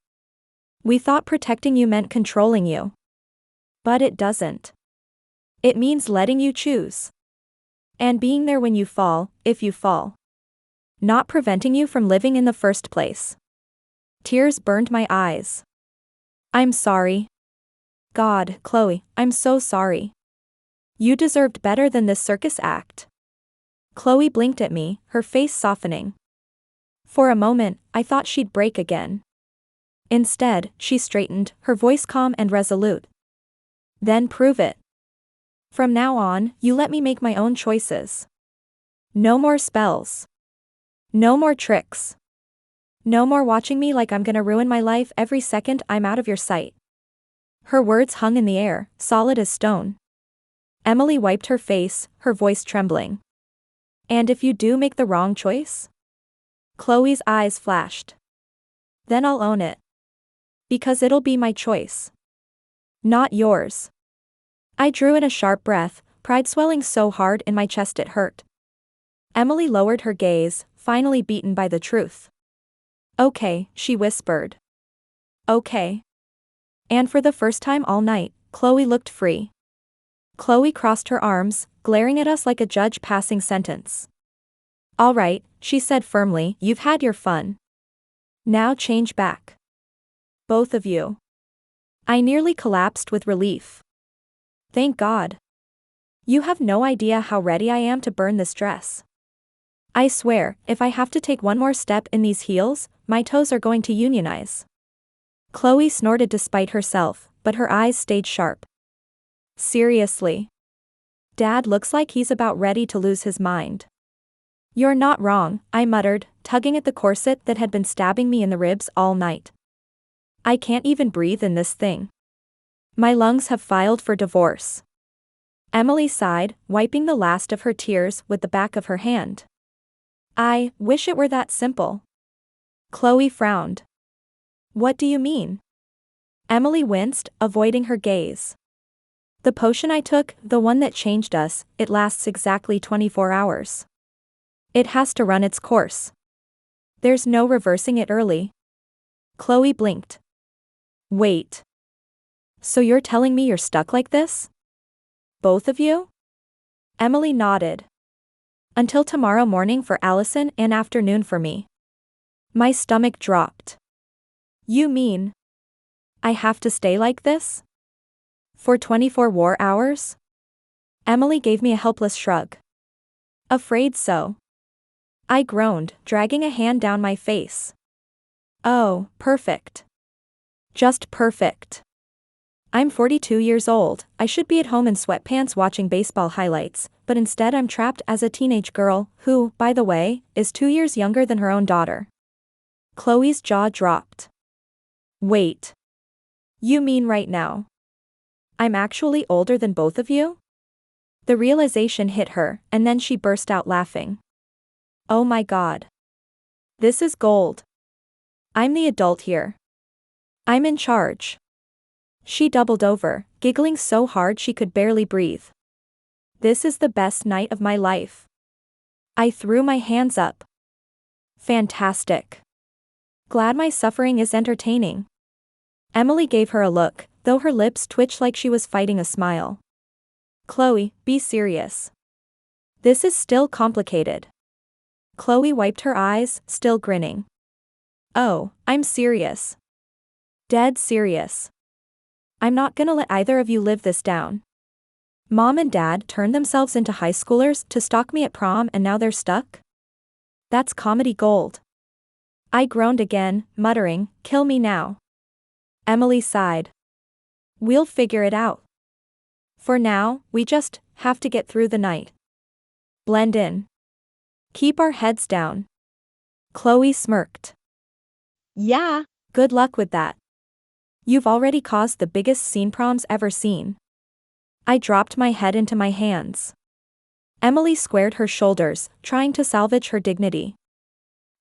C: We thought protecting you meant controlling you. But it doesn't. It means letting you choose. And being there when you fall, if you fall. Not preventing you from living in the first place. Tears burned my eyes. I'm sorry. God, Chloe, I'm so sorry. You deserved better than this circus act. Chloe blinked at me, her face softening. For a moment, I thought she'd break again. Instead, she straightened, her voice calm and resolute. Then prove it. From now on, you let me make my own choices. No more spells. No more tricks. No more watching me like I'm gonna ruin my life every second I'm out of your sight. Her words hung in the air, solid as stone. Emily wiped her face, her voice trembling. And if you do make the wrong choice? Chloe's eyes flashed. Then I'll own it. Because it'll be my choice. Not yours. I drew in a sharp breath, pride swelling so hard in my chest it hurt. Emily lowered her gaze, finally beaten by the truth. Okay, she whispered. Okay. And for the first time all night, Chloe looked free. Chloe crossed her arms, glaring at us like a judge passing sentence. All right, she said firmly, you've had your fun. Now change back. Both of you. I nearly collapsed with relief. Thank God. You have no idea how ready I am to burn this dress. I swear, if I have to take one more step in these heels, my toes are going to unionize. Chloe snorted despite herself, but her eyes stayed sharp. Seriously. Dad looks like he's about ready to lose his mind. You're not wrong, I muttered, tugging at the corset that had been stabbing me in the ribs all night. I can't even breathe in this thing. My lungs have filed for divorce. Emily sighed, wiping the last of her tears with the back of her hand. I wish it were that simple. Chloe frowned. What do you mean? Emily winced, avoiding her gaze. The potion I took, the one that changed us, it lasts exactly 24 hours. It has to run its course. There's no reversing it early. Chloe blinked. Wait. So you're telling me you're stuck like this? Both of you? Emily nodded. Until tomorrow morning for Allison and afternoon for me. My stomach dropped. You mean I have to stay like this? For 24 war hours? Emily gave me a helpless shrug. Afraid so. I groaned, dragging a hand down my face. Oh, perfect. Just perfect. I'm 42 years old, I should be at home in sweatpants watching baseball highlights, but instead I'm trapped as a teenage girl, who, by the way, is 2 years younger than her own daughter. Chloe's jaw dropped. Wait. You mean right now? I'm actually older than both of you? The realization hit her, and then she burst out laughing. Oh my God. This is gold. I'm the adult here. I'm in charge. She doubled over, giggling so hard she could barely breathe. This is the best night of my life. I threw my hands up. Fantastic. Glad my suffering is entertaining. Emily gave her a look, though her lips twitched like she was fighting a smile. Chloe, be serious. This is still complicated. Chloe wiped her eyes, still grinning. Oh, I'm serious. Dead serious. I'm not gonna let either of you live this down. Mom and Dad turned themselves into high schoolers to stalk me at prom and now they're stuck? That's comedy gold. I groaned again, muttering, kill me now. Emily sighed. We'll figure it out. For now, we just have to get through the night. Blend in. Keep our heads down. Chloe smirked.
D: Yeah.
C: Good luck with that. You've already caused the biggest scene Prom's ever seen. I dropped my head into my hands. Emily squared her shoulders, trying to salvage her dignity.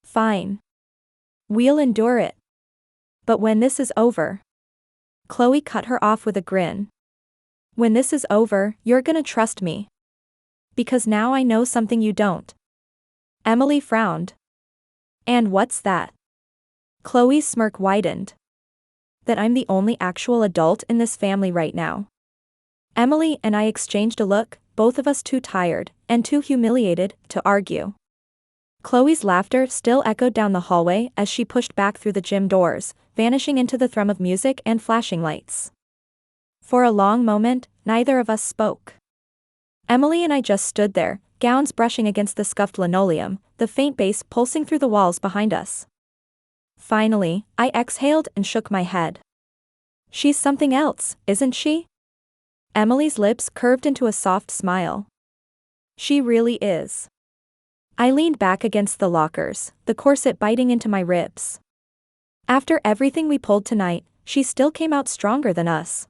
C: Fine. We'll endure it. But when this is over. Chloe cut her off with a grin. When this is over, you're gonna trust me. Because now I know something you don't. Emily frowned. And what's that? Chloe's smirk widened. That I'm the only actual adult in this family right now. Emily and I exchanged a look, both of us too tired, and too humiliated, to argue. Chloe's laughter still echoed down the hallway as she pushed back through the gym doors, vanishing into the thrum of music and flashing lights. For a long moment, neither of us spoke. Emily and I just stood there, gowns brushing against the scuffed linoleum, the faint bass pulsing through the walls behind us. Finally, I exhaled and shook my head. She's something else, isn't she? Emily's lips curved into a soft smile. She really is. I leaned back against the lockers, the corset biting into my ribs. After everything we pulled tonight, she still came out stronger than us.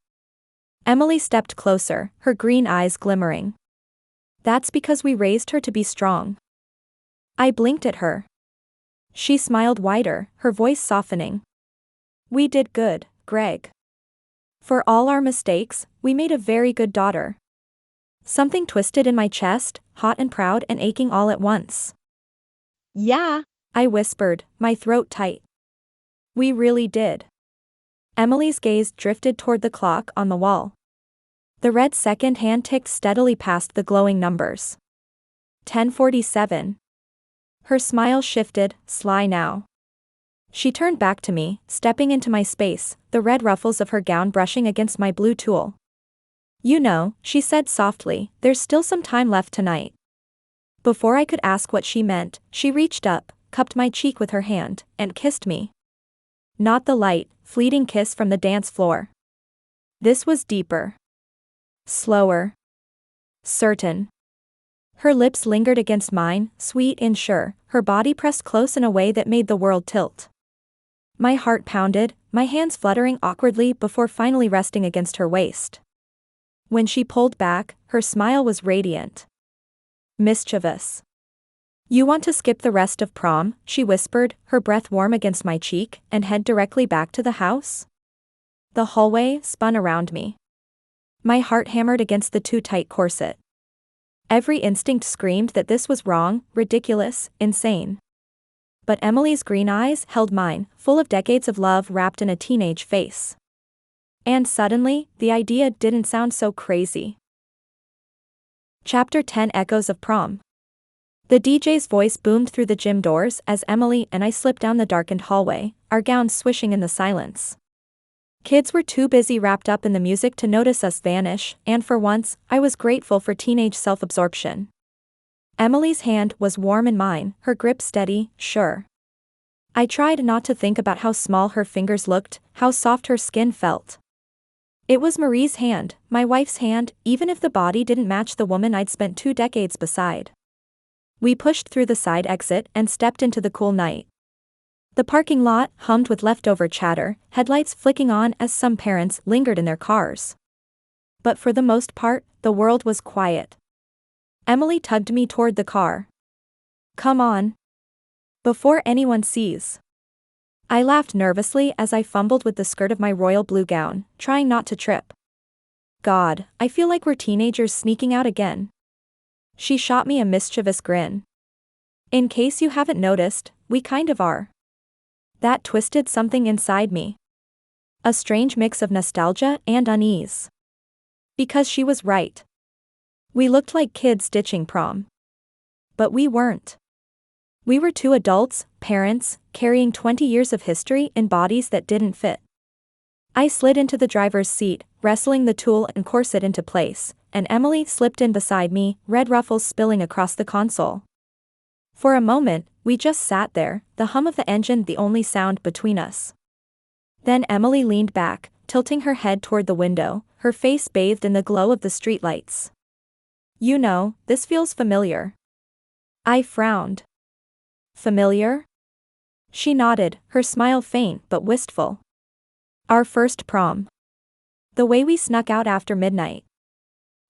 C: Emily stepped closer, her green eyes glimmering. That's because we raised her to be strong. I blinked at her. She smiled wider, her voice softening. We did good, Greg. For all our mistakes, we made a very good daughter. Something twisted in my chest, hot and proud and aching all at once.
D: Yeah,
C: I whispered, my throat tight. We really did. Emily's gaze drifted toward the clock on the wall. The red second hand ticked steadily past the glowing numbers. 10:47. Her smile shifted, sly now. She turned back to me, stepping into my space, the red ruffles of her gown brushing against my blue tulle. You know, she said softly, there's still some time left tonight. Before I could ask what she meant, she reached up, cupped my cheek with her hand, and kissed me. Not the light, fleeting kiss from the dance floor. This was deeper. Slower. Certain. Her lips lingered against mine, sweet and sure, her body pressed close in a way that made the world tilt. My heart pounded, my hands fluttering awkwardly before finally resting against her waist. When she pulled back, her smile was radiant. Mischievous. You want to skip the rest of prom, she whispered, her breath warm against my cheek, and head directly back to the house? The hallway spun around me. My heart hammered against the too tight corset. Every instinct screamed that this was wrong, ridiculous, insane. But Emily's green eyes held mine, full of decades of love wrapped in a teenage face. And suddenly, the idea didn't sound so crazy. Chapter 10 Echoes of Prom. The DJ's voice boomed through the gym doors as Emily and I slipped down the darkened hallway, our gowns swishing in the silence. Kids were too busy wrapped up in the music to notice us vanish, and for once, I was grateful for teenage self-absorption. Emily's hand was warm in mine, her grip steady, sure. I tried not to think about how small her fingers looked, how soft her skin felt. It was Marie's hand, my wife's hand, even if the body didn't match the woman I'd spent 2 decades beside. We pushed through the side exit and stepped into the cool night. The parking lot hummed with leftover chatter, headlights flicking on as some parents lingered in their cars. But for the most part, the world was quiet. Emily tugged me toward the car. Come on. Before anyone sees. I laughed nervously as I fumbled with the skirt of my royal blue gown, trying not to trip. God, I feel like we're teenagers sneaking out again. She shot me a mischievous grin. In case you haven't noticed, we kind of are. That twisted something inside me. A strange mix of nostalgia and unease. Because she was right. We looked like kids ditching prom. But we weren't. We were 2 adults, parents, carrying 20 years of history in bodies that didn't fit. I slid into the driver's seat, wrestling the tulle and corset into place, and Emily slipped in beside me, red ruffles spilling across the console. For a moment, we just sat there, the hum of the engine the only sound between us. Then Emily leaned back, tilting her head toward the window, her face bathed in the glow of the streetlights. You know, this feels familiar. I frowned. Familiar? She nodded, her smile faint but wistful. Our first prom. The way we snuck out after midnight.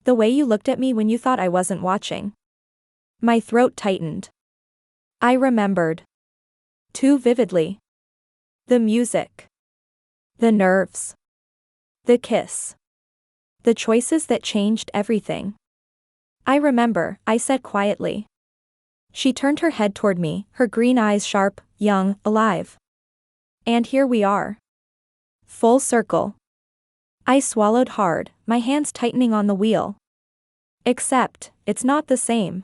C: The way you looked at me when you thought I wasn't watching. My throat tightened. I remembered. Too vividly. The music. The nerves. The kiss. The choices that changed everything. I remember, I said quietly. She turned her head toward me, her green eyes sharp, young, alive. And here we are. Full circle. I swallowed hard, my hands tightening on the wheel. Except, it's not the same.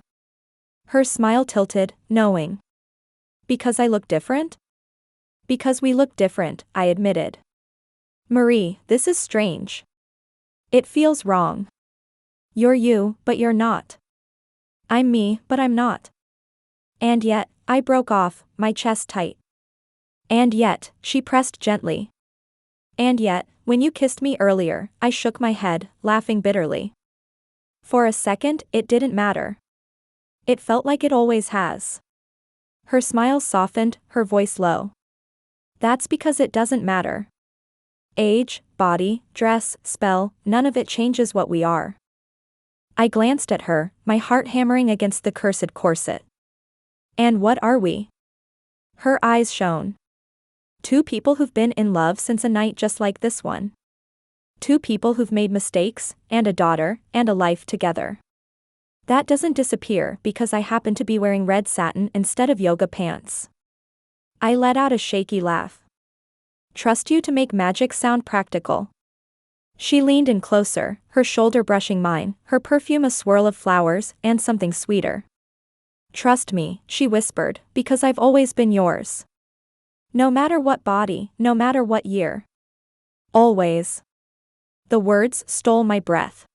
C: Her smile tilted, knowing. Because I look different? Because we look different, I admitted. Marie, this is strange. It feels wrong. You're you, but you're not. I'm me, but I'm not. And yet, I broke off, my chest tight. And yet, she pressed gently. And yet, when you kissed me earlier, I shook my head, laughing bitterly. For a second, it didn't matter. It felt like it always has. Her smile softened, her voice low. That's because it doesn't matter. Age, body, dress, spell, none of it changes what we are. I glanced at her, my heart hammering against the cursed corset. And what are we? Her eyes shone. Two people who've been in love since a night just like this one. Two people who've made mistakes, and a daughter, and a life together. That doesn't disappear because I happen to be wearing red satin instead of yoga pants. I let out a shaky laugh. Trust you to make magic sound practical. She leaned in closer, her shoulder brushing mine, her perfume a swirl of flowers and something sweeter. Trust me, she whispered, because I've always been yours. No matter what body, no matter what year. Always. The words stole my breath.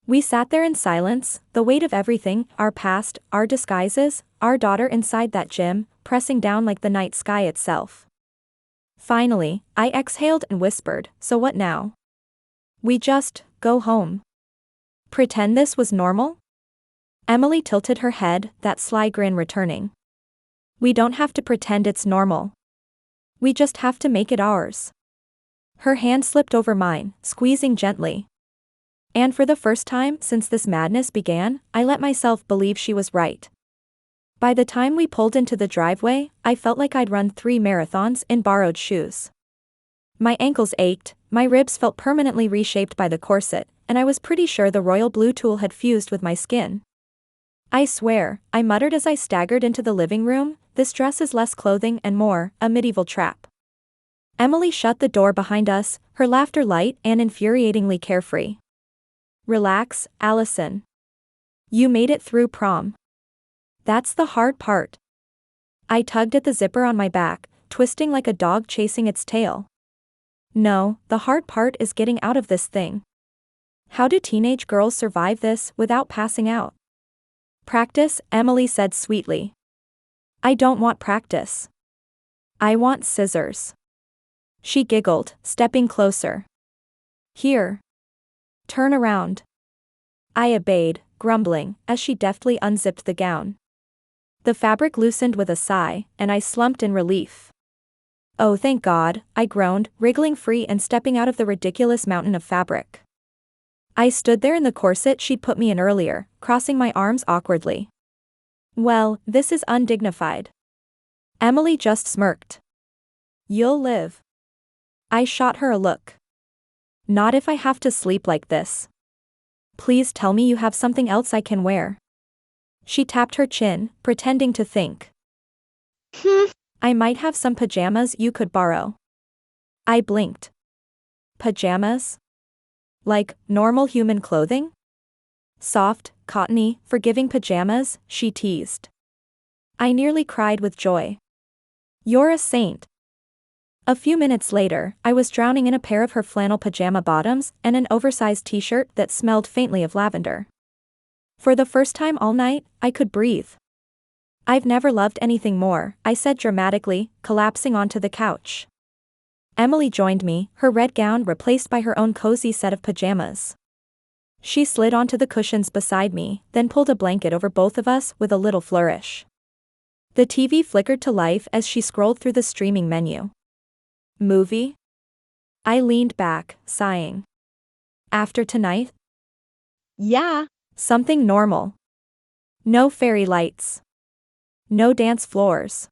C: We sat there in silence, the weight of everything, our past, our disguises, our daughter inside that gym, pressing down like the night sky itself. Finally, I exhaled and whispered, so what now? We just go home. Pretend this was normal? Emily tilted her head, that sly grin returning. We don't have to pretend it's normal. We just have to make it ours. Her hand slipped over mine, squeezing gently. And for the first time since this madness began, I let myself believe she was right. By the time we pulled into the driveway, I felt like I'd run 3 marathons in borrowed shoes. My ankles ached, my ribs felt permanently reshaped by the corset, and I was pretty sure the royal blue tulle had fused with my skin. I swear, I muttered as I staggered into the living room, this dress is less clothing and more, a medieval trap. Emily shut the door behind us, her laughter light and infuriatingly carefree. Relax, Allison. You made it through prom. That's the hard part. I tugged at the zipper on my back, twisting like a dog chasing its tail. No, the hard part is getting out of this thing. How do teenage girls survive this without passing out? Practice, Emily said sweetly. I don't want practice. I want scissors. She giggled, stepping closer. Here. Turn around. I obeyed, grumbling, as she deftly unzipped the gown. The fabric loosened with a sigh, and I slumped in relief. Oh, thank God, I groaned, wriggling free and stepping out of the ridiculous mountain of fabric. I stood there in the corset she'd put me in earlier, crossing my arms awkwardly. Well, this is undignified. Emily just smirked. You'll live. I shot her a look. Not if I have to sleep like this. Please tell me you have something else I can wear. She tapped her chin, pretending to think. I might have some pajamas you could borrow. I blinked. Pajamas? Like, normal human clothing? Soft, cottony, forgiving pajamas, she teased. I nearly cried with joy. You're a saint. A few minutes later, I was drowning in a pair of her flannel pajama bottoms and an oversized t-shirt that smelled faintly of lavender. For the first time all night, I could breathe. I've never loved anything more, I said dramatically, collapsing onto the couch. Emily joined me, her red gown replaced by her own cozy set of pajamas. She slid onto the cushions beside me, then pulled a blanket over both of us with a little flourish. The TV flickered to life as she scrolled through the streaming menu. Movie? I leaned back, sighing. After tonight?
D: Yeah.
C: Something normal. No fairy lights. No dance floors.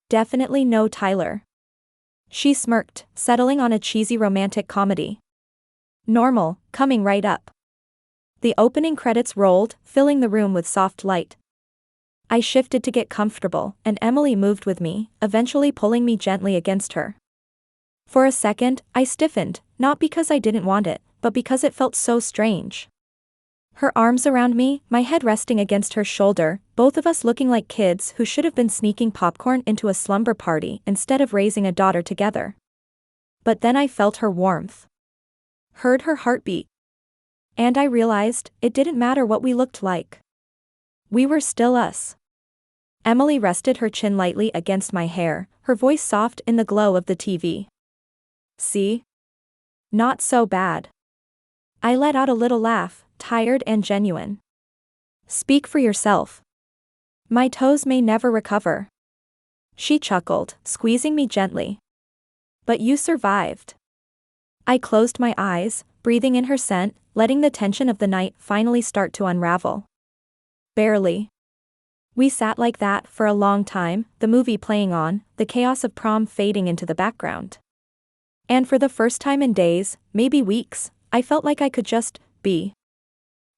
C: Definitely no Tyler. She smirked, settling on a cheesy romantic comedy. Normal, coming right up. The opening credits rolled, filling the room with soft light. I shifted to get comfortable, and Emily moved with me, eventually pulling me gently against her. For a second, I stiffened, not because I didn't want it, but because it felt so strange. Her arms around me, my head resting against her shoulder, both of us looking like kids who should have been sneaking popcorn into a slumber party instead of raising a daughter together. But then I felt her warmth. Heard her heartbeat. And I realized, it didn't matter what we looked like. We were still us. Emily rested her chin lightly against my hair, her voice soft in the glow of the TV. See? Not so bad. I let out a little laugh, tired and genuine. Speak for yourself. My toes may never recover. She chuckled, squeezing me gently. But you survived. I closed my eyes, breathing in her scent, letting the tension of the night finally start to unravel. Barely. We sat like that for a long time, the movie playing on, the chaos of prom fading into the background. And for the first time in days, maybe weeks, I felt like I could just be.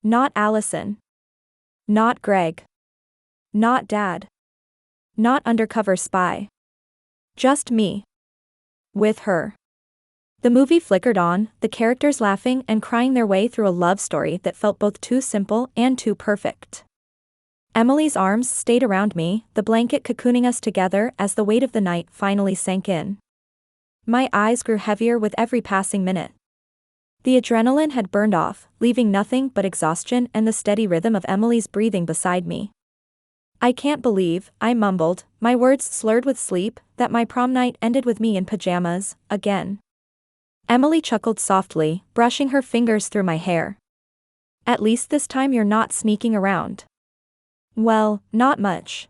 C: Not Allison. Not Greg. Not Dad. Not undercover spy. Just me. With her. The movie flickered on, the characters laughing and crying their way through a love story that felt both too simple and too perfect. Emily's arms stayed around me, the blanket cocooning us together as the weight of the night finally sank in. My eyes grew heavier with every passing minute. The adrenaline had burned off, leaving nothing but exhaustion and the steady rhythm of Emily's breathing beside me. I can't believe, I mumbled, my words slurred with sleep, that my prom night ended with me in pajamas, again. Emily chuckled softly, brushing her fingers through my hair. At least this time you're not sneaking around. Well, not much.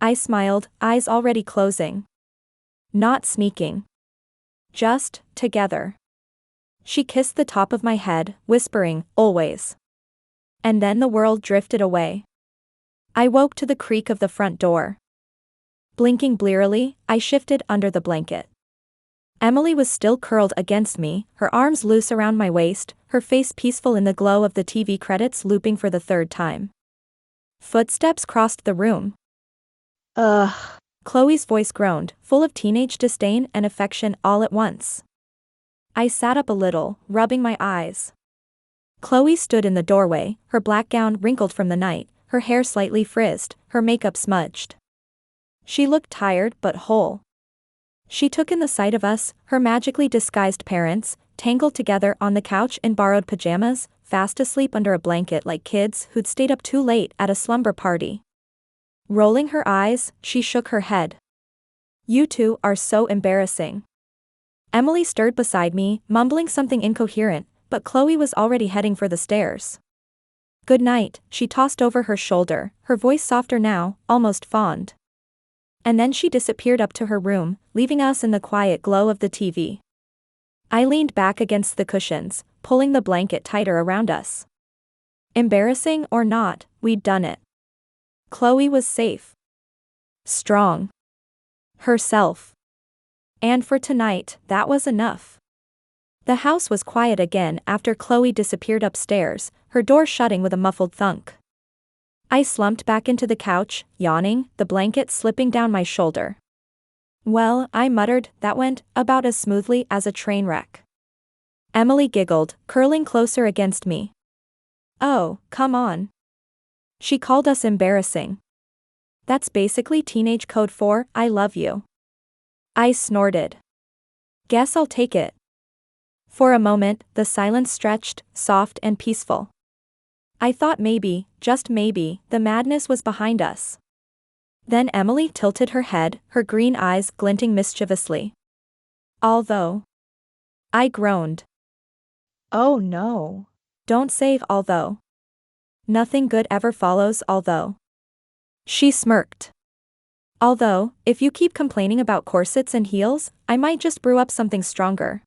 C: I smiled, eyes already closing. Not sneaking. Just, together. She kissed the top of my head, whispering, always. And then the world drifted away. I woke to the creak of the front door. Blinking blearily, I shifted under the blanket. Emily was still curled against me, her arms loose around my waist, her face peaceful in the glow of the TV credits looping for the third time. Footsteps crossed the room.
D: Ugh.
C: Chloe's voice groaned, full of teenage disdain and affection all at once. I sat up a little, rubbing my eyes. Chloe stood in the doorway, her black gown wrinkled from the night, her hair slightly frizzed, her makeup smudged. She looked tired but whole. She took in the sight of us, her magically disguised parents, tangled together on the couch in borrowed pajamas, fast asleep under a blanket like kids who'd stayed up too late at a slumber party. Rolling her eyes, she shook her head. You two are so embarrassing. Emily stirred beside me, mumbling something incoherent, but Chloe was already heading for the stairs. Good night, she tossed over her shoulder, her voice softer now, almost fond. And then she disappeared up to her room, leaving us in the quiet glow of the TV. I leaned back against the cushions, pulling the blanket tighter around us. Embarrassing or not, we'd done it. Chloe was safe. Strong. Herself. And for tonight, that was enough. The house was quiet again after Chloe disappeared upstairs, her door shutting with a muffled thunk. I slumped back into the couch, yawning, the blanket slipping down my shoulder. Well, I muttered, that went about as smoothly as a train wreck. Emily giggled, curling closer against me. Oh, come on. She called us embarrassing. That's basically teenage code for, I love you. I snorted. Guess I'll take it. For a moment, the silence stretched, soft and peaceful. I thought maybe, just maybe, the madness was behind us. Then Emily tilted her head, her green eyes glinting mischievously. Although. I groaned.
D: Oh no.
C: Don't say although. Nothing good ever follows although. She smirked. Although, if you keep complaining about corsets and heels, I might just brew up something stronger.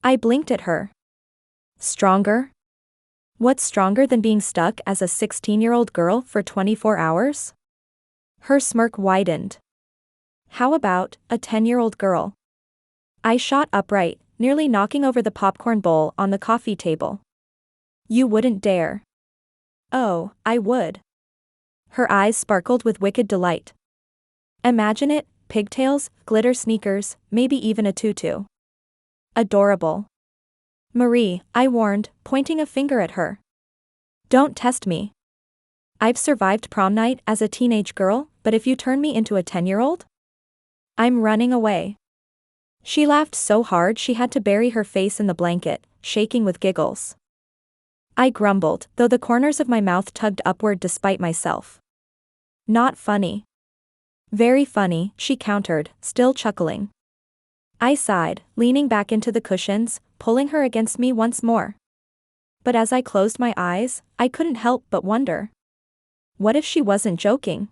C: I blinked at her. Stronger? What's stronger than being stuck as a 16-year-old girl for 24 hours? Her smirk widened. How about a 10-year-old girl? I shot upright, nearly knocking over the popcorn bowl on the coffee table. You wouldn't dare. Oh, I would. Her eyes sparkled with wicked delight. Imagine it, pigtails, glitter sneakers, maybe even a tutu. Adorable. Marie, I warned, pointing a finger at her. Don't test me. I've survived prom night as a teenage girl, but if you turn me into a 10-year-old? I'm running away. She laughed so hard she had to bury her face in the blanket, shaking with giggles. I grumbled, though the corners of my mouth tugged upward despite myself. Not funny. Very funny, she countered, still chuckling. I sighed, leaning back into the cushions, pulling her against me once more. But as I closed my eyes, I couldn't help but wonder. What if she wasn't joking?